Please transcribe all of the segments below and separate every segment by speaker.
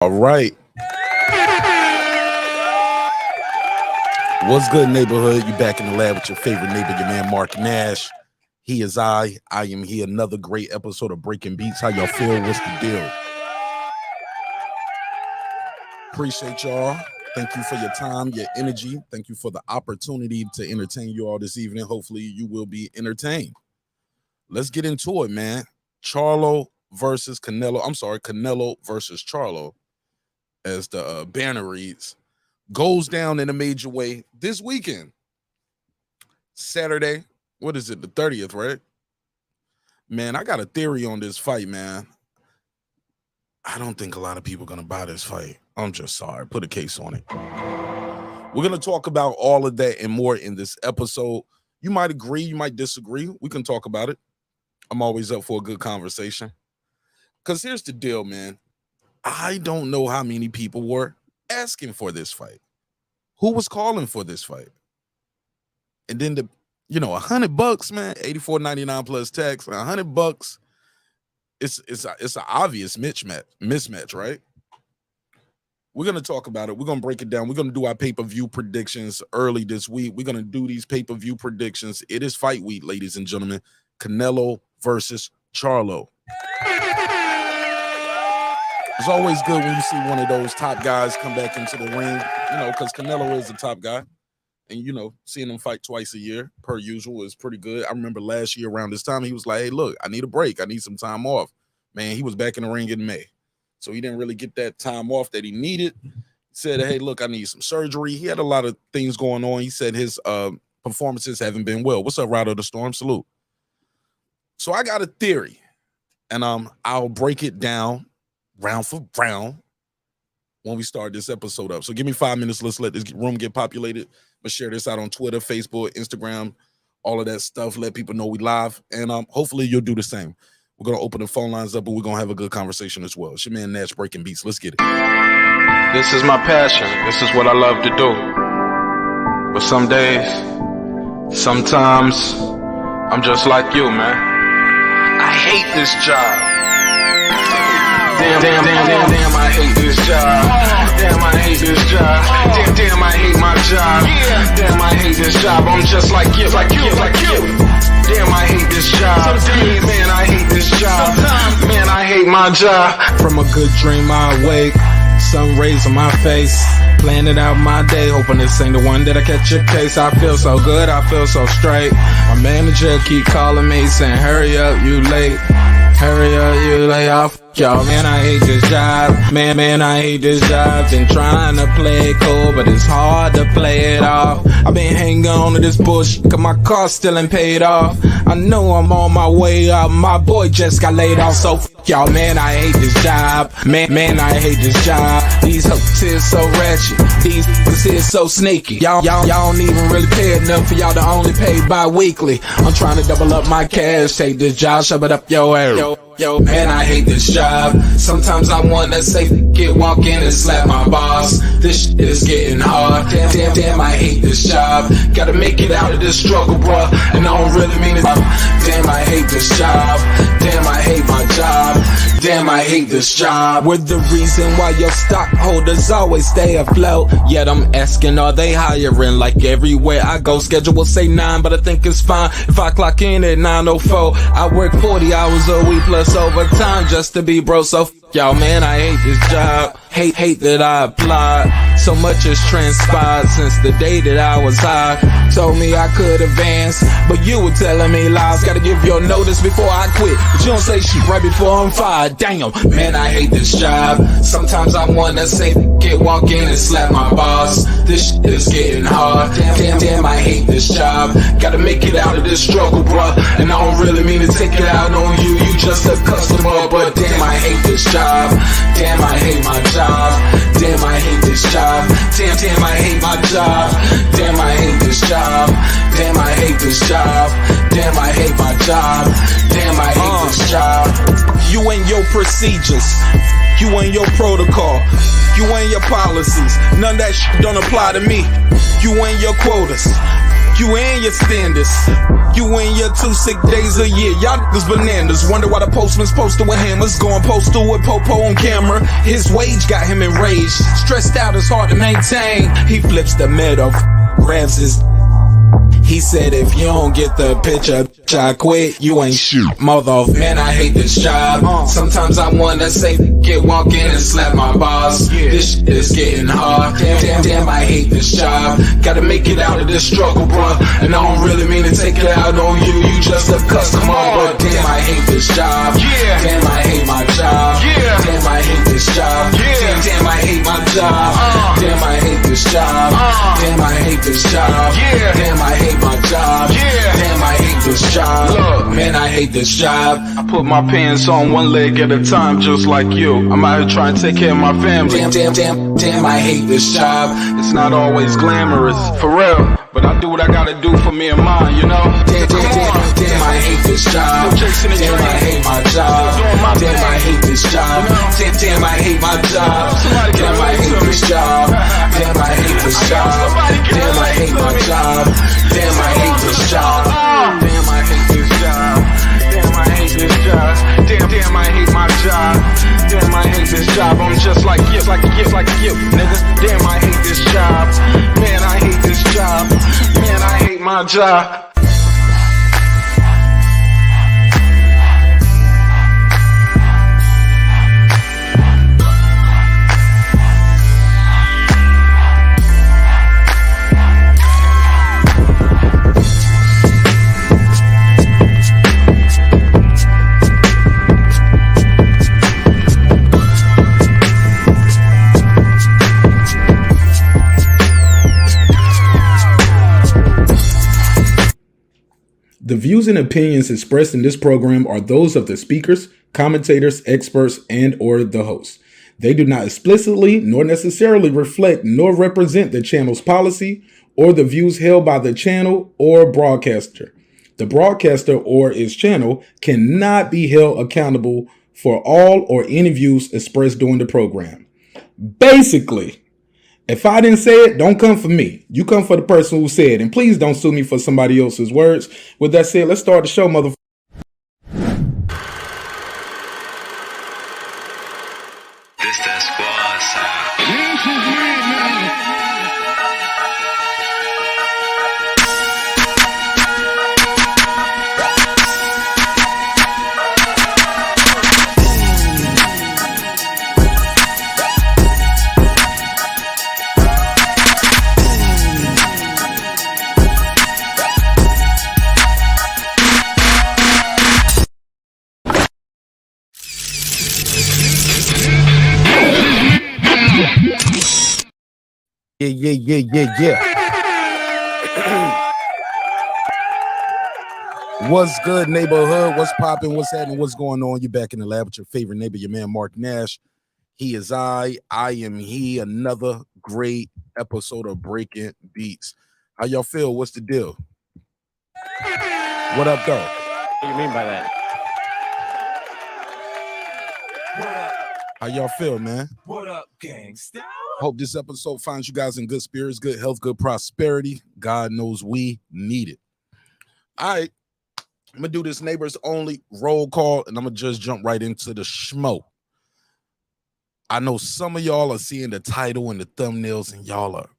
Speaker 1: All right. What's good, neighborhood? You back in the lab with your favorite neighbor, your man Mark Nash. He is I am he. Another great episode of Breaking Beats. How y'all feel? What's the deal? Appreciate y'all. Thank you for your time, your energy. Thank you for the opportunity to entertain you all this evening. Hopefully you will be entertained. Let's get into it, man. Canelo versus Charlo, as the banner reads, goes down in a major way this weekend. Saturday, what is it, the 30th, right? Man, I got a theory on this fight, man. I don't think a lot of people are going to buy this fight. I'm just sorry. Put a case on it. We're going to talk about all of that and more in this episode. You might agree, you might disagree. We can talk about it. I'm always up for a good conversation. Because here's the deal, man. I don't know how many people were asking for this fight. Who was calling for this fight? And then $100, man, $84.99 plus tax, $100. It's an obvious mismatch, right? We're gonna talk about it. We're gonna break it down. We're gonna do our pay-per-view predictions early this week. We're gonna do these pay-per-view predictions. It is fight week, ladies and gentlemen. Canelo versus Charlo. It's always good when you see one of those top guys come back into the ring, because Canelo is the top guy. And, seeing him fight twice a year, per usual, is pretty good. I remember last year around this time, he was like, hey, look, I need a break. I need some time off. Man, he was back in the ring in May. So he didn't really get that time off that he needed. He said, hey, look, I need some surgery. He had a lot of things going on. He said his performances haven't been well. What's up, Ride of the Storm? Salute. So I got a theory, and I'll break it down round for round when we start this episode up. So give me 5 minutes. Let's let this room get populated. But share this out on Twitter, Facebook, Instagram, all of that stuff. Let people know we live. And hopefully you'll do the same. We're going to open the phone lines up, and we're going to have a good conversation as well. It's your man Nash, Breaking Beats. Let's get it.
Speaker 2: This is my passion. This is what I love to do. But some days, sometimes, I'm just like you, man. I hate this job. Damn, I hate this job. Damn, I hate this job. Damn, I hate my job. Damn, I hate this job. I'm just like you. Damn, I hate this job. Man, I hate this job. Man, I hate my job. From a good dream I wake, sun rays on my face, planning out my day, hoping this ain't the one that I catch a case. I feel so good, I feel so straight. My manager keep calling me saying, hurry up, you late. Hurry up, you lay off. Y'all, man, I hate this job. Man, I hate this job. Been trying to play it cool, but it's hard to play it off. I've been hanging on to this bullshit, cause my car still ain't paid off. I know I'm on my way up. My boy just got laid off, so y'all, man, I hate this job. Man, I hate this job. These hoes is so ratchet. These hoes is so sneaky. Y'all don't even really pay enough for y'all to only pay bi-weekly. I'm trying to double up my cash. Take this job, shove it up your ass. Yo, man, I hate this job. Sometimes I wanna say, walk in and slap my boss. This shit is getting hard. Damn, I hate this job. Gotta make it out of this struggle, bruh. And I don't really mean it. Damn, I hate this job. Damn, I hate my job. Damn, I hate this job. We're the reason why your stockholders always stay afloat. Yet I'm asking, are they hiring? Like everywhere I go, schedule will say 9, but I think it's fine if I clock in at 9:04. I work 40 hours a week plus overtime just to be bro. So y'all, man, I hate this job. Hate that I applied. So much has transpired since the day that I was high. Told me I could advance, but you were telling me lies. Gotta give your notice before I quit, but you don't say shit right before I'm fired. Damn, man, I hate this job. Sometimes I wanna say, walk in and slap my boss. This shit is getting hard. Damn, I hate this job. Gotta make it out of this struggle, bruh. And I don't really mean to take it out on you. You just a customer, but damn, I hate this job. Damn, I hate my job. Damn, I hate this job. Damn, I hate my job. Damn, I hate this job. Damn, I hate this job. Damn, I hate my job. Damn, I hate this job. You and your procedures. You and your protocol. You and your policies. None of that shit don't apply to me. You and your quotas.
Speaker 1: You and your standards. You and your 2 sick days a year. Y'all niggas bananas. Wonder why the postman's posted with hammers. Going postal with Popo on camera. His wage got him enraged. Stressed out, it's hard to maintain. He flips the middle, grabs his. He said, if you don't get the picture, I quit. You ain't shit, mother. Man, I hate this job. Sometimes I wanna say, walk in and slap my boss. This shit is getting hard. Damn, I hate this job. Gotta make it out of this struggle, bro. And I don't really mean to take it out on you. You just a customer, but damn, I hate this job. Damn, I hate my job. Damn, I hate this job. Damn, I hate my job. Damn, I hate this job. Damn, I hate this job. Damn, I hate my job. Damn, I hate this job. Look, man, I hate this job. I put my pants on one leg at a time, just like you. I'm out here trying to take care of my family. Damn, I hate this job. It's not always glamorous, for real. But I do what I gotta do for me and mine, you know? Damn, I hate this job. Damn, I hate my job. Damn, I hate this job. Damn, I hate my job. Damn, I hate this job. Damn, I hate this job. Damn, I hate my job. Damn, I hate this job. Damn, I hate this job. Damn, I hate this job. Damn, I hate my job. Damn, I hate this job. I'm just like you, nigga. Damn, I hate this job. Man, I hate this job. Man, I hate my job.
Speaker 3: The views and opinions expressed in this program are those of the speakers, commentators, experts, and or the host. They do not explicitly nor necessarily reflect nor represent the channel's policy or the views held by the channel or broadcaster. The broadcaster or its channel cannot be held accountable for all or any views expressed during the program. Basically, if I didn't say it, don't come for me. You come for the person who said it. And please don't sue me for somebody else's words. With that said, let's start the show, motherfucker.
Speaker 4: This that squad sound.
Speaker 1: Yeah. What's good, neighborhood? What's popping? What's happening? What's going on? You back in the lab with your favorite neighbor, your man Mark Nash. He is I am he. Another great episode of Breaking Beats. How y'all feel? What's the deal? What up, though?
Speaker 5: What do you mean by that?
Speaker 1: How y'all feel, man?
Speaker 6: What up, gangsta?
Speaker 1: Hope this episode finds you guys in good spirits, good health, good prosperity. God knows we need it. All right. I'm going to do this neighbors only roll call, and I'm going to just jump right into the schmo. I know some of y'all are seeing the title and the thumbnails, and y'all are,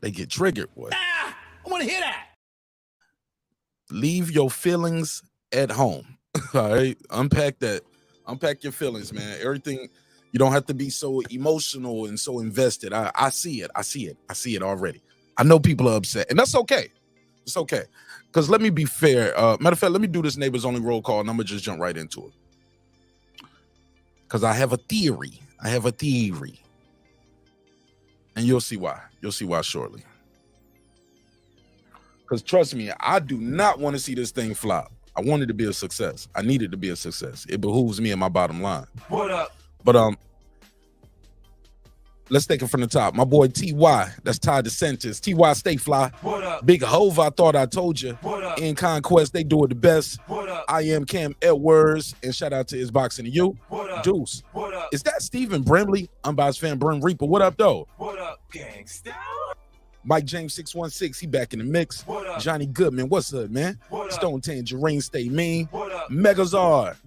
Speaker 1: they get triggered, boy.
Speaker 6: I want to hear that.
Speaker 1: Leave your feelings at home. All right? Unpack that. Unpack your feelings, man. Everything, you don't have to be so emotional and so invested. I see it. I see it already. I know people are upset, and that's okay. It's okay. Because let me be fair. Matter of fact, let me do this neighbors only roll call, and I'm going to just jump right into it. Because I have a theory. And you'll see why. You'll see why shortly. Because trust me, I do not want to see this thing flop. I want it to be a success. I need it to be a success. It behooves me and my bottom line.
Speaker 6: What up?
Speaker 1: But let's take it from the top. My boy T.Y. That's Ty DeSantis. T.Y. stay fly.
Speaker 6: What up?
Speaker 1: Big Hove, I thought I told you.
Speaker 6: What up?
Speaker 1: In Conquest, they do it the best.
Speaker 6: What up?
Speaker 1: I am Cam Edwards. And shout out to his boxing to you.
Speaker 6: What up?
Speaker 1: Deuce.
Speaker 6: What up?
Speaker 1: Is that Stephen Brimley? Unbiased fan Brim Reaper. What up, though?
Speaker 6: What up, gangsta?
Speaker 1: Mike James 616, he back in the mix. Johnny Goodman, what's up, man? Stone Tangerine, stay mean. Megazard.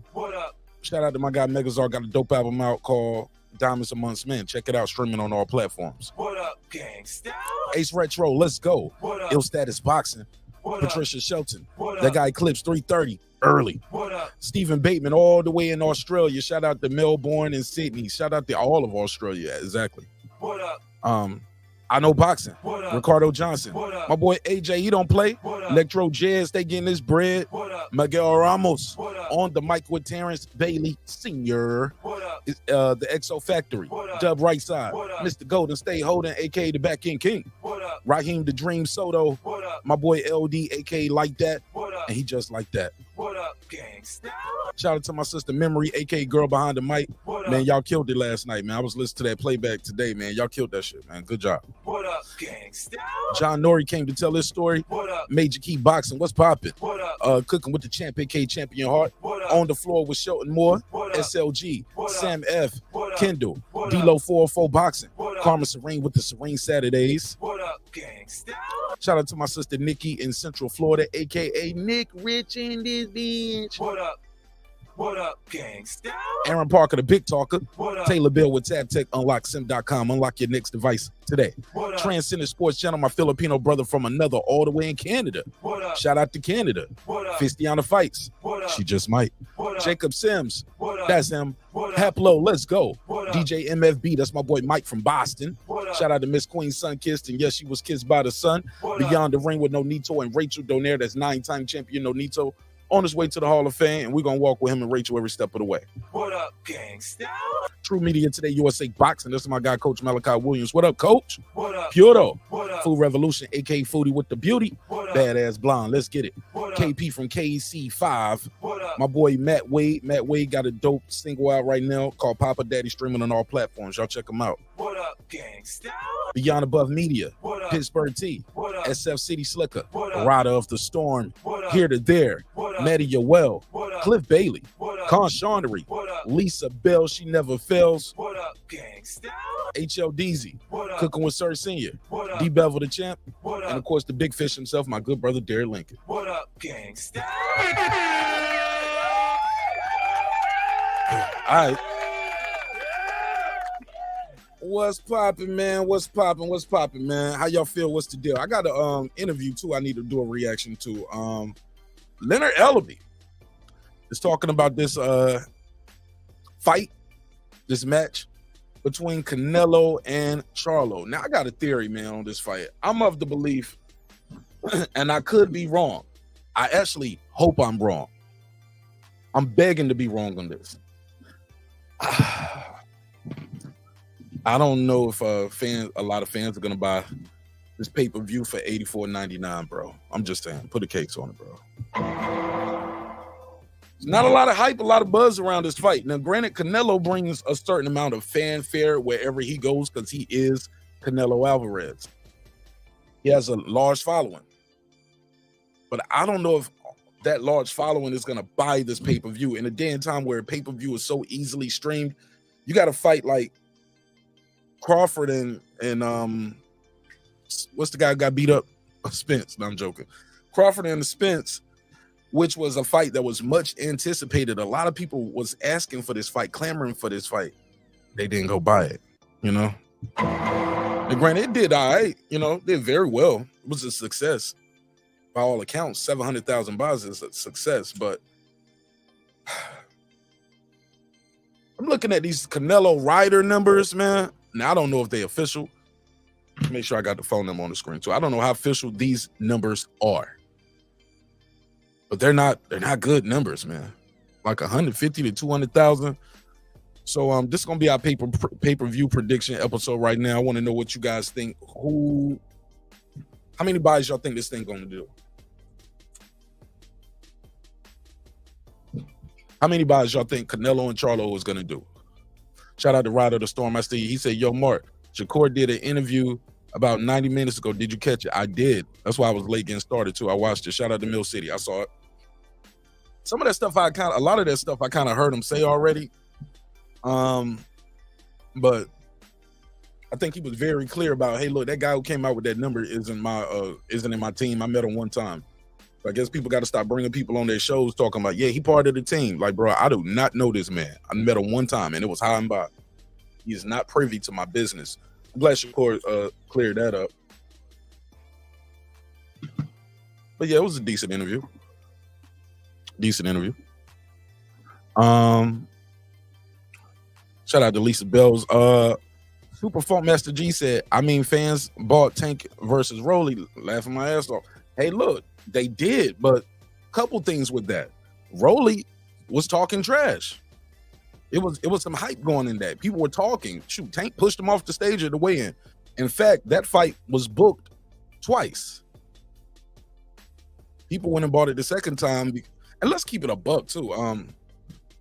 Speaker 1: Shout out to my guy Megazard, got a dope album out called Diamonds Amongst Men. Check it out, streaming on all platforms.
Speaker 6: What up, gangsta?
Speaker 1: Ace Retro, let's go.
Speaker 6: What up?
Speaker 1: Ill Status Boxing.
Speaker 6: What
Speaker 1: Patricia Shelton.
Speaker 6: What
Speaker 1: That
Speaker 6: up?
Speaker 1: guy Eclipse 330 early.
Speaker 6: What up?
Speaker 1: Stephen Bateman all the way in Australia. Shout out to Melbourne and Sydney. Shout out to all of Australia. Exactly.
Speaker 6: What up?
Speaker 1: I know boxing.
Speaker 6: What up?
Speaker 1: Ricardo Johnson.
Speaker 6: What up?
Speaker 1: My boy AJ, he don't play.
Speaker 6: What up?
Speaker 1: Electro Jazz, they getting his bread.
Speaker 6: What up?
Speaker 1: Miguel Ramos
Speaker 6: What up?
Speaker 1: on the mic with Terence Bailey Sr.
Speaker 6: What up?
Speaker 1: The XO Factory.
Speaker 6: What up?
Speaker 1: Dub Right Side.
Speaker 6: What up?
Speaker 1: Mr. Golden State Holding, aka the Back End King.
Speaker 6: What up?
Speaker 1: Raheem the Dream Soto.
Speaker 6: What up?
Speaker 1: My boy LD, aka Like That.
Speaker 6: What up?
Speaker 1: And he just like that.
Speaker 6: What up, gangsta?
Speaker 1: Shout out to my sister Memory, aka Girl Behind the Mic.
Speaker 6: What up?
Speaker 1: Man, y'all killed it last night, man. I was listening to that playback today, man. Y'all killed that shit, man. Good job.
Speaker 6: What up, gangsta?
Speaker 1: John Nori came to tell his story.
Speaker 6: What up?
Speaker 1: Major Key Boxing, what's poppin'?
Speaker 6: What up?
Speaker 1: Cooking with the champ, aka Champion Heart.
Speaker 6: What up?
Speaker 1: On the floor with Shelton Moore,
Speaker 6: What up?
Speaker 1: SLG,
Speaker 6: What up?
Speaker 1: Sam F,
Speaker 6: What up?
Speaker 1: Kendall,
Speaker 6: What up?
Speaker 1: D-Lo 404 Boxing,
Speaker 6: What up?
Speaker 1: Karma Serene with the Serene Saturdays.
Speaker 6: What up, gangsta?
Speaker 1: Shout out to my sister Nikki in Central Florida, aka Nick Rich in this bitch.
Speaker 6: What up? What up, gangsta?
Speaker 1: Aaron Parker, the Big Talker.
Speaker 6: What up?
Speaker 1: Taylor Bill with TabTech, unlocksim.com. Unlock your next device today.
Speaker 6: What up?
Speaker 1: Transcendent Sports Channel, my Filipino brother from another all the way in Canada.
Speaker 6: What up?
Speaker 1: Shout out to Canada.
Speaker 6: What up?
Speaker 1: Fistiana Fights.
Speaker 6: What up?
Speaker 1: She just might.
Speaker 6: What up?
Speaker 1: Jacob Sims.
Speaker 6: What up?
Speaker 1: That's him.
Speaker 6: What up?
Speaker 1: Haplo, let's go.
Speaker 6: What up?
Speaker 1: DJ MFB, that's my boy Mike from Boston.
Speaker 6: What up?
Speaker 1: Shout out to Miss Queen Sun Kissed, and yes, she was kissed by the sun.
Speaker 6: What up?
Speaker 1: Beyond the Ring with Nonito and Rachel Donaire, that's 9-time champion Nonito, on his way to the Hall of Fame, and we're gonna walk with him and Rachel every step of the way.
Speaker 6: What up, gangsta?
Speaker 1: True Media Today, USA Boxing. This is my guy, Coach Malachi Williams. What up, Coach?
Speaker 6: What up?
Speaker 1: Puro.
Speaker 6: What up?
Speaker 1: Food Revolution, aka Foodie with the Beauty.
Speaker 6: What up?
Speaker 1: Badass Blonde. Let's get it.
Speaker 6: What up?
Speaker 1: KP from KC5.
Speaker 6: What up?
Speaker 1: My boy Matt Wade. Matt Wade got a dope single out right now called Papa Daddy, streaming on all platforms. Y'all check him out.
Speaker 6: What up, gangsta?
Speaker 1: Beyond Above Media.
Speaker 6: What up?
Speaker 1: Pittsburgh T.
Speaker 6: What up?
Speaker 1: SF City Slicker.
Speaker 6: What up?
Speaker 1: Rider of the Storm.
Speaker 6: What up?
Speaker 1: Here to There.
Speaker 6: What up?
Speaker 1: Maddie Yoel.
Speaker 6: What up?
Speaker 1: Cliff Bailey.
Speaker 6: What up?
Speaker 1: Con Shawndery.
Speaker 6: What up?
Speaker 1: Lisa Bell. She Never Fails.
Speaker 6: What up, gangsta?
Speaker 1: HLDZ.
Speaker 6: What up?
Speaker 1: Cooking with Sir Senior.
Speaker 6: What up?
Speaker 1: D Bevel the Champ.
Speaker 6: What
Speaker 1: And of
Speaker 6: up?
Speaker 1: course, the big fish himself, my good brother, Derek Lincoln.
Speaker 6: What up, gangsta?
Speaker 1: All right. What's poppin', man? What's poppin'? What's poppin', man? How y'all feel? What's the deal? I got an interview too. I need to do a reaction to. Leonard Ellerbe is talking about this fight, this match between Canelo and Charlo. Now I got a theory, man, on this fight. I'm of the belief, and I could be wrong. I actually hope I'm wrong. I'm begging to be wrong on this. I don't know if a lot of fans are gonna buy this pay-per-view for $84.99, bro. I'm just saying, put a case on it, bro. There's not a lot of hype, a lot of buzz around this fight. Now, granted, Canelo brings a certain amount of fanfare wherever he goes because he is Canelo Alvarez. He has a large following. But I don't know if that large following is going to buy this pay-per-view. In a day and time where pay-per-view is so easily streamed, you got to fight like Crawford and what's the guy who got beat up? Spence. No, I'm joking. Crawford and the Spence, which was a fight that was much anticipated. A lot of people was asking for this fight, clamoring for this fight. They didn't go buy it, you know? And granted, it did all right, you know, did very well. It was a success. By all accounts, 700,000 buys is a success, but I'm looking at these Canelo rider numbers, man. Now, I don't know if they're official. Make sure I got the phone number on the screen too. I don't know how official these numbers are, but they're not good numbers, man. Like 150 to 200,000. So this is gonna be our pay-per-view prediction episode right now. I want to know what you guys think. How many buys y'all think this thing gonna do? How many buys y'all think Canelo and Charlo is gonna do? Shout out to Rider of the Storm. I see he said, "Yo, Mark, Shakur did an interview about 90 minutes ago. Did you catch it?" I did. That's why I was late getting started too. I watched it. Shout out to Mill City. I saw it. Some of that stuff a lot of that stuff I kind of heard him say already. But I I think he was very clear about, hey, look, that guy who came out with that number isn't in my team. I met him one time. So I guess people got to stop bringing people on their shows talking about, yeah, he part of the team. Like, bro, I do not know this man. I met him one time, and it was high and by. He is not privy to my business. I'm glad Shakur cleared that up. But yeah, it was a decent interview. Shout out to Lisa Bells. Super Funk Master G said, I mean, fans bought Tank versus Rolly, laughing my ass off. Hey, look, they did, but a couple things with that. Rolly was talking trash. It was some hype going in that. People were talking. Shoot, Tank pushed him off the stage at the weigh-in. In fact, that fight was booked twice. People went and bought it the second time. And let's keep it a buck, too.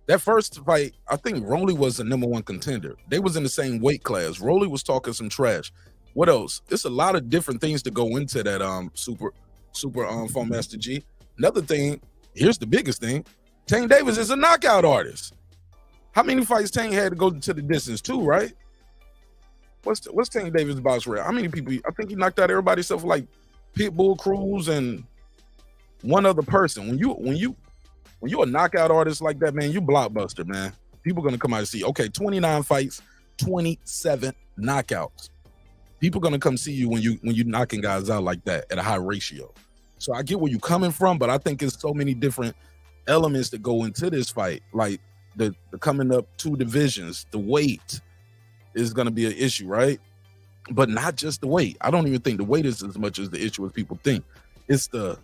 Speaker 1: That first fight, I think Rolly was the #1 contender. They was in the same weight class. Rolly was talking some trash. What else? There's a lot of different things to go into that super Funk Master G. Another thing, here's the biggest thing. Tank Davis is a knockout artist. How many fights Tank had to go to the distance? 2, right? What's Tank Davis' box rate? How many people? I think he knocked out everybody except for like Pitbull Cruz and one other person. When you're a knockout artist like that, man, you blockbuster, man. People gonna come out and see. Okay, 29 fights, 27 knockouts. People gonna come see you when you knocking guys out like that at a high ratio. So I get where you coming from, but I think it's so many different elements that go into this fight. Like the coming up 2 divisions, the weight is gonna be an issue, right? But not just the weight. I don't even think the weight is as much as the issue as people think. It's the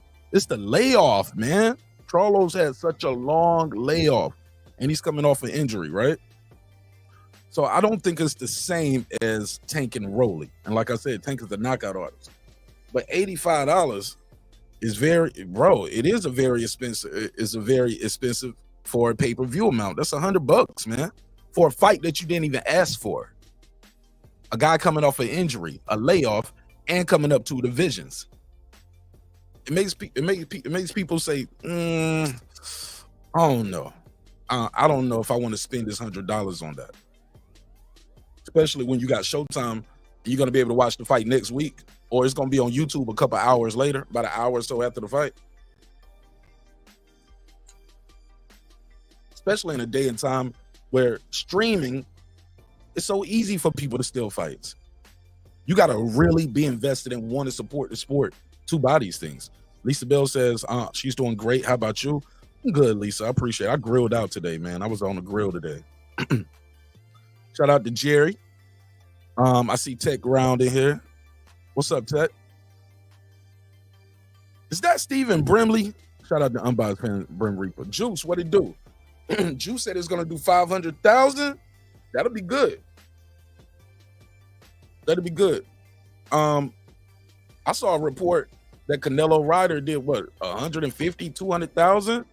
Speaker 1: layoff, man. Charlo's had such a long layoff, and he's coming off an injury, right? So I don't think it's the same as Tank and Rolly. And like I said, Tank is a knockout artist. But $85 is it is a very expensive. It's a very expensive for a pay-per-view amount. That's $100, man, for a fight that you didn't even ask for. A guy coming off an injury, a layoff, and coming up 2 divisions. It makes people say, I don't know. I don't know if I want to spend this $100 on that. Especially when you got Showtime, you're going to be able to watch the fight next week, or it's going to be on YouTube a couple hours later, about an hour or so after the fight. Especially in a day and time where streaming is so easy for people to steal fights. You got to really be invested and want to support the sport to buy these things. Lisa Bell says she's doing great. How about you? I'm good, Lisa. I appreciate it. I grilled out today, man. I was on the grill today. Shout out to Jerry. I see Tech around in here. What's up, Tech? Is that Stephen Brimley? Shout out to Unbiased Fan Brim Reaper. Juice, what it do? Juice said it's gonna do 500,000. That'll be good. That'll be good. I saw a report that Canelo Ryder did what, 150, 200,000.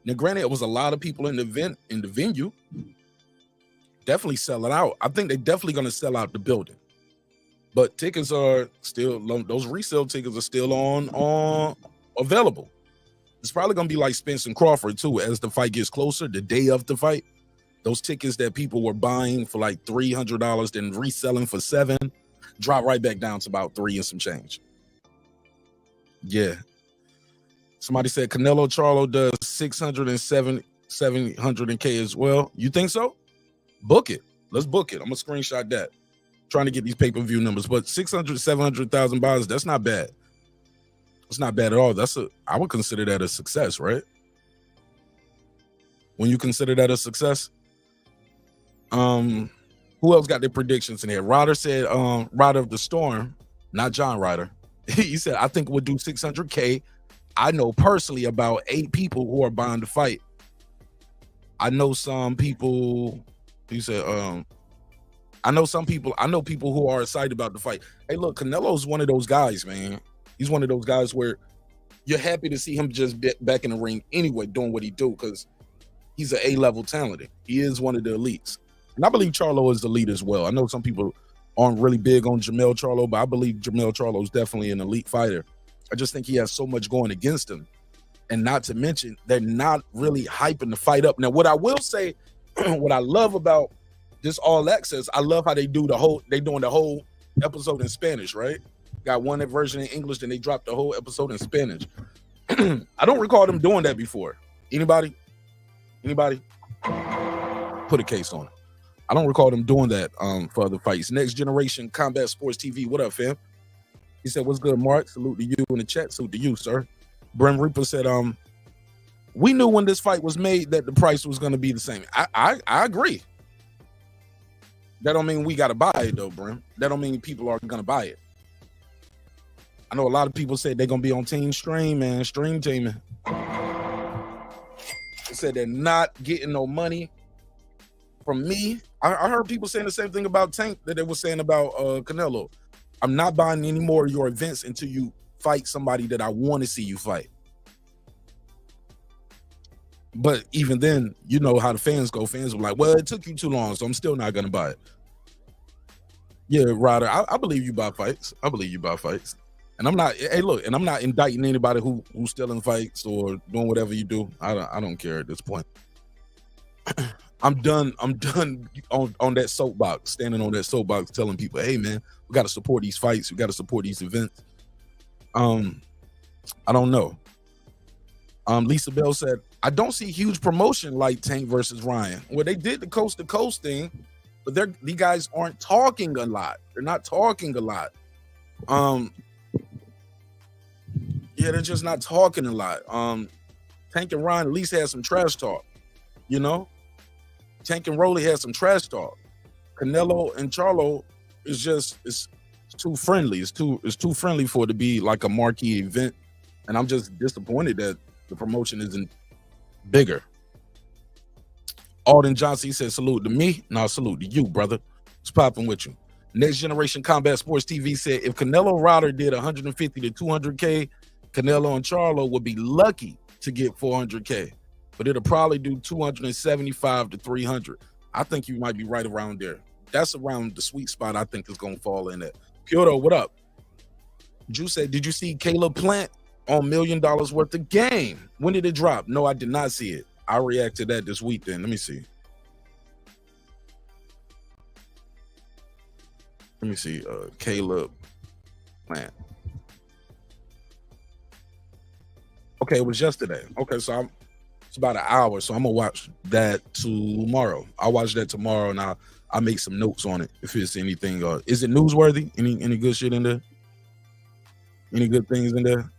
Speaker 1: Now, granted, it was a lot of people in the venue. Definitely sell it out. I think they're definitely going to sell out the building. But tickets are still, those resale tickets are still on available. It's probably going to be like Spence and Crawford too, as the fight gets closer, the day of the fight. Those tickets that people were buying for like $300, then reselling for $700, drop right back down to about $300 and some change. Yeah. Somebody said Canelo Charlo does 600 and 700K as well. You think so? Book it. Let's book it. I'm gonna screenshot that. Trying to get these pay-per-view numbers, but 600, 700,000 buys, that's not bad. It's not bad at all. I would consider that a success, right? When you consider that a success, who else got their predictions in here? Ryder said, Ryder of the Storm, not John Ryder. He said, I think we'll do 600K. I know personally about 8 people who are buying the fight. I know some people, he said, I know people who are excited about the fight. Hey, look, Canelo's one of those guys, man. He's one of those guys where you're happy to see him just back in the ring anyway, doing what he do, because he's an A-level talent. He is one of the elites. And I believe Charlo is the elite as well. I know some people aren't really big on Jermell Charlo, but I believe Jermell Charlo is definitely an elite fighter. I just think he has so much going against him. And not to mention, they're not really hyping the fight up. Now, what I will say, what I love about This All Access, I love how they doing the whole episode in Spanish, right? Got one version in English, then they dropped the whole episode in Spanish. I don't recall them doing that before. Anybody? Put a case on it. I don't recall them doing that for other fights. Next Generation Combat Sports TV. What up, fam? He said, what's good, Mark? Salute to you in the chat. Salute to you, sir. Brim Reaper said, we knew when this fight was made that the price was going to be the same. I agree. That don't mean we got to buy it, though, Brim. That don't mean people are going to buy it. I know a lot of people said they're going to be on Team Stream, man. Stream teaming. They said they're not getting no money from me. I heard people saying the same thing about Tank that they were saying about Canelo. I'm not buying any more of your events until you fight somebody that I want to see you fight. But even then, you know how the fans go. Fans were like, well, it took you too long, so I'm still not going to buy it. Yeah, Ryder, I believe you buy fights. And I'm not, hey, look, and I'm not indicting anybody who's still in fights or doing whatever you do. I don't care at this point. I'm done on that soapbox, standing on that soapbox, telling people, hey, man, we got to support these fights. We got to support these events. I don't know. Lisa Bell said, I don't see huge promotion like Tank versus Ryan. Well, they did the coast to coast thing, but these guys aren't talking a lot. They're not talking a lot. Yeah, they're just not talking a lot. Tank and Ryan at least had some trash talk, you know? Tank and Rolly had some trash talk. Canelo and Charlo it's too friendly. It's too friendly for it to be like a marquee event. And I'm just disappointed that the promotion isn't bigger. Alden Johnson, he said, salute to me. No, salute to you, brother. What's popping with you? Next Generation Combat Sports TV said, if Canelo Ryder did 150 to 200K, Canelo and Charlo would be lucky to get 400K, but it'll probably do 275 to 300. I think you might be right around there. That's around the sweet spot I think is going to fall in at. Kyoto, what up? Drew said, did you see Caleb Plant on $1 million worth of game? When did it drop? No, I did not see it. I reacted to that this week then. Let me see. Caleb Plant. Okay, it was yesterday. Okay, so it's about an hour, so I'm gonna watch that tomorrow. I'll watch that tomorrow, and I'll make some notes on it if it's anything. Is it newsworthy? Any good shit in there? Any good things in there?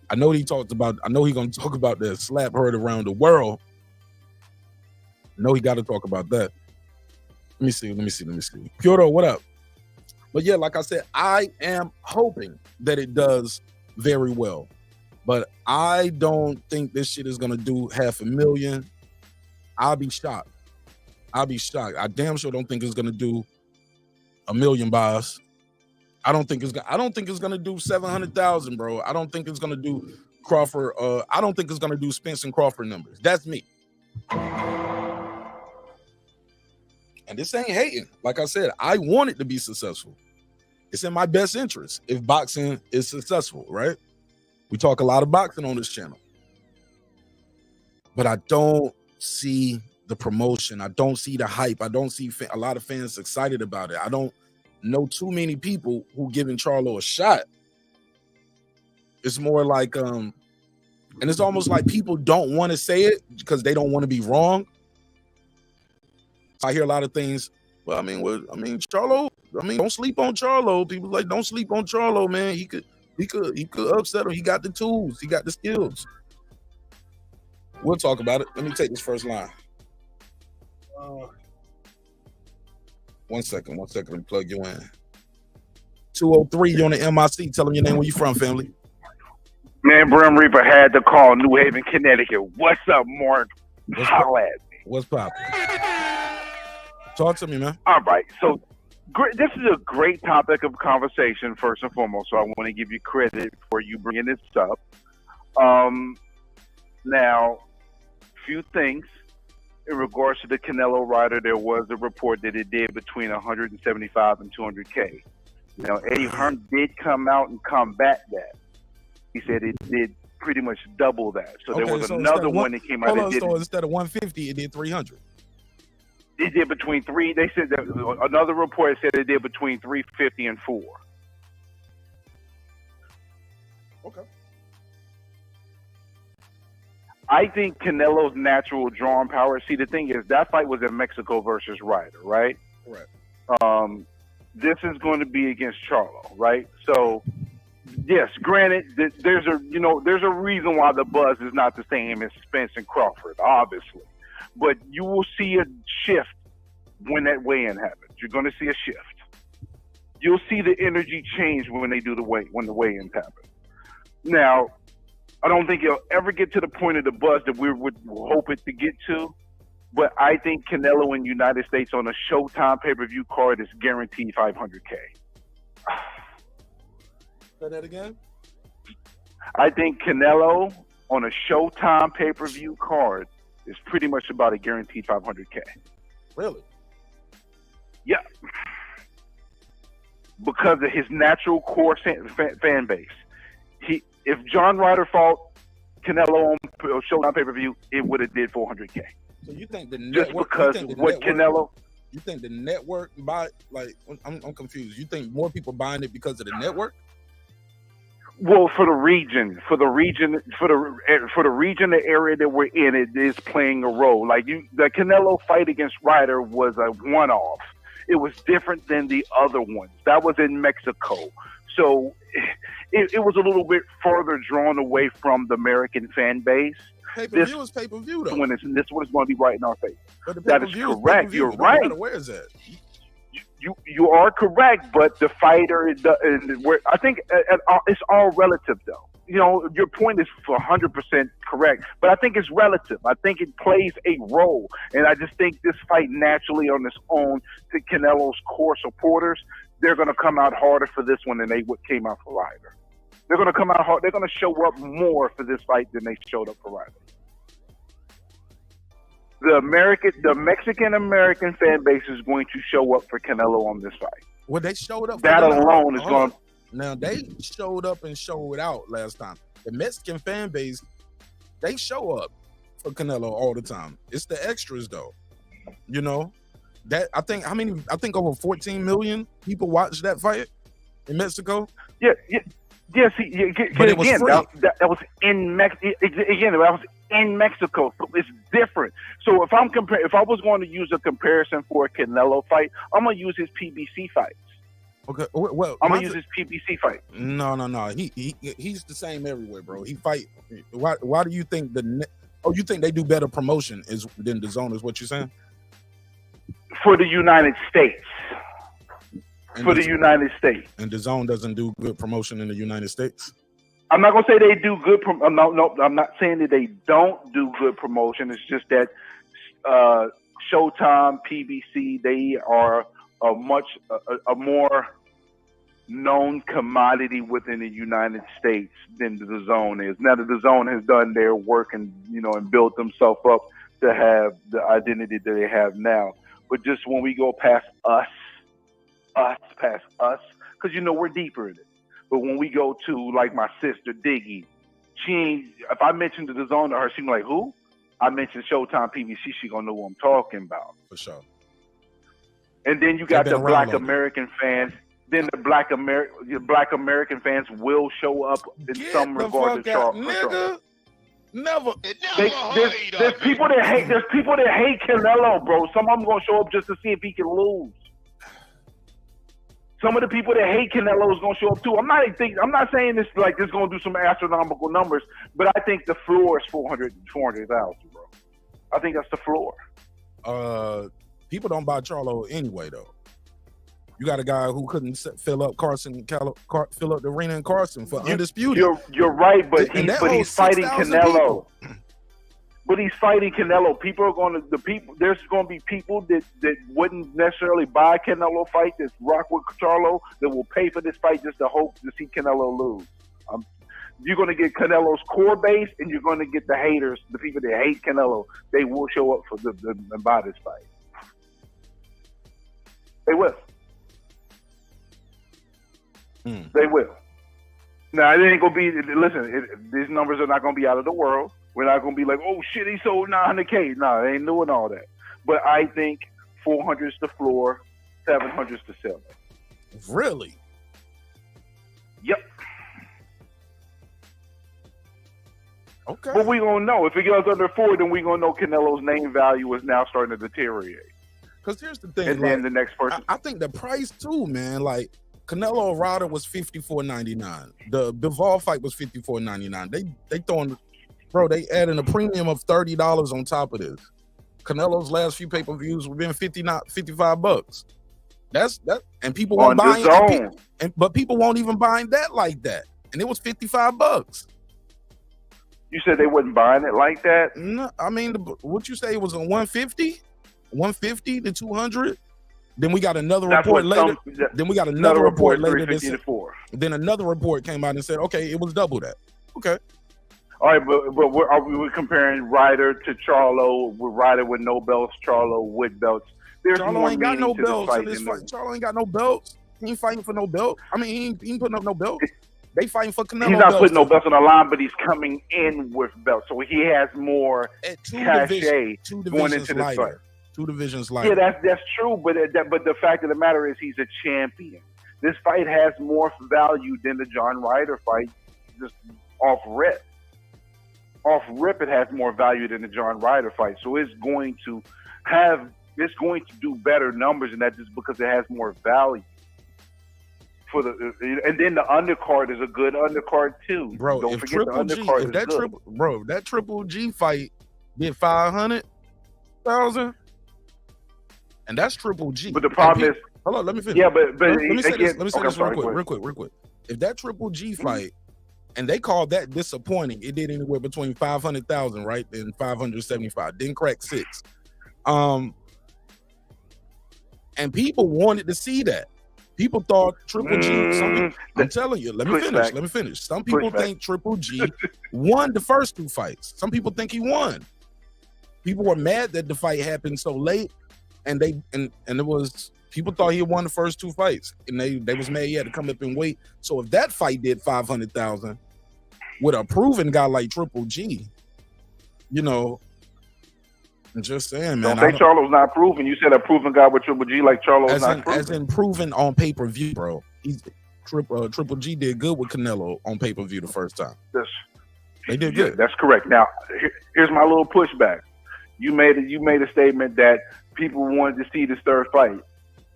Speaker 1: I know he's gonna talk about the slap heard around the world. I know he got to talk about that. Let me see. Kyoto, what up? But yeah, like I said, I am hoping that it does very well. But I don't think this shit is gonna do 500,000. I'll be shocked. I damn sure don't think it's gonna do 1 million buys. I don't think it's gonna do 700,000, bro. I don't think it's gonna do Crawford. I don't think it's gonna do Spence and Crawford numbers. That's me. And this ain't hating. Like I said, I want it to be successful. It's in my best interest if boxing is successful, right? We talk a lot of boxing on this channel. But I don't see the promotion. I don't see the hype. I don't see a lot of fans excited about it. I don't know too many people who giving Charlo a shot. It's more like, and it's almost like people don't want to say it because they don't want to be wrong. I hear a lot of things. Well, Charlo. Don't sleep on Charlo. People like, don't sleep on Charlo, man. He could upset him. He got the tools. He got the skills. We'll talk about it. Let me take this first line. 1 second. Let me plug you in. 203, you're on the MIC. Tell them your name, where you from, family.
Speaker 5: Man, Brim Reaper had to call New Haven, Connecticut. What's up, Mark? Holla at me.
Speaker 1: What's poppin'? Talk to me, man.
Speaker 5: All right. So this is a great topic of conversation, first and foremost. So I want to give you credit for you bringing this up. Now, few things. In regards to the Canelo Ryder, there was a report that it did between 175 and 200K. Now, Eddie Hearn did come out and combat that. He said it did pretty much double that. So there was another one that came out that did.
Speaker 1: So instead of 150, it did 300.
Speaker 5: It did between three. They said that another report said it did between 350 and 4.
Speaker 1: Okay.
Speaker 5: I think Canelo's natural drawing power. See, the thing is, that fight was in Mexico versus Ryder, right?
Speaker 1: Correct.
Speaker 5: This is going to be against Charlo, right? So, yes, granted, there's a reason why the buzz is not the same as Spence and Crawford, obviously. But you will see a shift when that weigh-in happens. You're going to see a shift. You'll see the energy change when they do when the weigh-ins happen. Now, I don't think it'll ever get to the point of the buzz that we would hope it to get to. But I think Canelo in the United States on a Showtime pay-per-view card is guaranteed $500K.
Speaker 1: Say that again?
Speaker 5: I think Canelo on a Showtime pay-per-view card is pretty much about a guaranteed $500K.
Speaker 1: Really?
Speaker 5: Yeah. Because of his natural core fan base. If John Ryder fought Canelo on Showtime pay-per-view, it would have did $400K.
Speaker 1: So you think the
Speaker 5: just
Speaker 1: network,
Speaker 5: because of what Canelo?
Speaker 1: You think the network buy? Like, I'm confused. You think more people buying it because of the network?
Speaker 5: Well, for the region, the area that we're in, it is playing a role. Like the Canelo fight against Ryder was a one-off. It was different than the other ones. That was in Mexico, so it was a little bit further drawn away from the American fan base.
Speaker 1: Pay-per-view is pay-per-view, though.
Speaker 5: This one is going to be right in our face.
Speaker 1: That is
Speaker 5: correct. You're right.
Speaker 1: Where is that?
Speaker 5: You are correct, but the fighter, I think it's all relative, though. You know, your point is 100% correct, but I think it's relative. I think it plays a role, and I just think this fight naturally on its own to Canelo's core supporters, they're going to come out harder for this one than they came out for Ryder. They're going to come out hard. They're going to show up more for this fight than they showed up for Ryder. The Mexican American fan base is going to show up for Canelo on this fight.
Speaker 1: Well, they showed up.
Speaker 5: That alone is going.
Speaker 1: Now they showed up and showed out last time. The Mexican fan base, they show up for Canelo all the time. It's the extras, though. You know that I think over 14 million people watched that fight in Mexico.
Speaker 5: Yeah. See,
Speaker 1: but it was
Speaker 5: again,
Speaker 1: free.
Speaker 5: that was in Mexico. Again, that was in Mexico, so it's different. So if I was going to use a comparison for a Canelo fight, I'm gonna use his PBC fights.
Speaker 1: Okay, well,
Speaker 5: I'm gonna use his PBC fight.
Speaker 1: No. He's the same everywhere, bro. He fight. Why do you think you think they do better promotion than the zone? Is what you're saying?
Speaker 5: For the United States. United States.
Speaker 1: And the zone doesn't do good promotion in the United States?
Speaker 5: I'm not gonna say they do good. No, I'm not saying that they don't do good promotion. It's just that Showtime, PBC, they are a more known commodity within the United States than the zone is. Now that the zone has done their work and built themselves up to have the identity that they have now, but just when we go past us, because we're deeper in it. But when we go to like my sister Diggy, if I mentioned the zone to her, she's like, "Who?" I mentioned Showtime PBC, she gonna know what I'm talking about.
Speaker 1: For sure.
Speaker 5: And then you got the Black American fans. Then the Black American fans will show up in some regard to Charlo.
Speaker 1: Never.
Speaker 5: There's people that hate. There's people that hate Canelo, bro. Some of them gonna show up just to see if he can lose. Some of the people that hate Canelo is gonna show up too. I'm not saying this like this gonna do some astronomical numbers, but I think the floor is 400,000, bro. I think that's the floor.
Speaker 1: People don't buy Charlo anyway, though. You got a guy who couldn't fill up fill up the arena in Carson for undisputed.
Speaker 5: You're right, but he's fighting Canelo. But he's fighting Canelo. There's going to be people that wouldn't necessarily buy a Canelo fight, that's rock with Charlo, that will pay for this fight just to hope to see Canelo lose. You're going to get Canelo's core base, and you're going to get the haters, the people that hate Canelo. They will show up and buy this fight. They will. They will. Now, it ain't going to be, listen, these numbers are not going to be out of the world. We're not going to be like, oh, shit, he sold 900K. No, they ain't doing all that. But I think 400s to floor, 700s to ceiling.
Speaker 1: Really?
Speaker 5: Yep.
Speaker 1: Okay.
Speaker 5: But we gonna know if it goes under 4, then we gonna know Canelo's name value is now starting to deteriorate.
Speaker 1: Because here's the thing,
Speaker 5: And
Speaker 1: like,
Speaker 5: then the next person,
Speaker 1: I think the price too, man. Like Canelo Ryder was $54.99. The Bivol fight was $54.99. They throwing, bro. They adding a premium of $30 on top of this. Canelo's last few pay-per-views have been $55. That's that, and people won't buy it. But people won't even buying that like that. And it was $55.
Speaker 5: You said they wasn't buying it like that?
Speaker 1: No, I mean, what you say it was a 150? 150 to 200? Then we got another report later. Then we got another report later. Then another report came out and said, okay, it was double that. Okay.
Speaker 5: All right, but are we comparing Ryder to Charlo, with Ryder with no belts, Charlo with belts? There's
Speaker 1: Charlo
Speaker 5: more
Speaker 1: ain't got no
Speaker 5: meaning to
Speaker 1: belts
Speaker 5: this
Speaker 1: in this fight. Charlo ain't got no belts. He ain't fighting for no belt. I mean, he ain't putting up no belt. They fighting for Canelo.
Speaker 5: He's not putting no belts on the line, but he's coming in with belts, so he has more cachet going into this fight.
Speaker 1: 2 divisions lighter.
Speaker 5: Yeah, that's true, but the fact of the matter is he's a champion. This fight has more value than the John Ryder fight, just off rip. Off rip, it has more value than the John Ryder fight, so it's going to do better numbers, and that just because it has more value. And then the undercard is a good undercard too.
Speaker 1: Bro,
Speaker 5: don't forget the undercard is good.
Speaker 1: That Triple G fight did 500,000, and that's Triple G.
Speaker 5: But the problem is,
Speaker 1: hold on, let me finish.
Speaker 5: Yeah, but
Speaker 1: let me say this. Let me say this
Speaker 5: real
Speaker 1: quick. If that Triple G fight, and they called that disappointing, it did anywhere between 500,000, right, and 575. Didn't crack 6. And people wanted to see that. People thought Triple G. I'm telling you. Let me finish. Some people think Triple G won the first 2 fights. Some people think he won. People were mad that the fight happened so late, and it was people thought he had won the first 2 fights, and they was mad he had to come up and wait. So if that fight did 500,000 with a proven guy like Triple G, you know. I'm just saying, man.
Speaker 5: Don't say Charlo's not proven. You said a proven guy with Triple G like Charlo's not proven.
Speaker 1: As in proven on pay-per-view, bro. He's Triple G did good with Canelo on pay-per-view the first time. They did good.
Speaker 5: That's correct. Now, here's my little pushback. You made a statement that people wanted to see this third fight,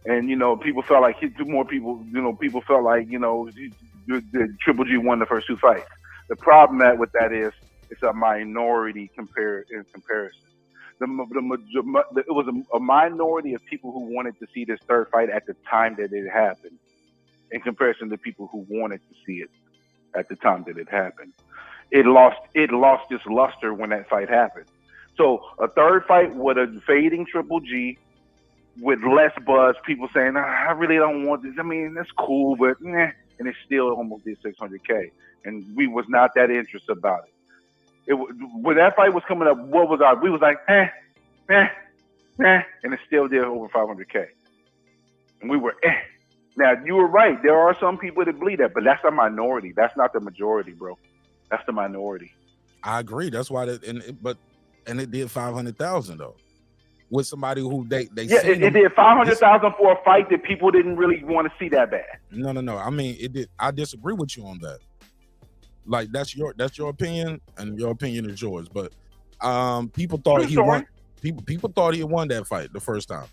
Speaker 5: and people felt like people felt like the Triple G won the first 2 fights. The problem with that is it's a minority in comparison. It was a minority of people who wanted to see this third fight at the time that it happened, in comparison to people who wanted to see it at the time that it happened. It lost its luster when that fight happened. So a third fight with a fading Triple G, with less buzz, people saying, I really don't want this. I mean, that's cool, but and it still almost did 600K, and we was not that interested about it. When that fight was coming up, what was our? We was like, and it still did over 500K, and we were. Now you were right. There are some people that believe that, but that's a minority. That's not the majority, bro. That's the minority.
Speaker 1: I agree. That's why it did 500,000 though, with somebody who they
Speaker 5: it did 500,000 for a fight that people didn't really want to see that bad.
Speaker 1: No. I mean, it did. I disagree with you on that. Like that's your opinion, and your opinion is yours. But people thought he won. People thought he won that fight the first time.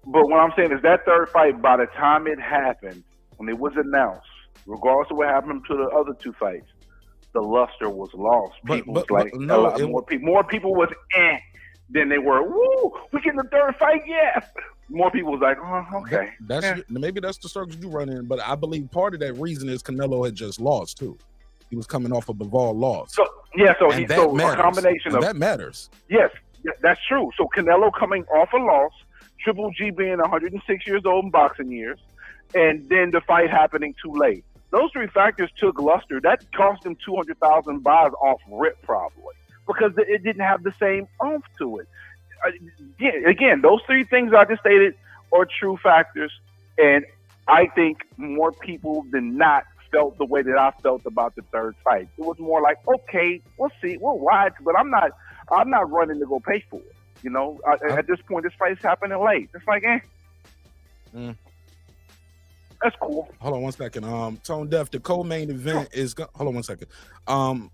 Speaker 5: But what I'm saying is that third fight, by the time it happened, when it was announced, regardless of what happened to the other 2 fights, the luster was lost. More people was than they were. Woo, we getting the third fight, yeah. More people was like, oh, okay.
Speaker 1: Maybe that's the circles you run in, but I believe part of that reason is Canelo had just lost too. He was coming off a Bivol loss.
Speaker 5: So a combination of
Speaker 1: that matters.
Speaker 5: Yes, that's true. So Canelo coming off a loss, Triple G being 106 years old in boxing years, and then the fight happening too late. Those 3 factors took luster. That cost him 200,000 buys off rip probably, because it didn't have the same oomph to it. Again, those 3 things I just stated are true factors, and I think more people than not felt the way that I felt about the third fight. It was more like, okay, we'll see, we'll watch, but I'm not running to go pay for it. You know, at this point, this fight's happening late. It's like, that's cool.
Speaker 1: Hold on one second. Tone Deaf, the co-main event is hold on one second. Tone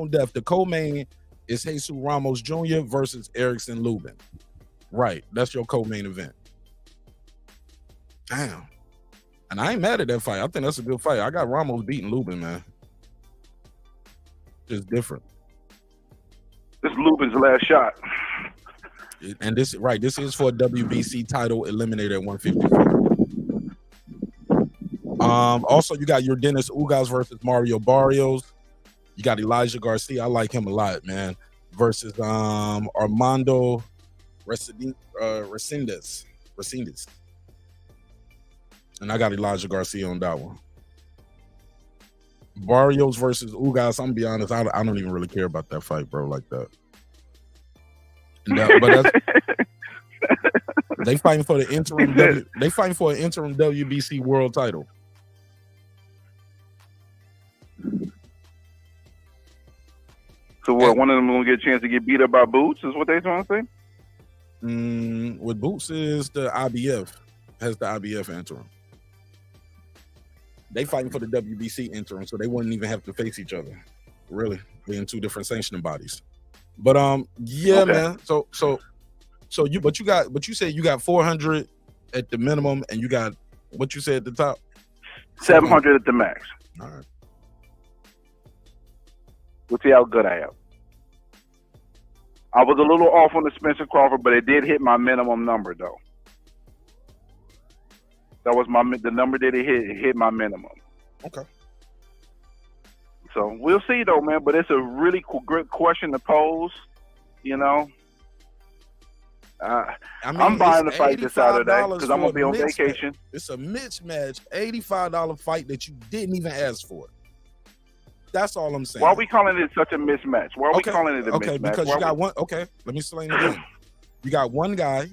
Speaker 1: Deaf, the co-main is Jesus Ramos Jr. versus Erickson Lubin. Right, that's your co-main event. Damn. And I ain't mad at that fight. I think that's a good fight. I got Ramos beating Lubin, man. Just different.
Speaker 5: This is Lubin's last shot.
Speaker 1: And this is for a WBC title eliminator at 154. Also, you got your Dennis Ugas versus Mario Barrios. You got Elijah Garcia. I like him a lot, man. Versus Armando Resendez. And I got Elijah Garcia on that one. Barrios versus Ugas. I'm gonna be honest, I don't even really care about that fight, bro, like that. But they fighting for the interim. They fighting for an interim WBC world title.
Speaker 5: So what? One of them gonna get a chance to get beat up by Boots? Is what they trying to say?
Speaker 1: With Boots is the IBF, has the IBF interim. They fighting for the WBC interim, so they wouldn't even have to face each other. Really, they're in two different sanctioning bodies. But yeah, okay. Man. So you said you got 400 at the minimum, and you got what you said at the top?
Speaker 5: 700 at the max.
Speaker 1: All right.
Speaker 5: We'll see how good I am. I was a little off on the Spencer Crawford, but it did hit my minimum number, though. That was the number that it hit my minimum.
Speaker 1: Okay.
Speaker 5: So we'll see, though, man. But it's a really good question to pose. You know, I'm buying the fight this Saturday because I'm gonna be on vacation.
Speaker 1: It's a mismatch, $85 fight that you didn't even ask for. That's all I'm saying.
Speaker 5: Why are we calling it such a mismatch? Why are we calling it a mismatch?
Speaker 1: Okay, because you got one. Okay, let me explain again. You got one guy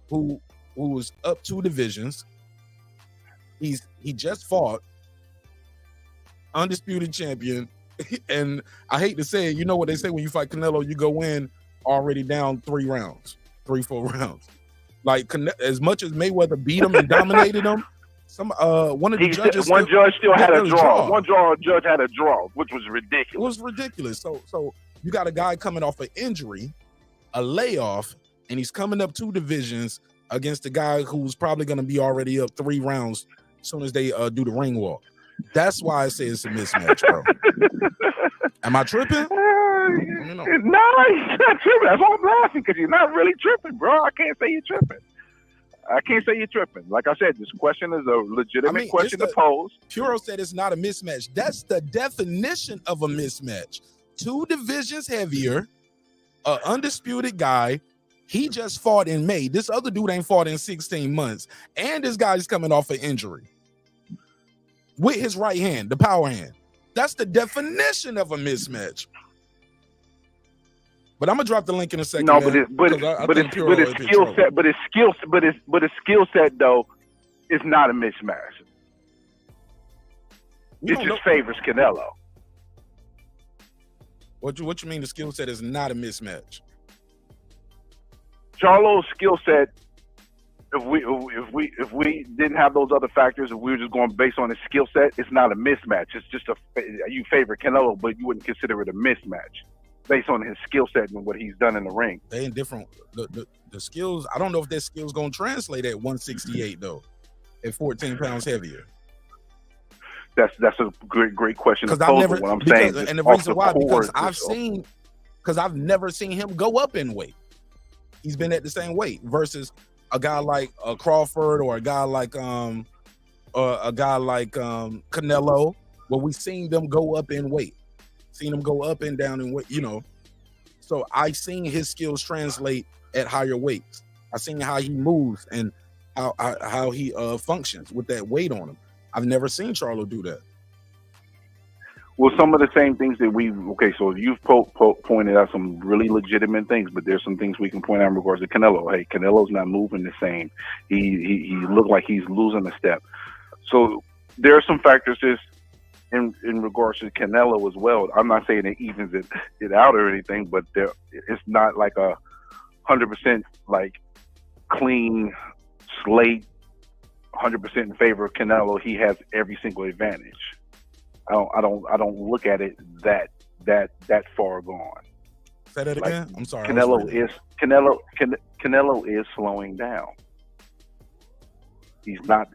Speaker 1: who was up 2 divisions. He just fought undisputed champion, and I hate to say it. You know what they say when you fight Canelo, you go in already down 4 rounds. Like as much as Mayweather beat him and dominated him. One of the judges.
Speaker 5: One judge still had a draw. One judge had a draw, which was ridiculous.
Speaker 1: It was ridiculous. So you got a guy coming off an injury, a layoff, and he's coming up 2 divisions against a guy who's probably going to be already up 3 rounds as soon as they do the ring walk. That's why I say it's a mismatch, bro. Am I tripping?
Speaker 5: No, you're not tripping. That's why I'm laughing, because you're not really tripping, bro. I can't say you're tripping. Like I said, this question is a legitimate question to pose.
Speaker 1: Puro said it's not a mismatch. That's the definition of a mismatch. 2 divisions heavier, an undisputed guy. He just fought in May. This other dude ain't fought in 16 months. And this guy's coming off an injury with his right hand, the power hand. That's the definition of a mismatch. But I'm gonna drop the link in a second.
Speaker 5: No, but his skill set though is not a mismatch. It just favors Canelo.
Speaker 1: What you mean the skill set is not a mismatch?
Speaker 5: Charlo's skill set, if we didn't have those other factors, if we were just going based on his skill set, it's not a mismatch. It's just you favor Canelo, but you wouldn't consider it a mismatch based on his skill set and what he's done in the ring.
Speaker 1: They ain't different. The skills, I don't know if that skill's gonna translate at 168 though, at 14 pounds heavier.
Speaker 5: That's a great question.
Speaker 1: Because I've never, and the reason why, because I've never seen him go up in weight. He's been at the same weight versus a guy like Crawford or a guy like Canelo, where we've seen them go up in weight, seen them go up and down in weight, you know. So I've seen his skills translate at higher weights. I've seen how he moves and how he functions with that weight on him. I've never seen Charlo do that.
Speaker 5: Well, some of the same things that so you've pointed out some really legitimate things, but there's some things we can point out in regards to Canelo. Hey, Canelo's not moving the same. He looked like he's losing a step. So there are some factors in regards to Canelo as well. I'm not saying it evens it out or anything, but it's not like a 100% like clean slate, 100% in favor of Canelo. He has every single advantage. I don't look at it that far gone.
Speaker 1: Say that
Speaker 5: Like,
Speaker 1: again. I'm sorry.
Speaker 5: Canelo is slowing down. He's not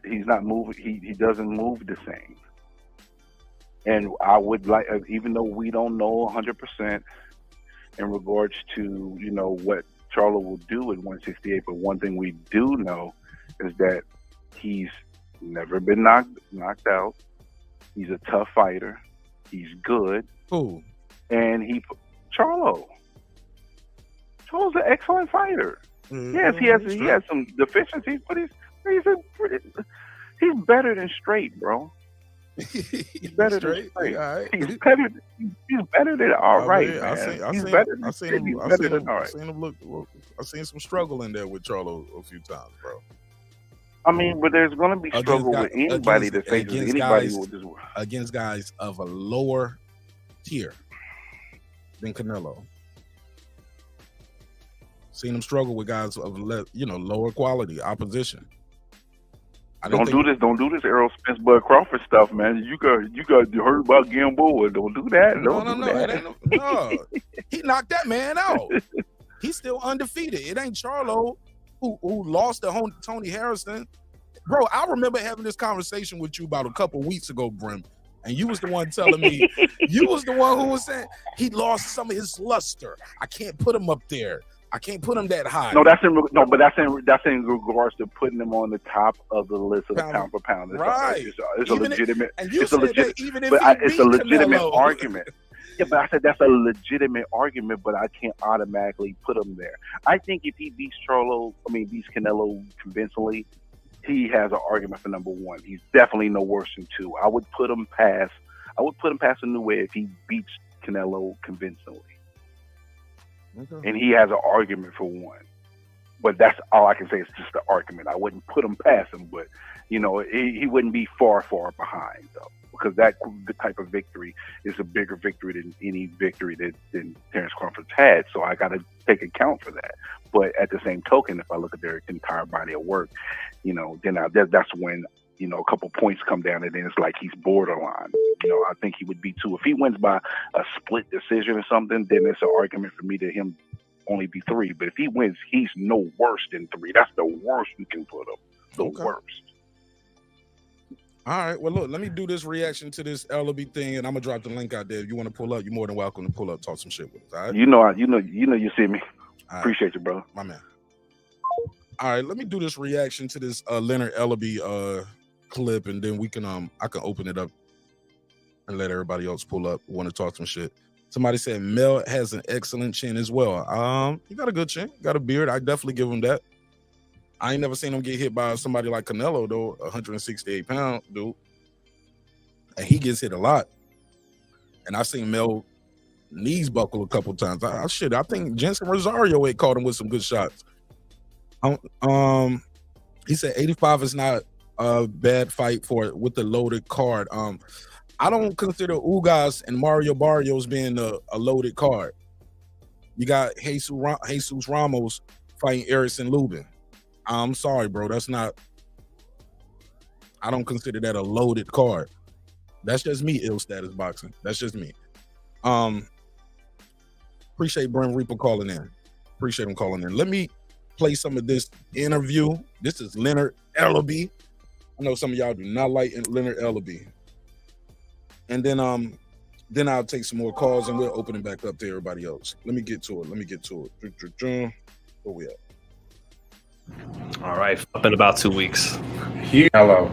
Speaker 5: moving. He doesn't move the same. And I would like, even though we don't know 100% in regards to, you know, what Charlo will do at 168, but one thing we do know is that he's never been knocked out. He's a tough fighter. He's good.
Speaker 1: Who?
Speaker 5: And Charlo's an excellent fighter. Yes, he has some deficiencies, but he's better than straight, bro. He's better than straight.
Speaker 1: All right.
Speaker 5: He's better than all right, man.
Speaker 1: I seen some struggle in there with Charlo a few times, bro.
Speaker 5: I mean, but there's going to be struggle with anybody that faces anybody with this world.
Speaker 1: Against guys of a lower tier than Canelo. Seen him struggle with guys of lower quality opposition. Don't do this Errol Spence Bud Crawford stuff, man. You heard about Gamboa. Don't do that. No. He knocked that man out. He's still undefeated. It ain't Charlo who lost to Tony Harrison. Bro, I remember having this conversation with you about a couple weeks ago, Brim, and you was the one telling me, you was the one who was saying he lost some of his luster. I can't put him up there. I can't put him that high.
Speaker 5: But that's in regards to putting him on the top of the list of the pound for pound.
Speaker 1: Right.
Speaker 5: It's a legitimate.
Speaker 1: It's a legitimate
Speaker 5: argument. Yeah, but I said that's a legitimate argument, but I can't automatically put him there. I think if he beats Canelo convincingly, he has an argument for number one. He's definitely no worse than two. I would put him past a new way if he beats Canelo convincingly. Okay. And he has an argument for one. But that's all I can say. It's just an argument. I wouldn't put him past him, but he wouldn't be far behind though, because the type of victory is a bigger victory than any victory than Terence Crawford's had. So I got to take account for that. But at the same token, if I look at their entire body of work, then that's when a couple points come down, and then it's like he's borderline. I think he would be too. If he wins by a split decision or something, then it's an argument for me to him only be 3. But if he wins, he's no worse than 3. That's the worst you can put him. The worst.
Speaker 1: All right. Well, look, let me do this reaction to this Ellerbe thing, and I'm gonna drop the link out there. If you want to pull up, you're more than welcome to pull up, talk some shit with us. All right.
Speaker 5: You see me. All Appreciate
Speaker 1: right.
Speaker 5: you, bro.
Speaker 1: My man. All right, let me do this reaction to this Leonard Ellerbe clip, and then we can I can open it up and let everybody else pull up who want to talk some shit. Somebody said Mel has an excellent chin as well. He got a good chin, got a beard. I definitely give him that. I ain't never seen him get hit by somebody like Canelo though, 168-pound dude, and he gets hit a lot. And I've seen Mel knees buckle a couple times. I think Jensen Rosario had caught him with some good shots. He said 85 is not a bad fight with the loaded card. I don't consider Ugas and Mario Barrios being a loaded card. You got Jesus Ramos fighting Ericson Lubin. I'm sorry, bro. I don't consider that a loaded card. That's just me, ill status boxing. That's just me. Appreciate Brent Reaper calling in. Appreciate him calling in. Let me play some of this interview. This is Leonard Ellerbe. I know some of y'all do not like Leonard Ellerbe. And then I'll take some more calls and we'll open it back up to everybody else. Let me get to it. Where we at?
Speaker 7: All right, up in about 2 weeks.
Speaker 8: Hello.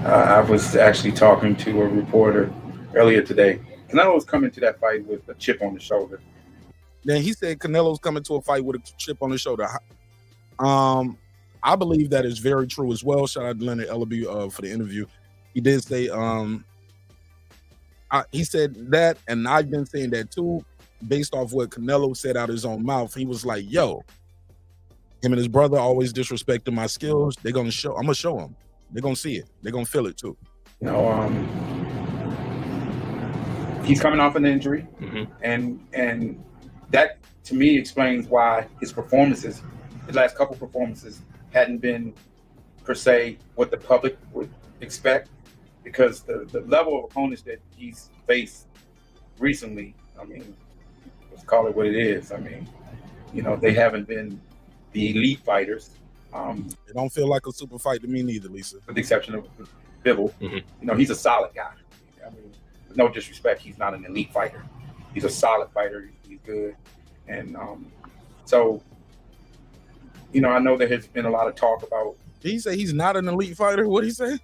Speaker 8: I was actually talking to a reporter earlier today. Canelo was coming to that fight with a chip on the shoulder.
Speaker 1: Then he said Canelo's coming to a fight with a chip on his shoulder. I believe that is very true as well. Shout out to Leonard Ellerbe for the interview. He did say he said that, and I've been saying that too, based off what Canelo said out of his own mouth. He was like, yo, him and his brother always disrespecting my skills. I'm gonna show them. They're gonna see it. They're gonna feel it too.
Speaker 8: You know, he's coming off an injury, and that to me explains why his performances, his last couple performances, hadn't been per se what the public would expect, because the level of opponents that he's faced recently, I mean, let's call it what it is. I mean, you know, they haven't been the elite fighters.
Speaker 1: It don't feel like a super fight to me neither, Lisa.
Speaker 8: With the exception of Bivol. You know, he's a solid guy. I mean, with no disrespect, he's not an elite fighter. He's a solid fighter. He's good. And so, you know, I know there has been a lot of talk about.
Speaker 1: Did he say he's not an elite fighter? What did he say?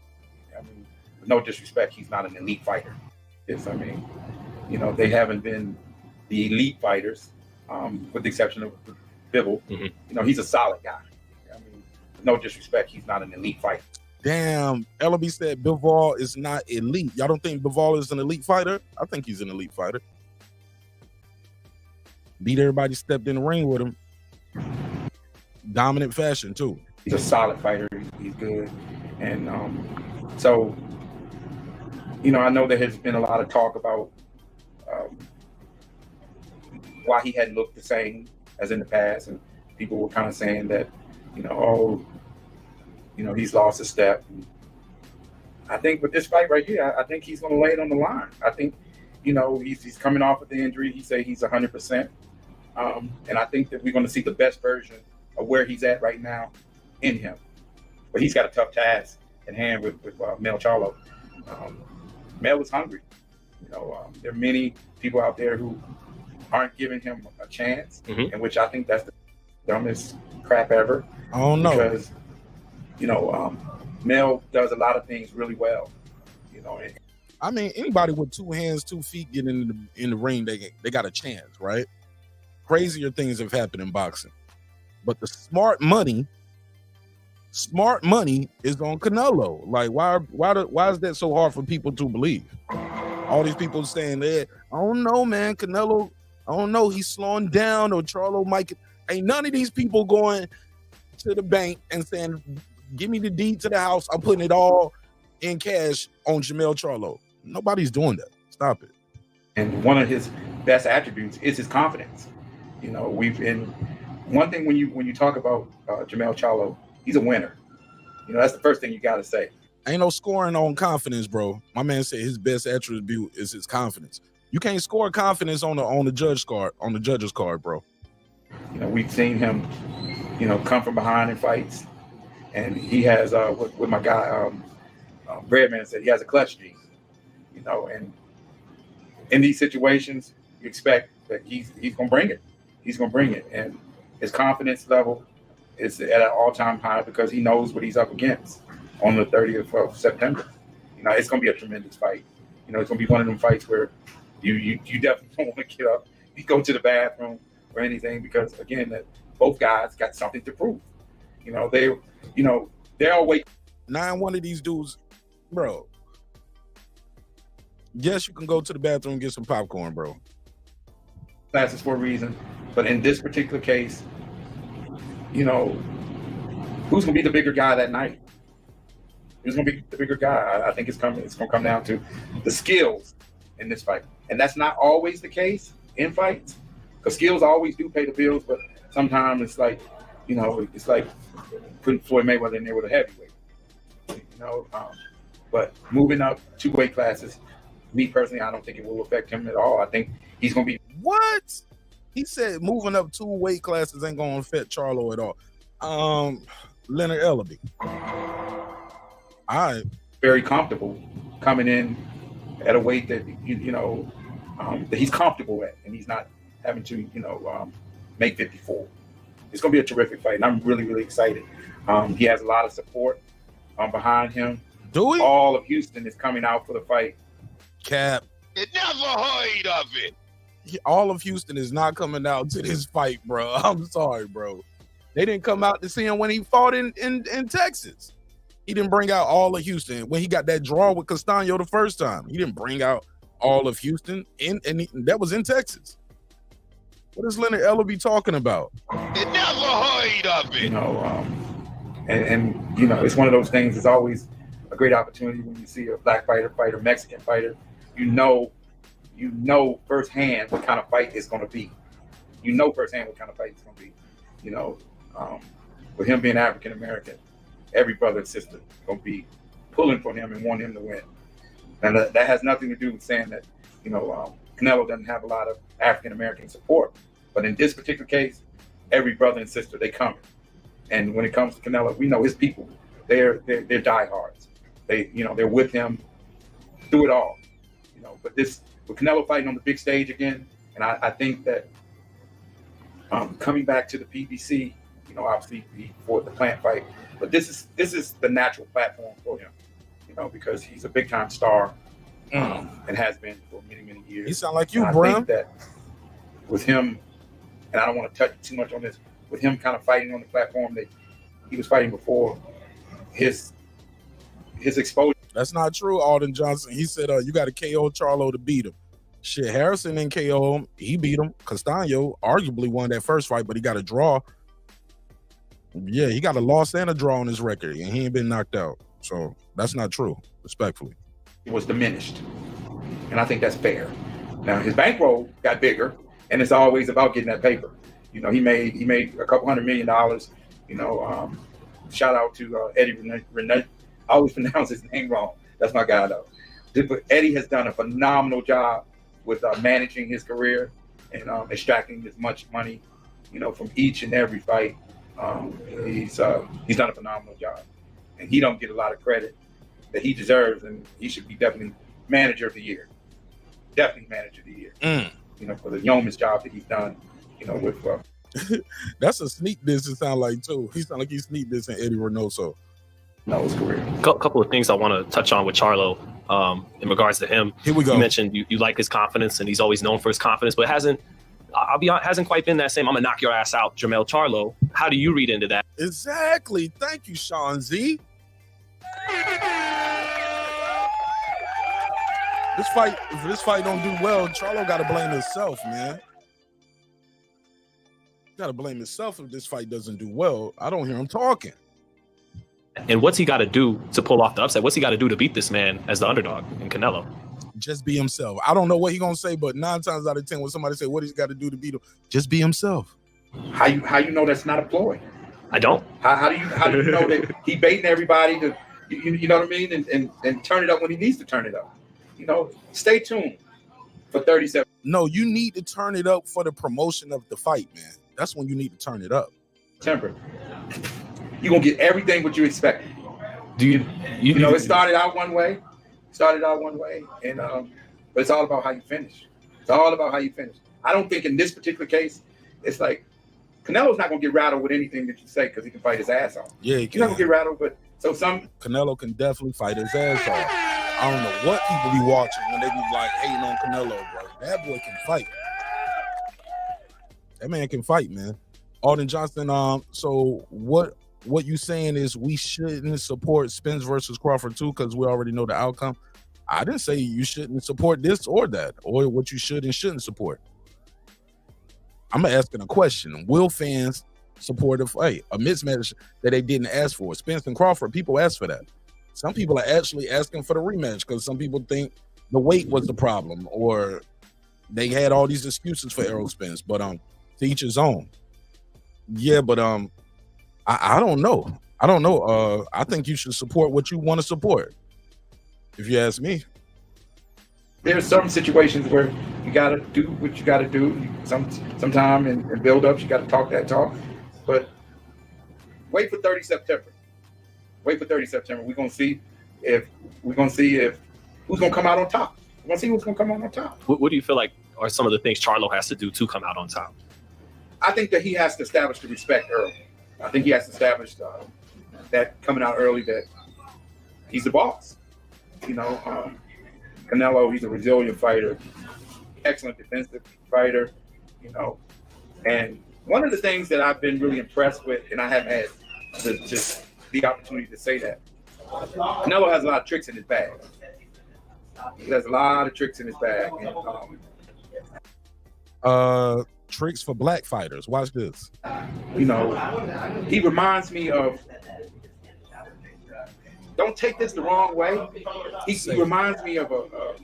Speaker 8: I mean, with no disrespect, he's not an elite fighter. Yes, I mean, you know, they haven't been the elite fighters, with the exception of Bivol. You know, he's a solid guy. I mean, with no disrespect, he's not an elite fighter.
Speaker 1: Damn, Ellerbe said Bivol is not elite. Y'all don't think Bivol is an elite fighter? I think he's an elite fighter. Beat everybody, stepped in the ring with him. Dominant fashion, too.
Speaker 8: He's a solid fighter. He's good. And so, you know, I know there has been a lot of talk about why he hadn't looked the same as in the past. And people were kind of saying that, you know, oh, you know, he's lost a step. I think with this fight right here, I think he's going to lay it on the line. I think, you know, he's coming off of the injury. He say he's 100%. And I think that we're going to see the best version of where he's at right now in him. But he's got a tough task at hand with Mel Charlo. Mel is hungry. You know, there are many people out there who aren't giving him a chance, in which I think that's the dumbest crap ever.
Speaker 1: I don't know.
Speaker 8: Because, you know, Mel does a lot of things really well. You know,
Speaker 1: I mean, anybody with 2 hands, 2 feet get in the ring, they got a chance, right? Crazier things have happened in boxing. But the smart money is on Canelo. Like, why is that so hard for people to believe? All these people saying that, I don't know, man, Canelo, I don't know, he's slowing down, or Charlo might. Ain't none of these people going to the bank and saying, give me the deed to the house, I'm putting it all in cash on Jermell Charlo. Nobody's doing that. Stop it.
Speaker 8: And one of his best attributes is his confidence. You know, one thing when you talk about Jermell Charlo, he's a winner. You know, that's the first thing you got to say.
Speaker 1: Ain't no scoring on confidence, bro. My man said his best attribute is his confidence. You can't score confidence on the judge's card, bro.
Speaker 8: You know, we've seen him, you know, come from behind in fights, and he has with my guy Redman said he has a clutch gene. You know, and in these situations, you expect that he's gonna bring it. He's gonna bring it, and his confidence level is at an all-time high because he knows what he's up against on the 30th of September. You know, it's gonna be a tremendous fight. You know, it's gonna be one of them fights where you definitely don't want to get up, you go to the bathroom or anything, because again, that both guys got something to prove. You know, they're all waiting.
Speaker 1: One of these dudes, bro. Yes, you can go to the bathroom and get some popcorn, bro.
Speaker 8: Classes for a reason, but in this particular case, you know, who's gonna be the bigger guy that night? Who's gonna be the bigger guy? I think it's gonna come down to the skills in this fight, and that's not always the case in fights, because skills always do pay the bills. But sometimes it's like, you know, it's like putting Floyd Mayweather in there with a heavyweight. You know, but moving up 2 weight classes, me personally, I don't think it will affect him at all. I think he's gonna be.
Speaker 1: What? He said moving up 2 weight classes ain't gonna affect Charlo at all. Leonard Ellerbe. All right.
Speaker 8: Very comfortable coming in at a weight that that he's comfortable at, and he's not having to make 54. It's gonna be a terrific fight, and I'm really, really excited. He has a lot of support behind him.
Speaker 1: Do we?
Speaker 8: All of Houston is coming out for the fight.
Speaker 1: Cap.
Speaker 9: You never heard of it.
Speaker 1: All of Houston is not coming out to this fight, bro. I'm sorry, bro. They didn't come out to see him when he fought in Texas. He didn't bring out all of Houston when he got that draw with Castaño the first time. He didn't bring out all of Houston, and that was in Texas. What is Leonard Ellerbe talking about?
Speaker 9: You never heard of it.
Speaker 8: You know, and it's one of those things. It's always a great opportunity when you see a black fighter fight a Mexican fighter. You know firsthand what kind of fight it's going to be. You know firsthand what kind of fight it's going to be. You know, with him being African American, every brother and sister going to be pulling for him and want him to win. And that has nothing to do with saying that, you know, Canelo doesn't have a lot of African American support. But in this particular case, every brother and sister, they come. And when it comes to Canelo, we know his people. They're diehards. They're with him through it all. You know, but with Canelo fighting on the big stage again, and I think that coming back to the PBC, you know, obviously before the Plant fight, but this is the natural platform for him. You know, because he's a big time star and has been for many, many years.
Speaker 1: He sound like you,
Speaker 8: and
Speaker 1: bro.
Speaker 8: I think that with him, and I don't want to touch too much on this, with him kind of fighting on the platform that he was fighting before, his exposure.
Speaker 1: That's not true, Alden Johnson. He said you got to KO Charlo to beat him. Shit, Harrison didn't KO him. He beat him. Castaño arguably won that first fight, but he got a draw. Yeah, he got a loss and a draw on his record, and he ain't been knocked out. So that's not true, respectfully.
Speaker 8: It was diminished, and I think that's fair. Now his bankroll got bigger, and it's always about getting that paper. You know, he made a couple $100 million. You know, shout out to Eddie Renee. I always pronounce his name wrong. That's my guy though. But Eddie has done a phenomenal job with managing his career and extracting as much money, you know, from each and every fight. He's done a phenomenal job. And he don't get a lot of credit that he deserves, and he should be definitely manager of the year. Definitely manager of the year. You know, for the yeoman's job that he's done. You know, with
Speaker 1: that's a sneak diss. It sound like too. He sound like he's sneak dissing Eddie Reynoso.
Speaker 8: No, his career.
Speaker 7: Couple of things I want to touch on with Charlo in regards to him.
Speaker 1: Here we go.
Speaker 7: You mentioned you like his confidence, and he's always known for his confidence, but hasn't quite been that same "I'm gonna knock your ass out" Jermell Charlo. How do you read into that?
Speaker 1: Exactly. Thank you, Sean Z. If this fight don't do well, Charlo got to blame himself, man. Got to blame himself if this fight doesn't do well. I don't hear him talking.
Speaker 7: And what's he got to do to pull off the upset? What's he got to do to beat this man as the underdog in Canelo?
Speaker 1: Just be himself. I don't know what he's gonna say, but 9 times out of 10, when somebody say what he's got to do to beat him, just be himself.
Speaker 8: How you know that's not a ploy?
Speaker 7: I don't.
Speaker 8: How do you know that he baiting everybody to you know what I mean, and turn it up when he needs to turn it up? You know, stay tuned for 37.
Speaker 1: No, you need to turn it up for the promotion of the fight, man. That's when you need to turn it up.
Speaker 8: September. You're gonna get everything what you expect.
Speaker 7: You
Speaker 8: know, it started out one way, and but it's all about how you finish. It's all about how you finish. I don't think in this particular case, it's like Canelo's not gonna get rattled with anything that you say because he can fight his ass off.
Speaker 1: Yeah,
Speaker 8: he's not gonna get rattled, but
Speaker 1: Canelo can definitely fight his ass off. I don't know what people be watching when they be like hating on Canelo, bro. That boy can fight. That man can fight, man. Alden Johnson, so what you saying is we shouldn't support Spence versus Crawford too, because we already know the outcome? I didn't say you shouldn't support this or that, or what you should and shouldn't support. I'm asking a question. Will fans support a fight, a mismatch that they didn't ask for? Spence and Crawford, people asked for that. Some people are actually asking for the rematch because some people think the weight was the problem, or they had all these excuses for Errol Spence, but to each his own. Yeah, but I don't know. I think you should support what you want to support, if you ask me.
Speaker 8: There are certain situations where you got to do what you got to do. Sometime in build-ups, you got to talk that talk. But wait for 30 September. We're gonna see if who's gonna come out on top. We're gonna see who's gonna come out on top.
Speaker 7: What do you feel like are some of the things Charlo has to do to come out on top?
Speaker 8: I think that he has to establish the respect early. I think he has to establish that coming out early that he's the boss. You know, Canelo, he's a resilient fighter, excellent defensive fighter. You know, and one of the things that I've been really impressed with, and I haven't had just the opportunity to say that, Canelo has a lot of tricks in his bag. He has a lot of tricks in his bag. And,
Speaker 1: tricks for black fighters. Watch this.
Speaker 8: You know, he reminds me of don't take this the wrong way. He reminds me of a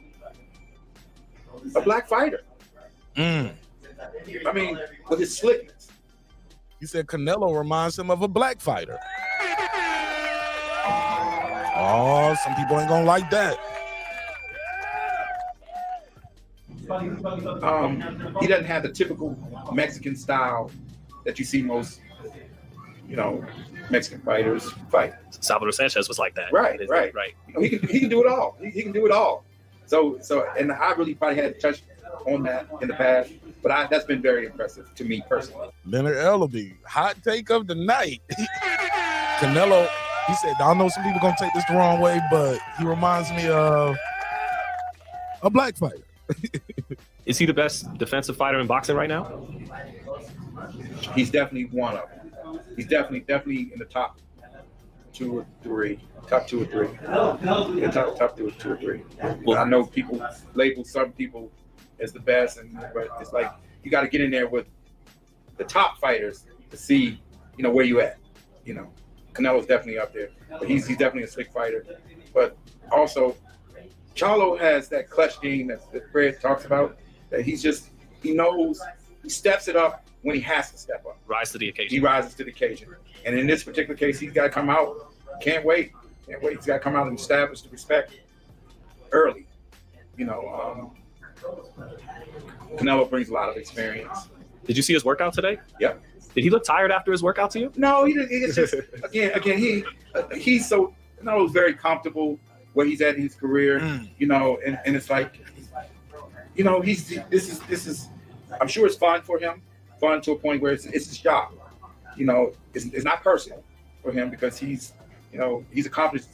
Speaker 8: black fighter. I mean, with his slickness.
Speaker 1: He said Canelo reminds him of a black fighter. Oh, some people ain't gonna like that.
Speaker 8: He doesn't have the typical Mexican style that you see most, Mexican fighters fight.
Speaker 7: Salvador Sanchez was like that.
Speaker 8: Right. He can do it all. He can do it all. So, and I really probably had touched on that in the past, but that's been very impressive to me personally.
Speaker 1: Leonard Ellerbe, hot take of the night. Canelo, he said, I know some people gonna take this the wrong way, but he reminds me of a black fighter.
Speaker 7: Is he the best defensive fighter in boxing right now?
Speaker 8: He's definitely one of them. He's definitely in the top 2 or 3. Top 2 or 3. Yeah, top 2 or 3. Well, I know people label some people as the best, but it's like you got to get in there with the top fighters to see, where you at. Canelo's definitely up there, but he's definitely a slick fighter. But also, Charlo has that clutch game that Fred talks about. That he knows he steps it up when he has to step up.
Speaker 7: Rise to the occasion.
Speaker 8: He rises to the occasion. And in this particular case, he's got to come out. Can't wait. He's got to come out and establish the respect early. Canelo brings a lot of experience.
Speaker 7: Did you see his workout today?
Speaker 8: Yep.
Speaker 7: Did he look tired after his workout to you?
Speaker 8: No, he didn't. It's just he's so Canelo's very comfortable where he's at in his career. And it's like, this is. I'm sure it's fun for him. Fun to a point where it's his job. It's not personal for him because he's accomplished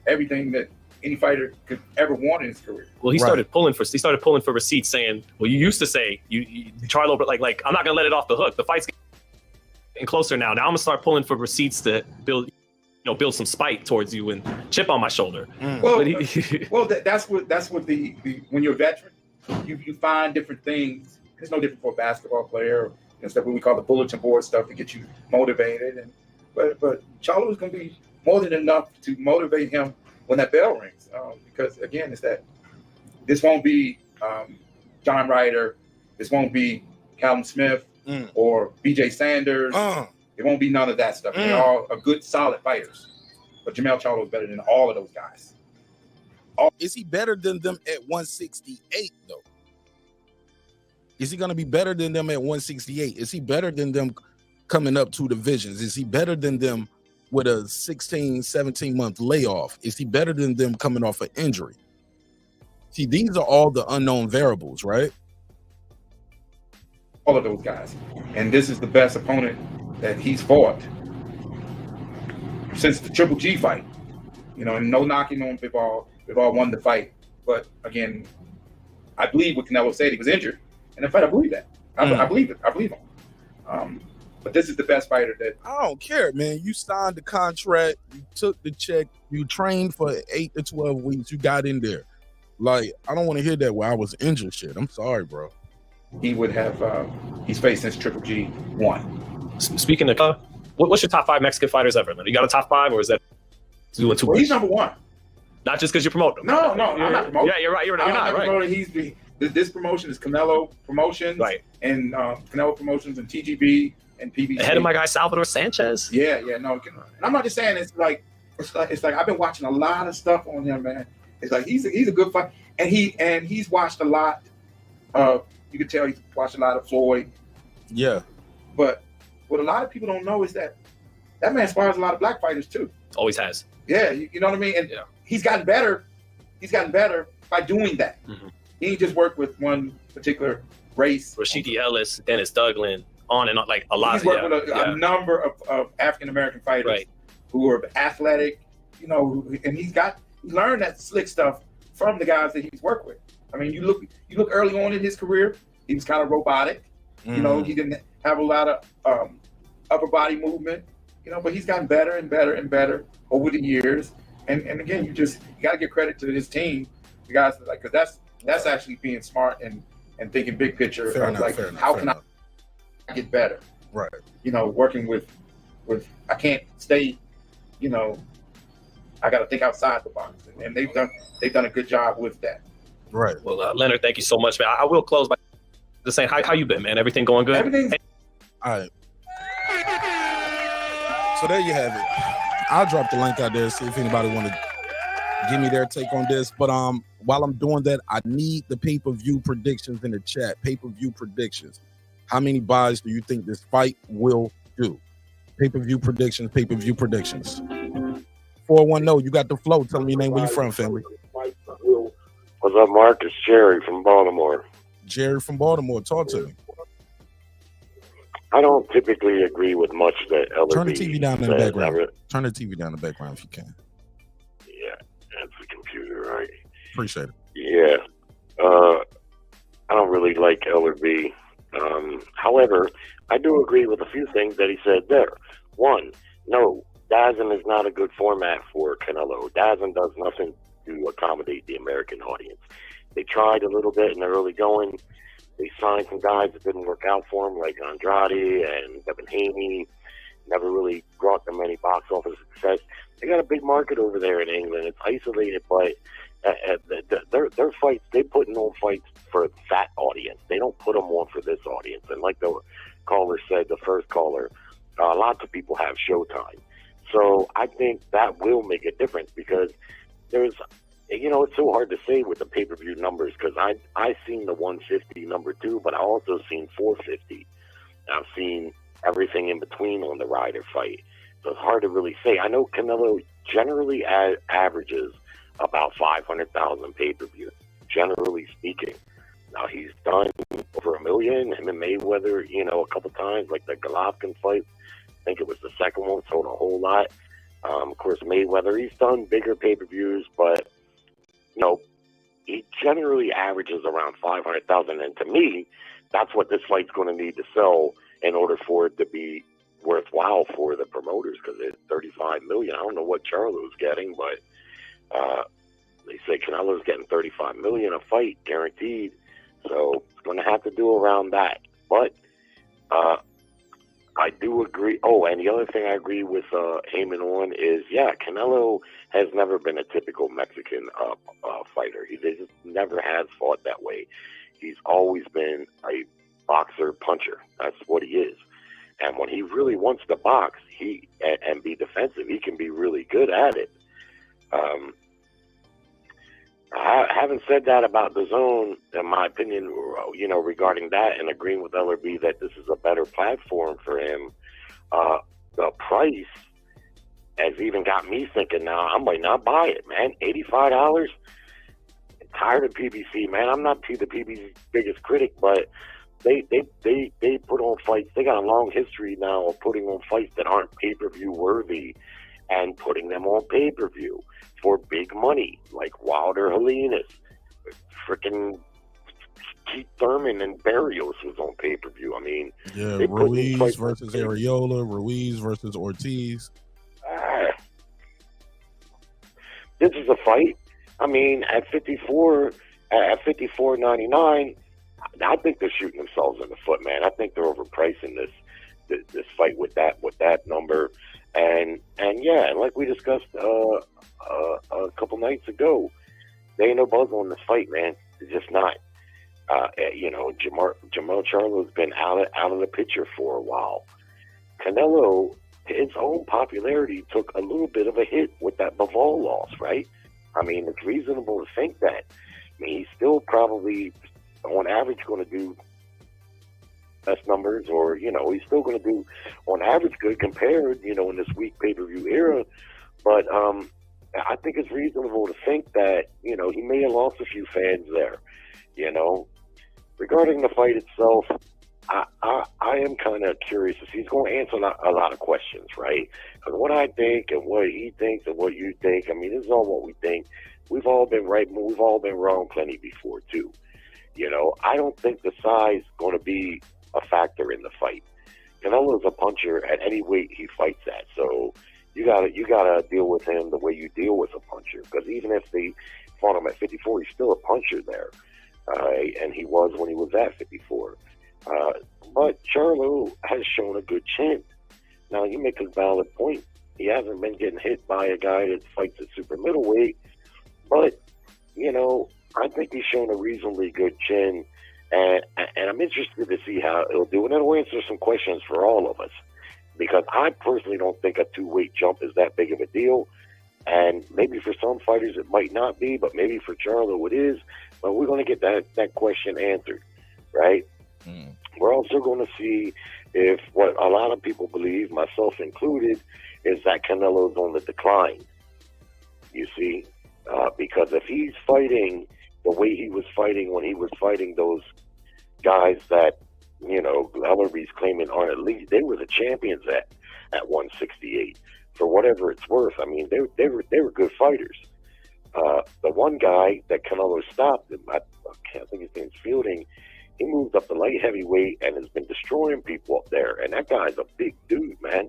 Speaker 8: everything that any fighter could ever want in his career.
Speaker 7: Well, he started pulling for receipts, saying, "Well, you used to say you Charlo, but like I'm not gonna let it off the hook. The fight's getting closer now. Now I'm gonna start pulling for receipts to build some spite towards you and chip on my shoulder."
Speaker 8: Well, that's what the when you're a veteran, you find different things. It's no different for a basketball player. Stuff what we call the bulletin board stuff to get you motivated. But Charlo is going to be more than enough to motivate him when that bell rings. Because again, it's that this won't be John Ryder, this won't be Callum Smith or BJ Sanders. It won't be none of that stuff. They're all good, solid fighters. But Jermell Charlo is better than all of those guys.
Speaker 1: Is he better than them at 168 though? Is he going to be better than them at 168? Is he better than them coming up 2 divisions? Is he better than them with a 16, 17-month layoff? Is he better than them coming off an injury? See, these are all the unknown variables, right?
Speaker 8: All of those guys. And this is the best opponent that he's fought since the Triple G fight. And no knocking on Bivol. Bivol won the fight. But again, I believe what Canelo said, he was injured. And in fact, I believe that. I believe it. I believe him. But this is the best fighter that.
Speaker 1: I don't care, man. You signed the contract. You took the check. You trained for 8 to 12 weeks. You got in there. Like, I don't want to hear that where I was injured shit. I'm sorry, bro.
Speaker 8: He would have, he's faced since Triple G won.
Speaker 7: Speaking of, what's your top 5 Mexican fighters ever? You got a top 5 or is that doing too much?
Speaker 8: He's number 1.
Speaker 7: Not just because you promote him.
Speaker 8: No, I'm not promoting.
Speaker 7: Yeah, you're right. You're not right.
Speaker 8: This promotion is Canelo Promotions,
Speaker 7: right?
Speaker 8: And Canelo Promotions and TGB and PBC.
Speaker 7: Ahead of my guy Salvador Sanchez.
Speaker 8: Yeah, no. And I'm not just saying it's like I've been watching a lot of stuff on him, man. It's like he's a good fighter, and he's watched a lot of. You can tell he's watched a lot of Floyd.
Speaker 1: Yeah.
Speaker 8: But what a lot of people don't know is that man spars a lot of black fighters too.
Speaker 7: Always has.
Speaker 8: Yeah, you know what I mean. And he's gotten better. He's gotten better by doing that. Mm-hmm. He ain't just worked with one particular race.
Speaker 7: Rashidi Ellis, Dennis Douglas, on and on, like a lot.
Speaker 8: He's worked with a number of African American fighters who are athletic, and he learned that slick stuff from the guys that he's worked with. I mean, you look early on in his career, he was kind of robotic. Mm-hmm. He didn't have a lot of upper body movement, but he's gotten better and better and better over the years. And again, you got to give credit to his team, the guys because that's actually being smart and thinking big picture. How can I get better?
Speaker 1: Right.
Speaker 8: Working with I can't stay, I got to think outside the box, and they've done a good job with that.
Speaker 1: Right.
Speaker 7: Well, Leonard, thank you so much, man. I will close by just saying, how you been, man? Everything going good?
Speaker 8: Everything's
Speaker 1: All right. So there you have it. I'll drop the link out there, see if anybody want to give me their take on this. But while I'm doing that, I need the pay-per-view predictions in the chat. Pay-per-view predictions. How many buys do you think this fight will do? Pay-per-view predictions, pay-per-view predictions. 410, you got the flow. Tell me your name, where you from, family.
Speaker 10: What's up, Mark? It's Jerry from Baltimore.
Speaker 1: Jerry from Baltimore. Talk to me.
Speaker 10: I don't typically agree with much that Ellerbe
Speaker 1: Turn the TV down in the
Speaker 10: says.
Speaker 1: background. Turn the TV down in the background if you can.
Speaker 10: Yeah, that's the computer, right?
Speaker 1: Appreciate it.
Speaker 10: Yeah. I don't really like Ellerbe. However, I do agree with a few things that he said there. One, no, DAZN is not a good format for Canelo. DAZN does nothing to accommodate the American audience. They tried a little bit in the early going. They signed some guys that didn't work out for them, like Andrade and Devin Haney. Never really brought them any box office success. They got a big market over there in England. It's isolated, but their fights, they putting on fights for that audience. They don't put them on for this audience. And like the caller said, the first caller, lots of people have Showtime. So I think that will make a difference because there's, it's so hard to say with the pay-per-view numbers because I seen the 150 number 2, but I also seen 450. I've seen everything in between on the Ryder fight. So it's hard to really say. I know Canelo generally averages about 500,000 pay-per-view, generally speaking. Now, he's done over 1 million. Him and Mayweather, a couple times, like the Golovkin fight. I think it was the second one, sold a whole lot. Of course, Mayweather, he's done bigger pay-per-views, but, he generally averages around 500,000. And to me, that's what this fight's going to need to sell in order for it to be worthwhile for the promoters because it's 35 million. I don't know what Charlo's getting, but they say Canelo's getting 35 million a fight guaranteed. So it's going to have to do around that. But I do agree. Oh, and the other thing I agree with Heyman on is, Canelo has never been a typical Mexican fighter. He just never has fought that way. He's always been a boxer puncher. That's what he is. And when he really wants to box and be defensive, he can be really good at it. Having said that about the zone, in my opinion, regarding that and agreeing with Ellerbe that this is a better platform for him, the price has even got me thinking now I might not buy it, man. $85? Tired of PBC, man. I'm not the PBC's biggest critic, but they put on fights. They got a long history now of putting on fights that aren't pay-per-view worthy and putting them on pay-per-view for big money, like Wilder Helenas, freaking Keith Thurman and Barrios was on pay-per-view. I mean,
Speaker 1: Ruiz versus Areola, Ruiz versus Ortiz.
Speaker 10: This is a fight. I mean, at 54.99, I think they're shooting themselves in the foot, man. I think they're overpricing this fight with that number, and like we discussed a couple nights ago, there ain't no buzz on this fight, man. It's just not. Jermall Charlo's been out of the picture for a while. Canelo, his own popularity took a little bit of a hit with that Bivol loss, right? I mean, it's reasonable to think that. I mean, he's still probably, on average, going to do best numbers, or, he's still going to do, on average, good compared, in this weak pay-per-view era. But I think it's reasonable to think that, he may have lost a few fans there, Regarding the fight itself, I am kind of curious. He's going to answer a lot of questions, right? Because what I think and what he thinks and what you think, I mean, this is all what we think. We've all been right, but we've all been wrong plenty before, too. I don't think the size is going to be a factor in the fight. Canelo's a puncher at any weight he fights at, so you gotta deal with him the way you deal with a puncher. Because even if they fought him at 54, he's still a puncher there, and he was when he was at 54. But Charlo has shown a good chin. Now, you make a valid point. He hasn't been getting hit by a guy that fights at super middleweight. But, you know, I think he's shown a reasonably good chin. And I'm interested to see how he'll do. And it'll answer some questions for all of us. Because I personally don't think a 2-weight jump is that big of a deal. And maybe for some fighters it might not be, but maybe for Charlo it is. But we're going to get that question answered, right? Mm. We're also going to see if what a lot of people believe, myself included, is that Canelo's on the decline. You see? Because if he's fighting the way he was fighting when he was fighting those guys that, you know, Ellerbe's claiming are at least, they were the champions at 168. For whatever it's worth, I mean, they were good fighters. The one guy that Canelo stopped, I think his name's Fielding, he moved up the light heavyweight and has been destroying people up there. And that guy's a big dude, man.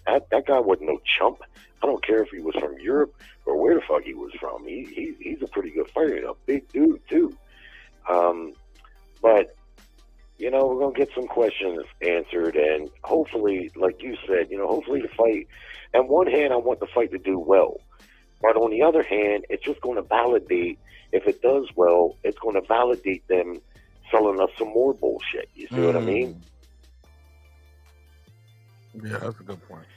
Speaker 10: That guy wasn't no chump. I don't care if he was from Europe or where the fuck he was from. He's a pretty good fighter, a big dude too. But you know, we're gonna get some questions answered, and hopefully, like you said, you know, hopefully the fight. On one hand, I want the fight to do well, but on the other hand, it's just going to validate. If it does well, it's going to validate them selling us some more bullshit. You see what I mean?
Speaker 1: Yeah, that's a good point.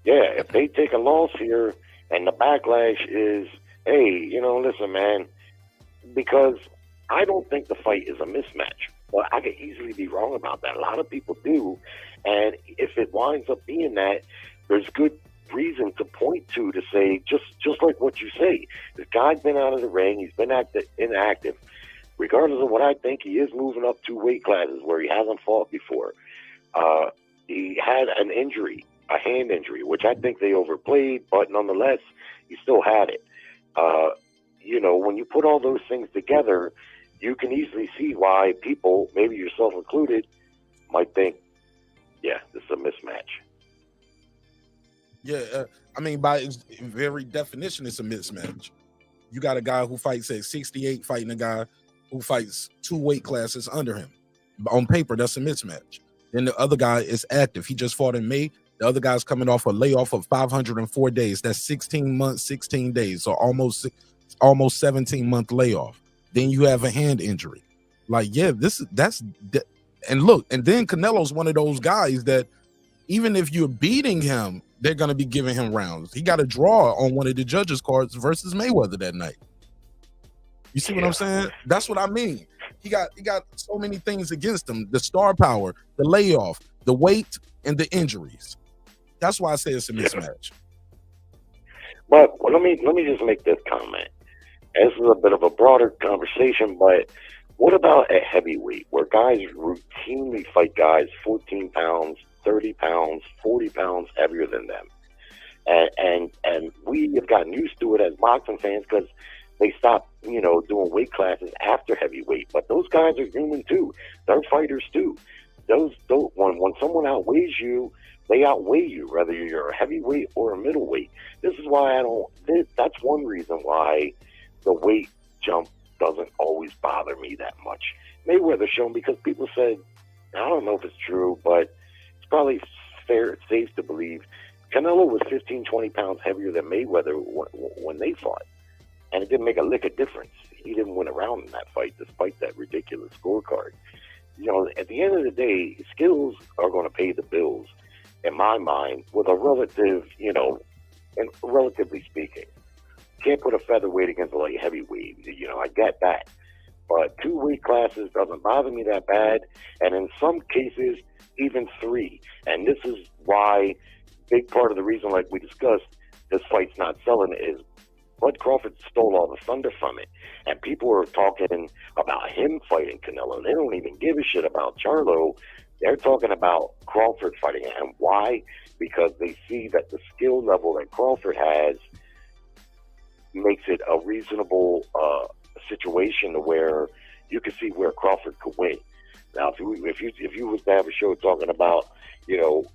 Speaker 10: Yeah, if they take a loss here and the backlash is, hey, you know, listen, man, because I don't think the fight is a mismatch. But I could easily be wrong about that. A lot of people do. And if it winds up being that, there's good reason to point to say, just like what you say, this guy's been out of the ring, he's been inactive. Regardless of what I think, he is moving up 2 weight classes where he hasn't fought before. He had an injury, a hand injury, which I think they overplayed, but nonetheless, he still had it. You know, when you put all those things together, you can easily see why people, maybe yourself included, might think, yeah, this is a mismatch.
Speaker 1: Yeah, I mean, by its very definition, it's a mismatch. You got a guy who fights at 68 fighting a guy who fights 2 weight classes under him. On paper, that's a mismatch. Then the other guy is active. He just fought in May. The other guy's coming off a layoff of 504 days. That's 16 months, 16 days. So almost 17-month layoff. Then you have a hand injury. Like, yeah, and look, and then Canelo's one of those guys that even if you're beating him, they're going to be giving him rounds. He got a draw on one of the judges' cards versus Mayweather that night. You see what I'm saying? That's what I mean. He got so many things against him: the star power, the layoff, the weight, and the injuries. That's why I say it's a mismatch.
Speaker 10: But let me just make this comment. This is a bit of a broader conversation, but what about at heavyweight, where guys routinely fight guys 14 pounds, 30 pounds, 40 pounds heavier than them? And we have gotten used to it as boxing fans because they stopped, you know, doing weight classes after heavyweight. But those guys are human too. They're fighters too. When someone outweighs you, they outweigh you, whether you're a heavyweight or a middleweight. This is why that's one reason why the weight jump doesn't always bother me that much. Mayweather shown, because people said, I don't know if it's true, but it's probably safe to believe Canelo was 15, 20 pounds heavier than Mayweather when they fought. And it didn't make a lick of difference. He didn't win a round in that fight, despite that ridiculous scorecard. You know, at the end of the day, skills are going to pay the bills, in my mind, with a relative, you know, and relatively speaking. Can't put a featherweight against a light heavyweight. You know, I get that. But 2 weight classes doesn't bother me that bad. And in some cases, even 3. And this is why, big part of the reason, like we discussed, this fight's not selling is Bud Crawford stole all the thunder from it. And people are talking about him fighting Canelo. They don't even give a shit about Charlo. They're talking about Crawford fighting him. Why? Because they see that the skill level that Crawford has makes it a reasonable situation to where you can see where Crawford could win. Now, if you was to have a show talking about, you know,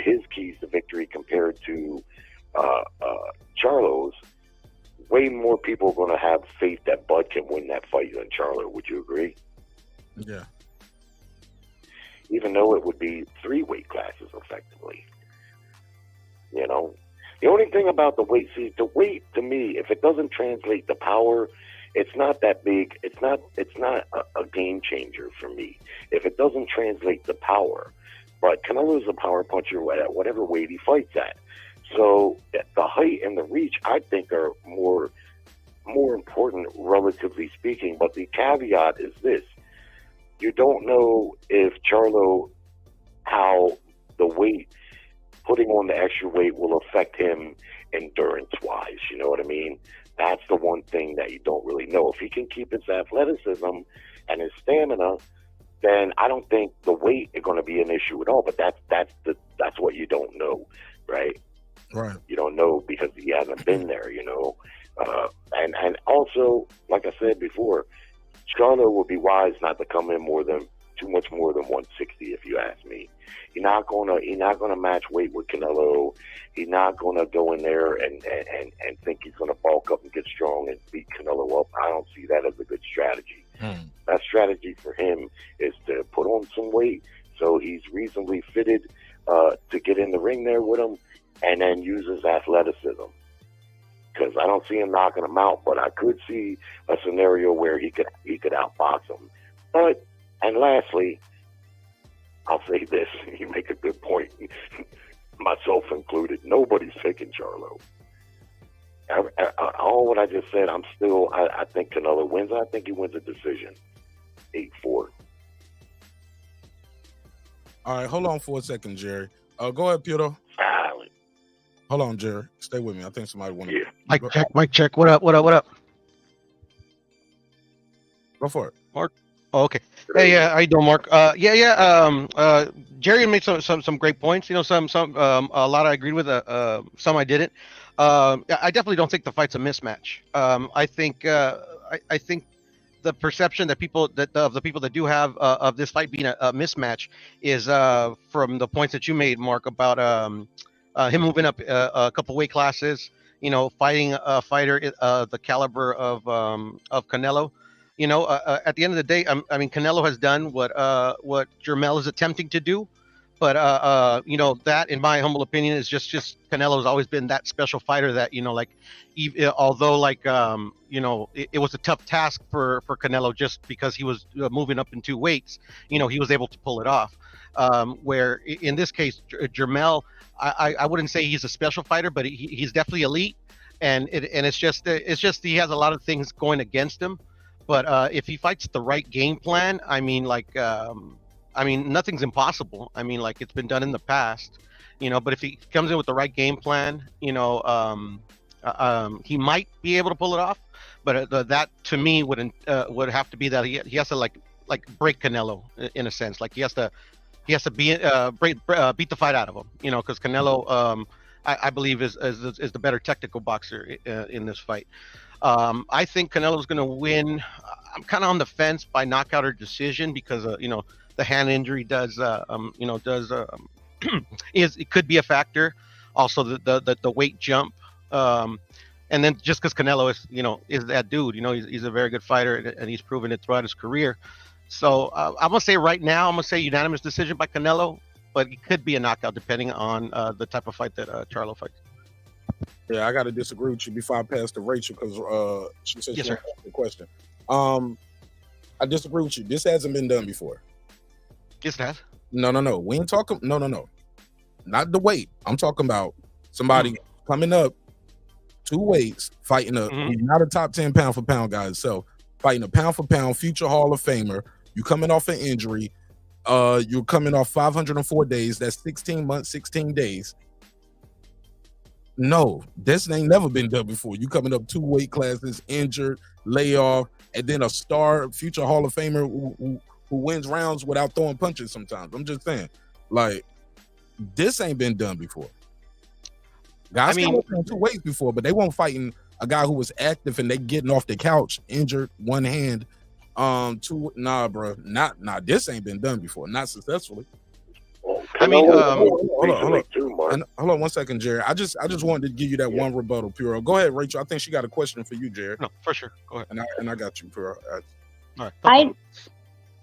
Speaker 10: his keys to victory compared to Charlo's, way more people are going to have faith that Bud can win that fight than Charlo. Would you agree?
Speaker 1: Yeah. Even
Speaker 10: though it would be 3 weight classes, effectively. You know, the only thing about the weight, see, the weight to me, if it doesn't translate to power, it's not that big. It's not a game changer for me if it doesn't translate to power. But Canelo's a power puncher at whatever weight he fights at. So the height and the reach, I think, are more important, relatively speaking. But the caveat is this: you don't know if Charlo, how the weight, putting on the extra weight, will affect him endurance-wise. You know what I mean? That's the one thing that you don't really know. If he can keep his athleticism and his stamina, then I don't think the weight is going to be an issue at all. But that's what you don't know, right?
Speaker 1: Right.
Speaker 10: You don't know because he hasn't been there, you know. And also, like I said before, Charlo would be wise not to come in too much more than 160, if you ask me. He's not gonna match weight with Canelo. He's not gonna go in there and think he's gonna bulk up and get strong and beat Canelo up. I don't see that as a good strategy. That strategy for him is to put on some weight so he's reasonably fitted to get in the ring there with him, and then use his athleticism. Because I don't see him knocking him out, but I could see a scenario where he could outbox him. But, and lastly, I'll say this: you make a good point, myself included. Nobody's taking Charlo. All what I just said, I think Canelo wins. I think he wins a decision, 8-4.
Speaker 1: All right, hold on for a second, Jerry. Go ahead, Piero.
Speaker 10: Silent.
Speaker 1: Hold on, Jerry. Stay with me. I think somebody wanted.
Speaker 10: Yeah.
Speaker 11: Mic check. What up?
Speaker 1: Go for it,
Speaker 11: Mark. Oh, okay. Hey, how you doing, Mark? Jerry made some great points. You know, some a lot I agreed with. Some I didn't. I definitely don't think the fight's a mismatch. I think the perception that of the people that do have of this fight being a mismatch is from the points that you made, Mark, about him moving up a couple weight classes. You know, fighting a fighter the caliber of Canelo. You know, at the end of the day, I mean, Canelo has done what Jermell is attempting to do, but you know, that, in my humble opinion, is just Canelo's always been that special fighter that, you know, like, although like you know, it was a tough task for Canelo just because he was moving up in 2 weights. You know, he was able to pull it off. Where in this case, Jermell, I wouldn't say he's a special fighter, but he's definitely elite, and it's just he has a lot of things going against him. But if he fights the right game plan, I mean, like, nothing's impossible. I mean, like, it's been done in the past, you know. But if he comes in with the right game plan, you know, he might be able to pull it off. But that to me would have to be that he has to like break Canelo in a sense. Like he has to beat the fight out of him, you know, because Canelo, I believe is the better technical boxer in this fight. I think Canelo's going to win. I'm kind of on the fence by knockout or decision because you know, the hand injury does it could be a factor. Also the weight jump, and then just because Canelo is that dude, you know, he's a very good fighter and he's proven it throughout his career. So I'm gonna say right now, I'm gonna say unanimous decision by Canelo, but it could be a knockout depending on the type of fight that Charlo fights.
Speaker 1: Yeah, I got to disagree with you before I pass to Rachel because she said
Speaker 11: Yes,
Speaker 1: she
Speaker 11: sir.
Speaker 1: asked the question. I disagree with you. This hasn't been done before.
Speaker 11: Yes, it has.
Speaker 1: No. We ain't talking. No. Not the weight. I'm talking about somebody coming up 2 weights, fighting he's not a top 10 pound for pound guy himself, fighting a pound for pound future Hall of Famer. You coming off an injury. You're coming off 504 days. That's 16 months, 16 days. No, this ain't never been done before. You coming up 2 weight classes, injured, layoff, and then a star future Hall of Famer who wins rounds without throwing punches sometimes. I'm just saying, like, this ain't been done before. Guys came up in 2 weights before, but they weren't fighting a guy who was active and they getting off the couch, injured, one hand. Bro, not this ain't been done before, not successfully.
Speaker 11: I mean,
Speaker 1: hold on 1 second, Jerry. I just wanted to give you that one rebuttal, Puro. Go ahead, Rachel. I think she got a question for you, Jerry.
Speaker 11: No, for sure. Go ahead.
Speaker 1: And I got you, Puro.
Speaker 11: All right.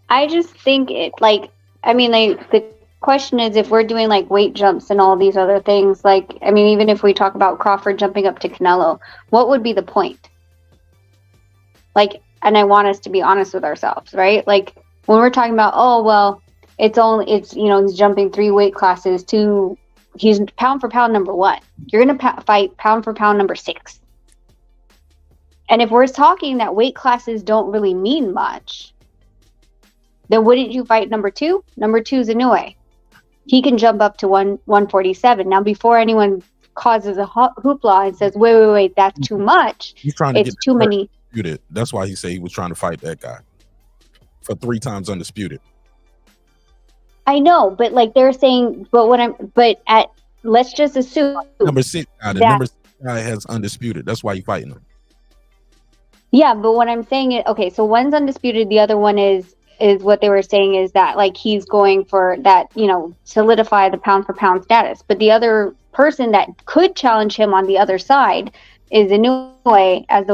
Speaker 12: I just think it, like, I mean, like, the question is, if we're doing like weight jumps and all these other things, like, I mean, even if we talk about Crawford jumping up to Canelo, what would be the point? Like, and I want us to be honest with ourselves, right? Like, when we're talking about, oh, well, it's, you know, he's jumping 3 weight classes to, he's pound for pound number 1. You're going to fight pound for pound number 6. And if we're talking that weight classes don't really mean much, then wouldn't you fight number 2? Number 2 is Inoue. He can jump up to 147. Now, before anyone causes a hoopla and says, wait, that's too much.
Speaker 1: He's trying to
Speaker 12: it's too many.
Speaker 1: Undisputed. That's why he said he was trying to fight that guy for 3 times undisputed.
Speaker 12: I know, but like they're saying, let's just assume
Speaker 1: number 6 guy, the number 6 guy has undisputed. That's why you're fighting him.
Speaker 12: Yeah, but what I'm saying is, okay, so one's undisputed, the other one is what they were saying is that like he's going for that, you know, solidify the pound for pound status. But the other person that could challenge him on the other side is Inoue, as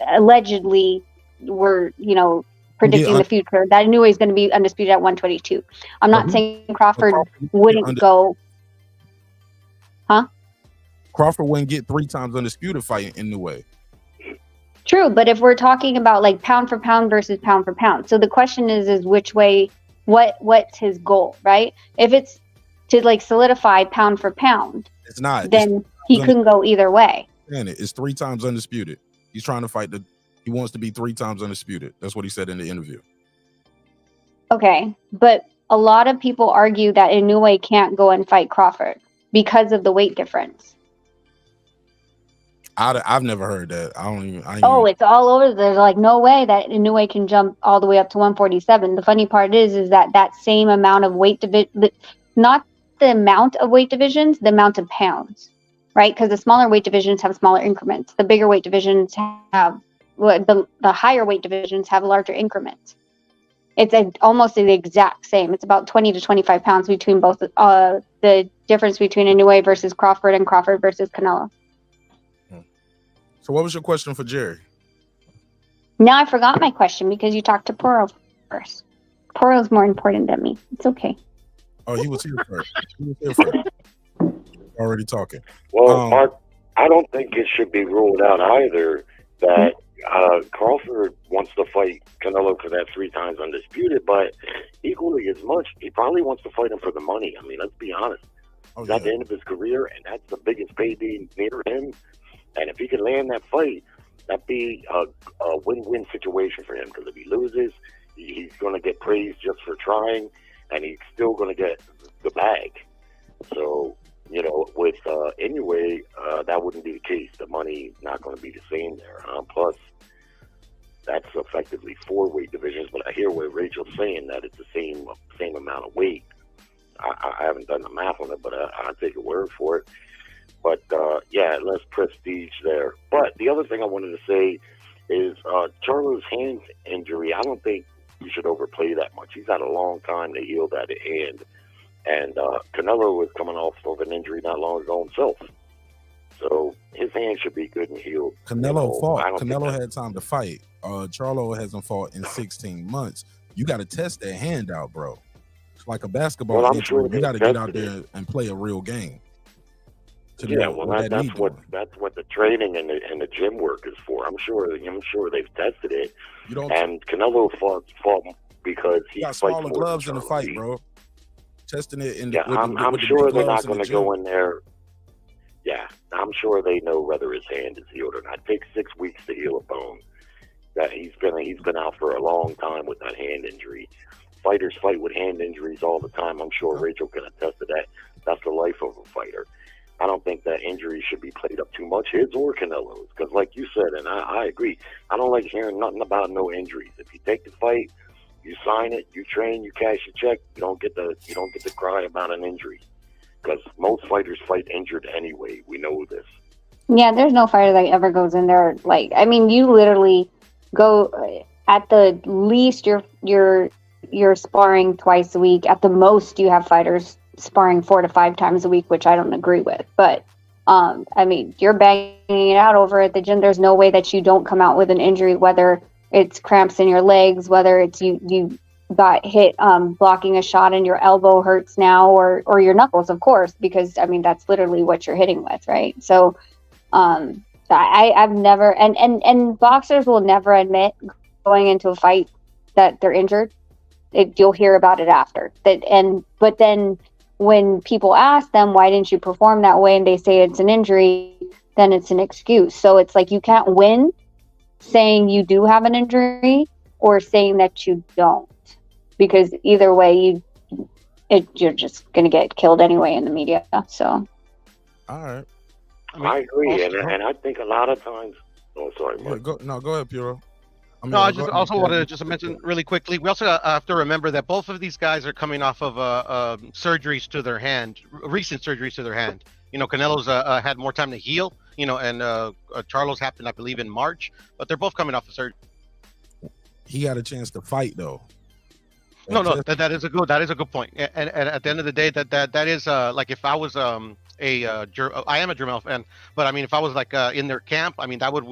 Speaker 12: allegedly we're, you know, predicting the future, that Inoue is going to be undisputed at 122. I'm not saying Crawford wouldn't go. Huh?
Speaker 1: Crawford wouldn't get 3 times undisputed fighting Inoue.
Speaker 12: True, but if we're talking about like pound for pound versus pound for pound, so the question is which way, what's his goal, right? If it's to like solidify pound for pound,
Speaker 1: it's not.
Speaker 12: Then he couldn't go either way.
Speaker 1: And it's 3 times undisputed. He's trying to fight he wants to be 3 times undisputed. That's what he said in the interview.
Speaker 12: Okay, but a lot of people argue that Inoue can't go and fight Crawford because of the weight difference.
Speaker 1: I've never heard that.
Speaker 12: It's all over. There's like no way that Inoue can jump all the way up to 147. The funny part is that same amount of weight division, not the amount of weight divisions, the amount of pounds, right? Because the smaller weight divisions have smaller increments. The bigger weight divisions have, the higher weight divisions have larger increments. It's almost the exact same. It's about 20 to 25 pounds between both. The difference between Inoue versus Crawford and Crawford versus Canelo.
Speaker 1: So what was your question for Jerry?
Speaker 12: Now I forgot my question because you talked to Poro first. Poro's more important than me. It's okay.
Speaker 1: Oh, he was here first. Already talking.
Speaker 10: Well, Mark, I don't think it should be ruled out either that Crawford wants to fight Canelo for that 3 times undisputed, but equally as much, he probably wants to fight him for the money. I mean, let's be honest. He's at the end of his career, and that's the biggest payday near him. And if he can land that fight, that'd be a win-win situation for him. Because if he loses, he's going to get praised just for trying, and he's still going to get the bag. So, you know, with Inoue, that wouldn't be the case. The money's not going to be the same there. Plus, that's effectively 4 weight divisions. But I hear what Rachel's saying, that it's the same amount of weight. I haven't done the math on it, but I'll take your word for it. But, yeah, less prestige there. But the other thing I wanted to say is Charlo's hand injury, I don't think you should overplay that much. He's had a long time to heal that hand. And Canelo was coming off of an injury not long ago himself. So his hand should be good and healed.
Speaker 1: Canelo fought. Canelo had time to fight. Charlo hasn't fought in 16 months. You got to test that hand out, bro. It's like a basketball injury.
Speaker 10: Sure
Speaker 1: you got to get out there and play a real game.
Speaker 10: Yeah, well, that's what the training and the gym work is for. I'm sure they've tested it. And Canelo fought because he
Speaker 1: got smaller gloves in the fight, bro. Testing it in
Speaker 10: I'm sure they're not going to go in there. Yeah, I'm sure they know whether his hand is healed or not. It takes 6 weeks to heal a bone. That he's been out for a long time with that hand injury. Fighters fight with hand injuries all the time. I'm sure Rachel can attest to that. That's the life of a fighter. I don't think that injury should be played up too much, his or Canelo's, because like you said, and I agree, I don't like hearing nothing about no injuries. If you take the fight, you sign it, you train, you cash your check, you don't get to cry about an injury, because most fighters fight injured anyway. We know this.
Speaker 12: Yeah, there's no fighter that ever goes in there like, I mean, you literally go at the least you're sparring twice a week. At the most, you have fighters sparring 4 to 5 times a week, which I don't agree with. But I mean, you're banging it out over at the gym. There's no way that you don't come out with an injury, whether it's cramps in your legs, whether it's you got hit blocking a shot and your elbow hurts now, or your knuckles, of course, because I mean that's literally what you're hitting with, right? So I've never, and boxers will never admit going into a fight that they're injured. You'll hear about it after that. But then when people ask them, why didn't you perform that way? And they say it's an injury, then it's an excuse. So it's like, you can't win saying you do have an injury or saying that you don't, because either way you're just going to get killed anyway in the media. So.
Speaker 1: All right.
Speaker 10: I agree, and I think a lot of times. Oh, sorry.
Speaker 1: Yeah, go ahead, Piero.
Speaker 11: I just also wanted to just mention really quickly. We also have to remember that both of these guys are coming off of surgeries to their hand, recent surgeries to their hand. You know, Canelo's had more time to heal. You know, and Charlo's happened, I believe, in March. But they're both coming off of surgery.
Speaker 1: He had a chance to fight though.
Speaker 11: No, that is a good point. And at the end of the day, that is like if I was I am a Jermell fan, but I mean if I was like in their camp, I mean that would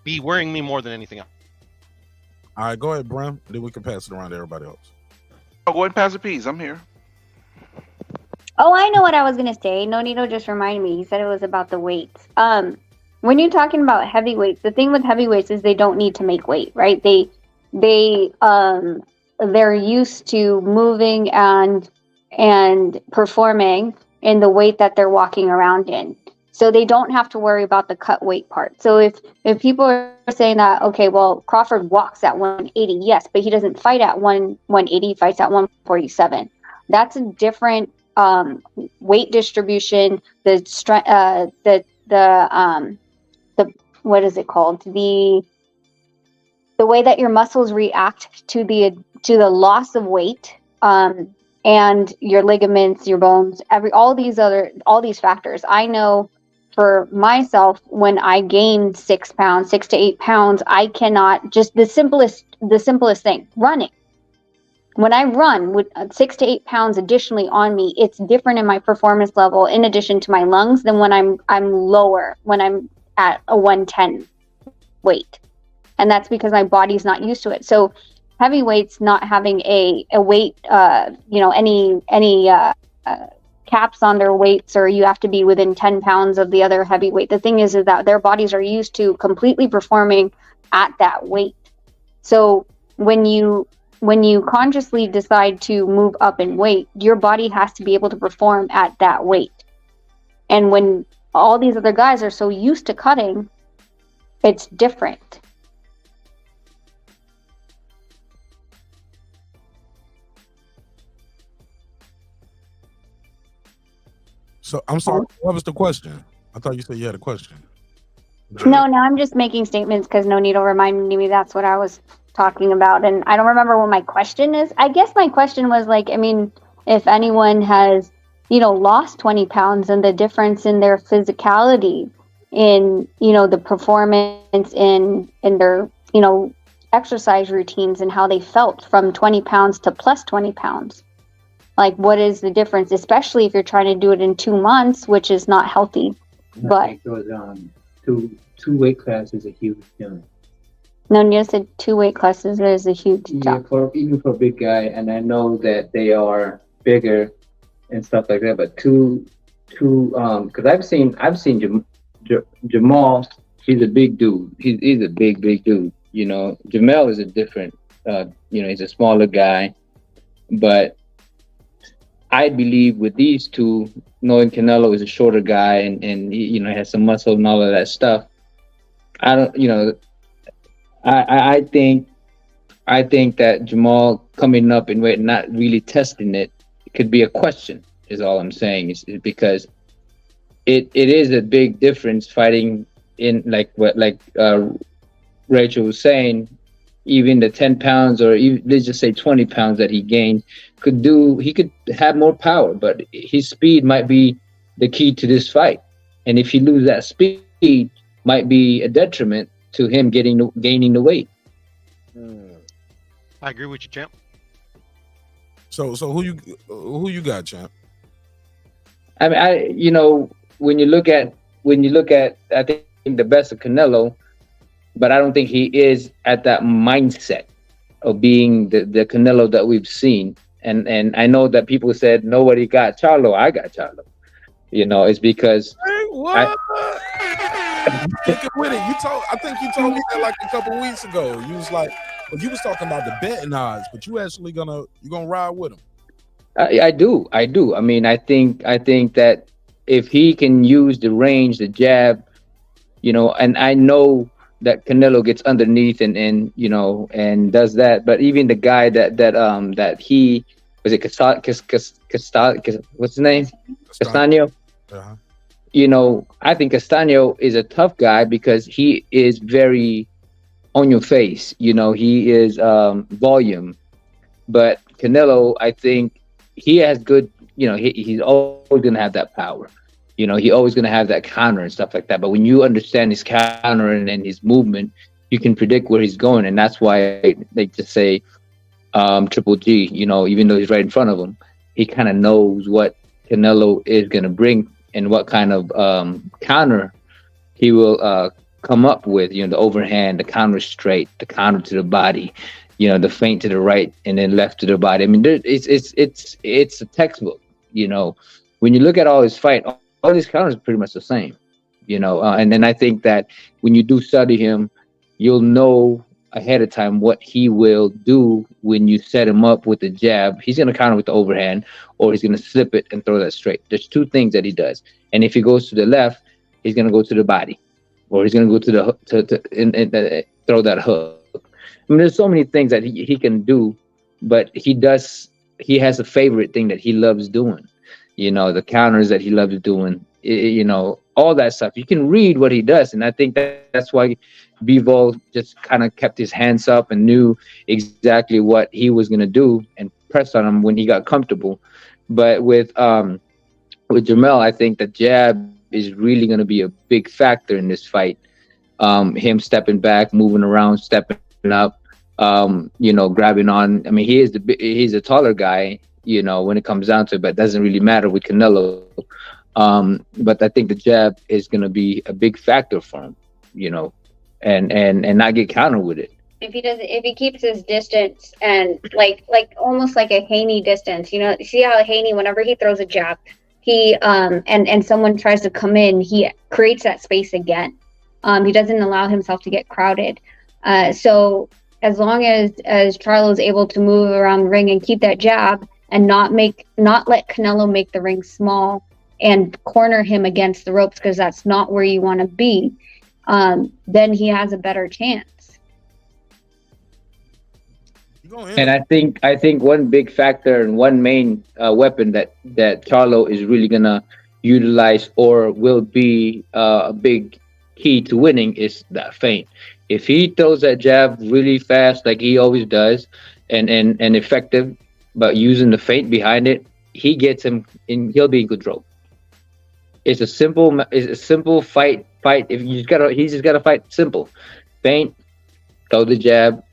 Speaker 11: be worrying me more than anything else.
Speaker 1: All right, go ahead, Bram. Then we can pass it around to everybody else.
Speaker 13: Oh, go ahead and pass the peas. I'm here.
Speaker 12: Oh, I know what I was gonna say. Nonito just reminded me. He said it was about the weights. When you're talking about heavyweights, the thing with heavyweights is they don't need to make weight, right? They're used to moving and performing in the weight that they're walking around in. So they don't have to worry about the cut weight part. So if people are saying that, okay, well, Crawford walks at 180, yes, but he doesn't fight at 180, he fights at 147. That's a different weight distribution. The what is it called? The way that your muscles react to the loss of weight, and your ligaments, your bones, all these factors. I know for myself, when I gain 6 to 8 pounds, I cannot, just the simplest thing, running. When I run with 6 to 8 pounds additionally on me, it's different in my performance level in addition to my lungs than when I'm lower, when I'm at a 110 weight. And that's because my body's not used to it. So heavyweights not having a weight, any caps on their weights, or you have to be within 10 pounds of the other heavyweight. The thing is that their bodies are used to completely performing at that weight. So when you consciously decide to move up in weight, your body has to be able to perform at that weight. And when all these other guys are so used to cutting, it's different.
Speaker 1: So I'm sorry, what was the question? I thought you said you had a question.
Speaker 12: No, I'm just making statements because Nonito reminded me that's what I was talking about. And I don't remember what my question is. I guess my question was like, I mean, if anyone has, lost 20 pounds and the difference in their physicality, in, the performance in their, exercise routines and how they felt from 20 pounds to plus 20 pounds. Like, what is the difference, especially if you're trying to do it in 2 months, which is not healthy. But
Speaker 14: two weight classes a huge jump.
Speaker 12: No, you said 2 weight classes is a huge jump.
Speaker 14: Even for a big guy, and I know that they are bigger and stuff like that. But because I've seen Jermall. He's a big dude. He's a big dude. Jermell is a different. He's a smaller guy, but I believe with these two, knowing Canelo is a shorter guy and he, has some muscle and all of that stuff. I think that Jermall coming up in weight and not really testing it could be a question, is all I'm saying, is because it is a big difference fighting in like Rachel was saying. Even the 10 pounds or even, let's just say 20 pounds that he gained he could have more power, but his speed might be the key to this fight. And if he loses that speed, might be a detriment to him gaining the weight.
Speaker 11: I agree with you, champ.
Speaker 1: So who you got, champ?
Speaker 14: I mean, when you look at, I think the best of Canelo, but I don't think he is at that mindset of being the Canelo that we've seen. And I know that people said nobody got Charlo. I got Charlo. You know, it's because
Speaker 1: Hey, what? Stick it with it. I think you told me that like a couple weeks ago. You was like, well, you was talking about the betting odds, but you actually gonna ride with him.
Speaker 14: I do. I mean, I think that if he can use the range, the jab, you know, and I know that Canelo gets underneath and you know and does that. But even the guy that he was it what's his name? Castaño.
Speaker 1: Uh-huh.
Speaker 14: You know, I think Castaño is a tough guy because he is very on your face. You know, he is volume. But Canelo, I think he has good, you know, he's always going to have that power. You know, he's always going to have that counter and stuff like that. But when you understand his counter and his movement, you can predict where he's going. And that's why they just say Triple G, you know, even though he's right in front of him, he kind of knows what Canelo is going to bring and what kind of counter he will come up with. You know, the overhand, the counter straight, the counter to the body, you know, the feint to the right and then left to the body. I mean, it's a textbook. You know, when you look at all his fight, all these counters are pretty much the same. You know, and then I think that when you do study him, you'll know ahead of time what he will do when you set him up with the jab. He's going to counter with the overhand, or he's going to slip it and throw that straight. There's two things that he does. And if he goes to the left, he's going to go to the body, or he's going to go to the throw that hook. I mean, there's so many things that he can do, but he has a favorite thing that he loves doing. You know, the counters that he loves doing, you know, all that stuff. You can read what he does. And I think that's why Bivol just kind of kept his hands up and knew exactly what he was going to do and pressed on him when he got comfortable. But with Jermell, I think the jab is really going to be a big factor in this fight. Him stepping back, moving around, stepping up, you know, grabbing on. I mean, he's a taller guy, you know, when it comes down to it, but it doesn't really matter with Canelo. But I think the jab is going to be a big factor for him, you know, and not get countered with it.
Speaker 12: If he keeps his distance and like almost like a Haney distance, you know, see how Haney, whenever he throws a jab, he and someone tries to come in, he creates that space again. He doesn't allow himself to get crowded. So as long as Charlo is able to move around the ring and keep that jab and not let Canelo make the ring small and corner him against the ropes, because that's not where you want to be, then he has a better chance.
Speaker 14: And I think one big factor and one main weapon that Charlo is really gonna utilize or will be a big key to winning is that feint. If he throws that jab really fast, like he always does, and effective, but using the feint behind it, he gets him in. He'll be in control. It's a simple fight. He's just gotta fight simple. Feint, throw the jab.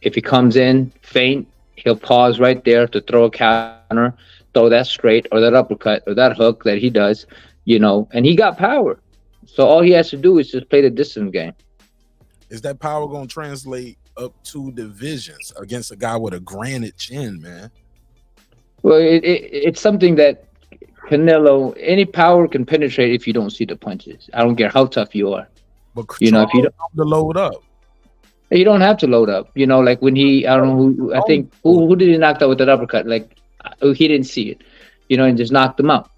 Speaker 14: If he comes in, feint, he'll pause right there to throw a counter, throw that straight or that uppercut or that hook that he does, you know, and he got power. So all he has to do is just play the distance game.
Speaker 1: Is that power going to translate up to divisions against a guy with a granite chin, man?
Speaker 14: Well, it's something that Canelo, any power can penetrate if you don't see the punches. I don't care how tough you are.
Speaker 1: But
Speaker 14: you know, if you don't
Speaker 1: have to load up.
Speaker 14: You don't have to load up. You know, like when I don't know who, I think, who did he knock out with that uppercut? Like, he didn't see it, you know, and just knocked him out.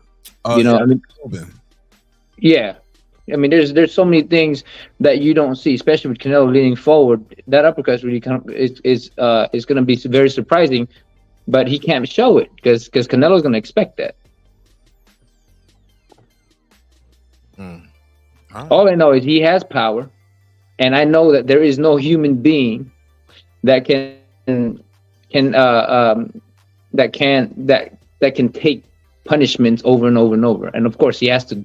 Speaker 14: You know,
Speaker 1: yeah.
Speaker 14: I mean, yeah. I mean, there's so many things that you don't see, especially with Canelo leaning forward. That uppercut is really is going to be very surprising, but he can't show it because Canelo's going to expect that. All I know is he has power. And I know that there is no human being that can take punishments over and over and over. And of course, he has to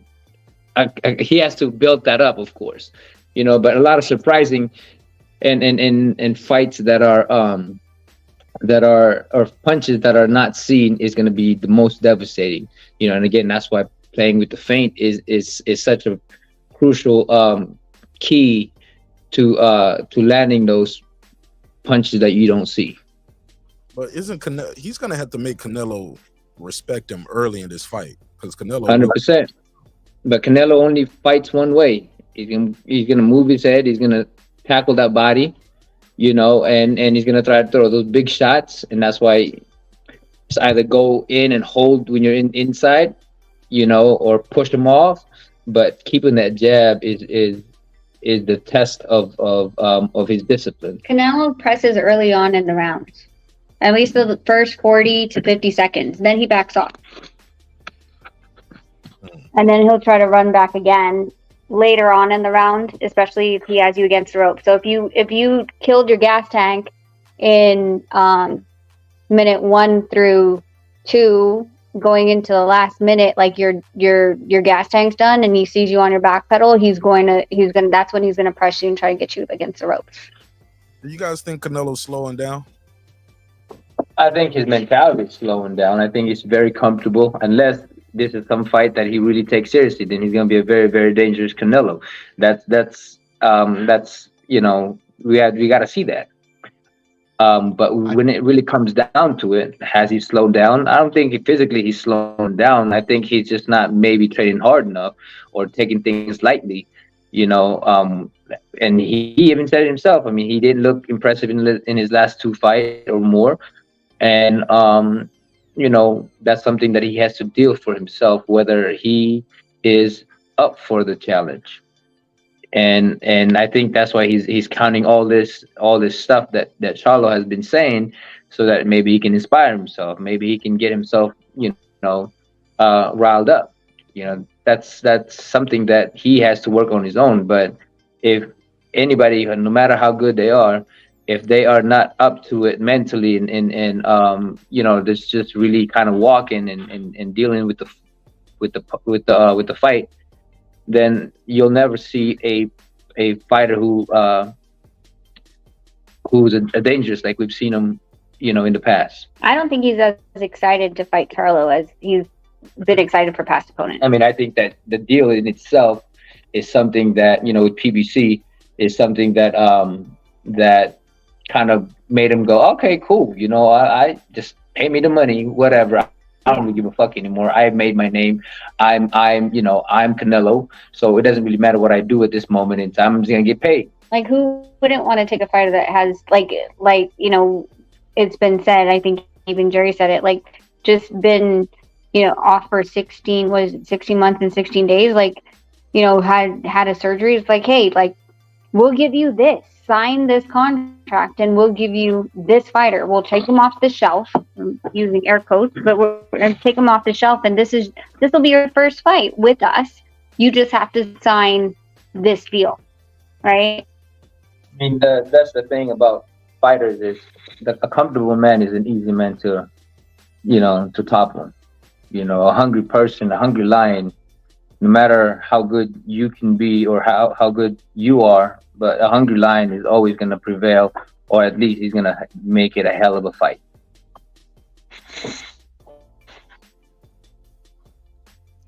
Speaker 14: build that up, of course, you know. But a lot of surprising and fights that are punches that are not seen is going to be the most devastating, you know. And again, that's why playing with the feint is such a crucial key to landing those punches that you don't see.
Speaker 1: But isn't Canelo? He's gonna have to make Canelo respect him early in this fight because Canelo.
Speaker 14: 100%. But Canelo only fights one way. He's gonna move his head. He's gonna tackle that body, you know, and he's gonna try to throw those big shots. And that's why it's either go in and hold when you're inside, you know, or push them off. But keeping that jab is the test of his discipline.
Speaker 12: Canelo presses early on in the rounds, at least the first 40 to 50 seconds. Then he backs off, and then he'll try to run back again later on in the round, especially if he has you against the rope. So if you killed your gas tank in minute 1 through 2, going into the last minute, like your gas tank's done, and he sees you on your back pedal, that's when he's gonna press you and try to get you against the ropes.
Speaker 1: Do you guys think Canelo's slowing down?
Speaker 14: I think his mentality is slowing down. I think he's very comfortable. Unless this is some fight that he really takes seriously, then he's gonna be a very, very dangerous Canelo. That's you know, we got to see that. But when it really comes down to it, has he slowed down? I don't think he's slowing down. I think he's just not maybe training hard enough or taking things lightly, you know. And he even said it himself. I mean, he didn't look impressive in his last 2 fights or more. And, you know, that's something that he has to deal for himself, whether he is up for the challenge. And I think that's why he's counting all this stuff that Charlo has been saying, so that maybe he can inspire himself, maybe he can get himself, you know, riled up. You know, that's something that he has to work on his own. But if anybody, no matter how good they are, if they are not up to it mentally and you know, this just really kind of walking and dealing with the fight, then you'll never see a fighter who's a dangerous, like we've seen him, you know, in the past.
Speaker 12: I don't think he's as excited to fight Charlo as he's been excited for past opponents.
Speaker 14: I mean, I think that the deal in itself is something that, you know, with PBC is something that that kind of made him go, okay, cool, you know, I just pay me the money, whatever. I don't really give a fuck anymore. I've made my name. I'm Canelo. So it doesn't really matter what I do at this moment in time. I'm just gonna get paid.
Speaker 12: Like, who wouldn't want to take a fighter that has like you know, it's been said, I think even Jerry said it, like just been, you know, off for 16 months and 16 days, like, you know, had a surgery. It's like, hey, like, we'll give you this, sign this contract, and we'll give you this fighter. We'll take him off the shelf, I'm using air quotes, but we're going to take him off the shelf, and this will be your first fight with us. You just have to sign this deal, right?
Speaker 14: I mean, that's the thing about fighters is a comfortable man is an easy man to, you know, to topple. You know, a hungry person, a hungry lion, no matter how good you can be or how good you are, but a hungry lion is always going to prevail, or at least he's going to make it a hell of a fight.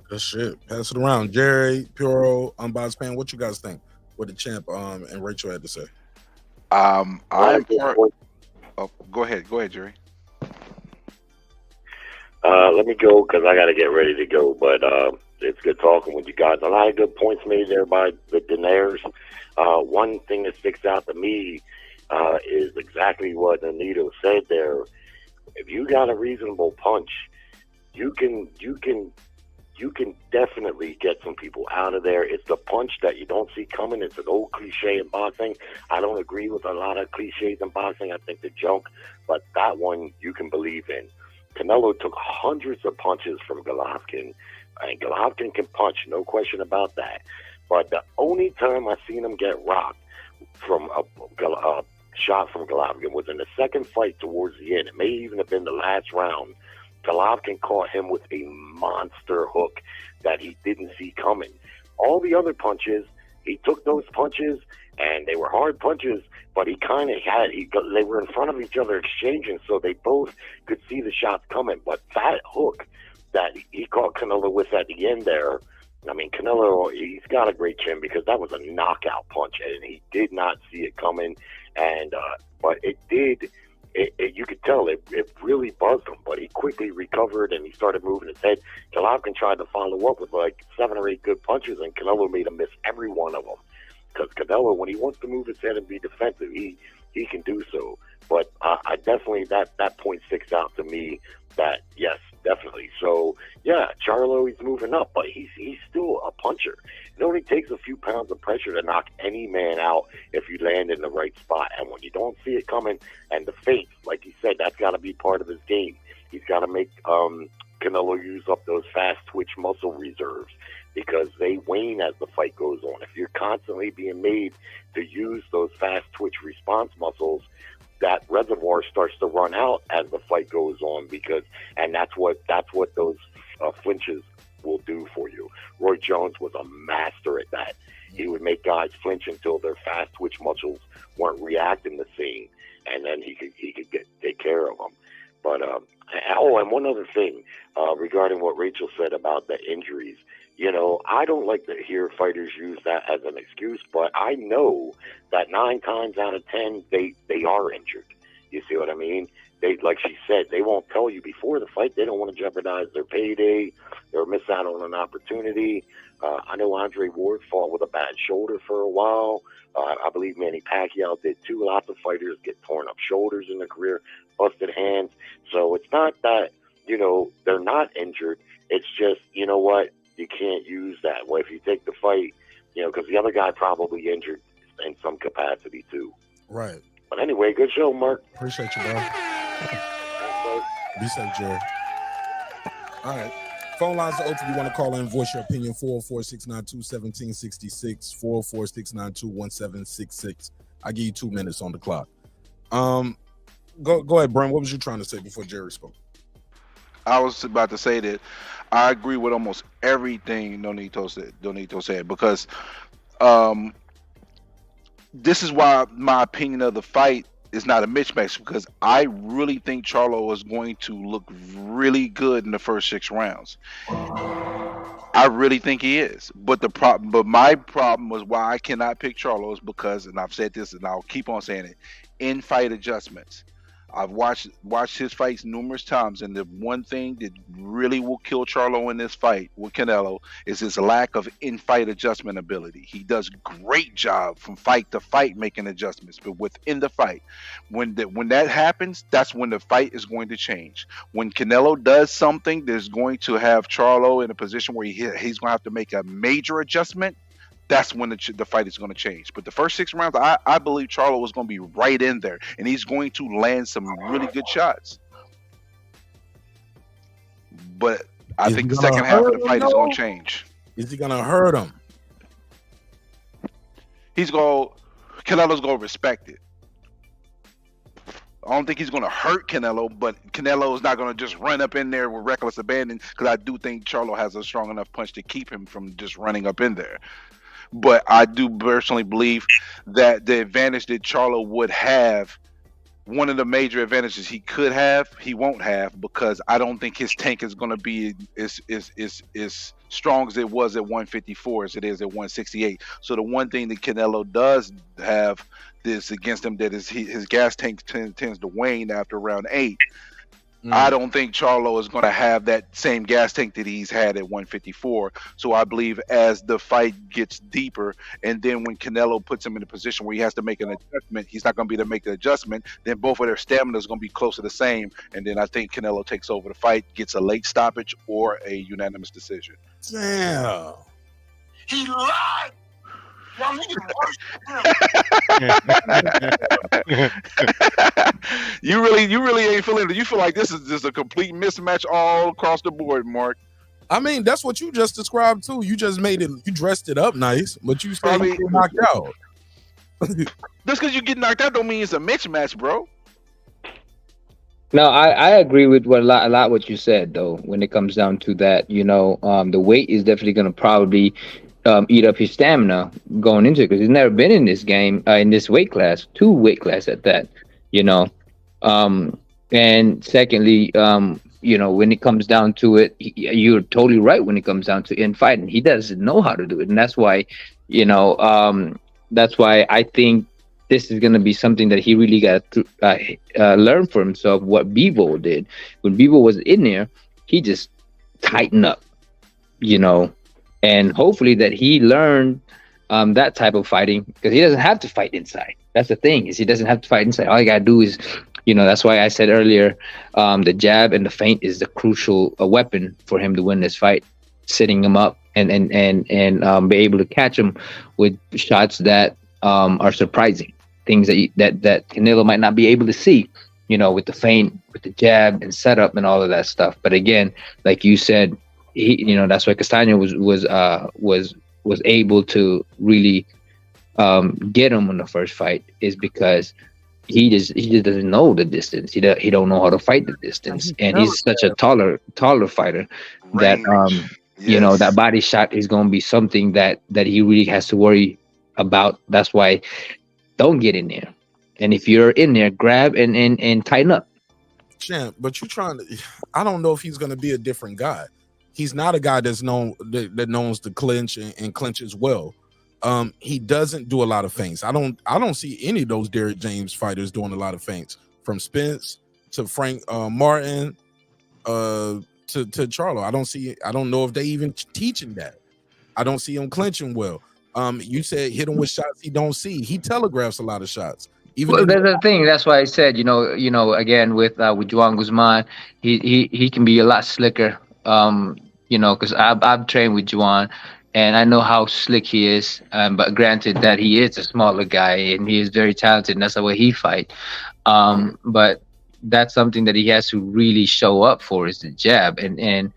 Speaker 1: Good shit. Pass it around. Jerry, Puro, Unbiased Fan, what you guys think? What the champ and Rachel had to say?
Speaker 13: I'm part. Oh, go ahead, Jerry.
Speaker 10: Let me go because I got to get ready to go. But it's good talking with you guys. A lot of good points made there by the Daenerys. One thing that sticks out to me is exactly what Anito said there. If you got a reasonable punch, you can definitely get some people out of there. It's the punch that you don't see coming. It's an old cliche in boxing. I don't agree with a lot of cliches in boxing. I think they're junk, but that one you can believe in. Canelo took hundreds of punches from Golovkin, and Golovkin can punch, no question about that. But the only time I seen him get rocked from a shot from Golovkin was in the second fight towards the end. It may even have been the last round. Golovkin caught him with a monster hook that he didn't see coming. All the other punches, he took those punches, and they were hard punches, but he kind of they were in front of each other exchanging, so they both could see the shots coming. But that hook that he caught Canelo with at the end there, I mean, Canelo, he's got a great chin because that was a knockout punch, and he did not see it coming. And but it did. You could tell it really buzzed him, but he quickly recovered and he started moving his head. Golovkin tried to follow up with like 7 or 8 good punches, and Canelo made him miss every one of them. Because Canelo, when he wants to move his head and be defensive, he can do so. But I definitely, that point sticks out to me that, yes, definitely. So, yeah, Charlo, he's moving up, but he's still a puncher. It only takes a few pounds of pressure to knock any man out if you land in the right spot. And when you don't see it coming, and the feints, like you said, that's got to be part of his game. He's got to make Canelo use up those fast twitch muscle reserves because they wane as the fight goes on. If you're constantly being made to use those fast twitch response muscles, that reservoir starts to run out as the fight goes on and that's what those flinches will do for you. Roy Jones was a master at that. He would make guys flinch until their fast twitch muscles weren't reacting the same, and then he could take care of them. But and one other thing regarding what Rachel said about the injuries. You know, I don't like to hear fighters use that as an excuse, but I know that 9 times out of 10 they are injured. You see what I mean? They, like she said, they won't tell you before the fight. They don't want to jeopardize their payday or miss out on an opportunity. I know Andre Ward fought with a bad shoulder for a while. I believe Manny Pacquiao did too. Lots of fighters get torn up shoulders in their career, busted hands. So it's not that, you know, they're not injured. It's just, you know what? You can't use that. Well, if you take the fight, you know, because the other guy probably injured in some capacity too.
Speaker 1: Right.
Speaker 10: But anyway, good show, Mark.
Speaker 1: Appreciate you, bro. Be safe, Jerry. All right. Phone lines are open. You want to call in, voice your opinion, 404-692-1766, 404-692-1766. I give you 2 minutes on the clock. Go ahead, Brent. What was you trying to say before Jerry spoke?
Speaker 13: I was about to say that I agree with almost everything Donito said because this is why my opinion of the fight is not a mismatch, because I really think Charlo is going to look really good in the first 6 rounds. I really think he is. But my problem was why I cannot pick Charlo is because, and I've said this and I'll keep on saying it, in fight adjustments. I've watched his fights numerous times, and the one thing that really will kill Charlo in this fight with Canelo is his lack of in-fight adjustment ability. He does great job from fight to fight making adjustments, but within the fight, when that happens, that's when the fight is going to change. When Canelo does something that's going to have Charlo in a position where he's going to have to make a major adjustment, that's when the fight is going to change. But the first 6 rounds, I believe Charlo is going to be right in there, and he's going to land some really good shots. But I think the second half of the fight is going to change.
Speaker 1: Is he going to hurt him?
Speaker 13: Canelo's going to respect it. I don't think he's going to hurt Canelo, but Canelo is not going to just run up in there with reckless abandon, because I do think Charlo has a strong enough punch to keep him from just running up in there. But I do personally believe that the advantage that Charlo would have, one of the major advantages he could have, he won't have, because I don't think his tank is going to be as strong as it was at 154 as it is at 168. So the one thing that Canelo does have this against him, that is his gas tank tends to wane after round 8. I don't think Charlo is going to have that same gas tank that he's had at 154. So I believe as the fight gets deeper, and then when Canelo puts him in a position where he has to make an adjustment, he's not going to be able to make the adjustment. Then both of their stamina is going to be close to the same. And then I think Canelo takes over the fight, gets a late stoppage or a unanimous decision.
Speaker 1: Damn.
Speaker 9: He lied. Y'all niggas
Speaker 13: You really ain't feeling it. You feel like this is just a complete mismatch all across the board, Mark.
Speaker 1: I mean, that's what you just described too. You just made it. You dressed it up nice, but you still get knocked out.
Speaker 13: Just because you get knocked out don't mean it's a mismatch, bro.
Speaker 14: No, I agree with a lot what you said though. When it comes down to that, the weight is definitely going to probably eat up his stamina going into it, because he's never been in this game, in this weight class, 2 weight class at that, and secondly, when it comes down to it, you're totally right. When it comes down to infighting, he doesn't know how to do it, and that's why, that's why I think this is going to be something that he really got to learn for himself. What Bebo did when Bebo was in there, he just tightened up, and hopefully that he learned that type of fighting, because he doesn't have to fight inside. That's the thing, is he doesn't have to fight inside. All you gotta do is, that's why I said earlier, the jab and the feint is the crucial weapon for him to win this fight, sitting him up and be able to catch him with shots that are surprising, things that Canelo might not be able to see, with the feint, with the jab and setup and all of that stuff. But again, like you said, he, that's why Castaño was able to really get him in the first fight, is because he just doesn't know the distance. He don't know how to fight the distance, and he's such a taller fighter that that body shot is going to be something that he really has to worry about. That's why don't get in there, and if you're in there, grab and tighten up.
Speaker 1: Champ, but I don't know if he's going to be a different guy. He's not a guy that knows to clinch and clinches well. He doesn't do a lot of feints. I don't see any of those Derrick James fighters doing a lot of feints, from Spence to Frank Martin to Charlo. I don't know if they even teaching that. I don't see him clinching well. You said hit him with shots he don't see. He telegraphs a lot of shots.
Speaker 14: Well, that's the thing. That's why I said, again with Juan Guzman, he can be a lot slicker. Because I've trained with Juan, and I know how slick he is. But granted that he is a smaller guy and he is very talented, and that's the way he fight. But that's something that he has to really show up for, is the jab. And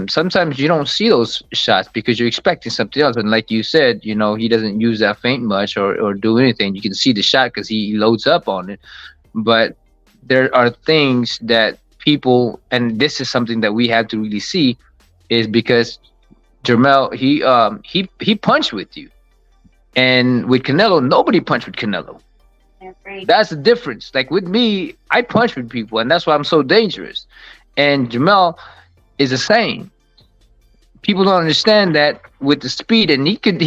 Speaker 14: sometimes you don't see those shots because you're expecting something else. And like you said, he doesn't use that feint much or do anything. You can see the shot because he loads up on it. But there are things that people, and this is something that we have to really see, is because Jermell, he punched with you, and with Canelo, nobody punched with Canelo. That's the difference. Like with me, I punch with people, and that's why I'm so dangerous. And Jermell is the same. People don't understand that with the speed, and he can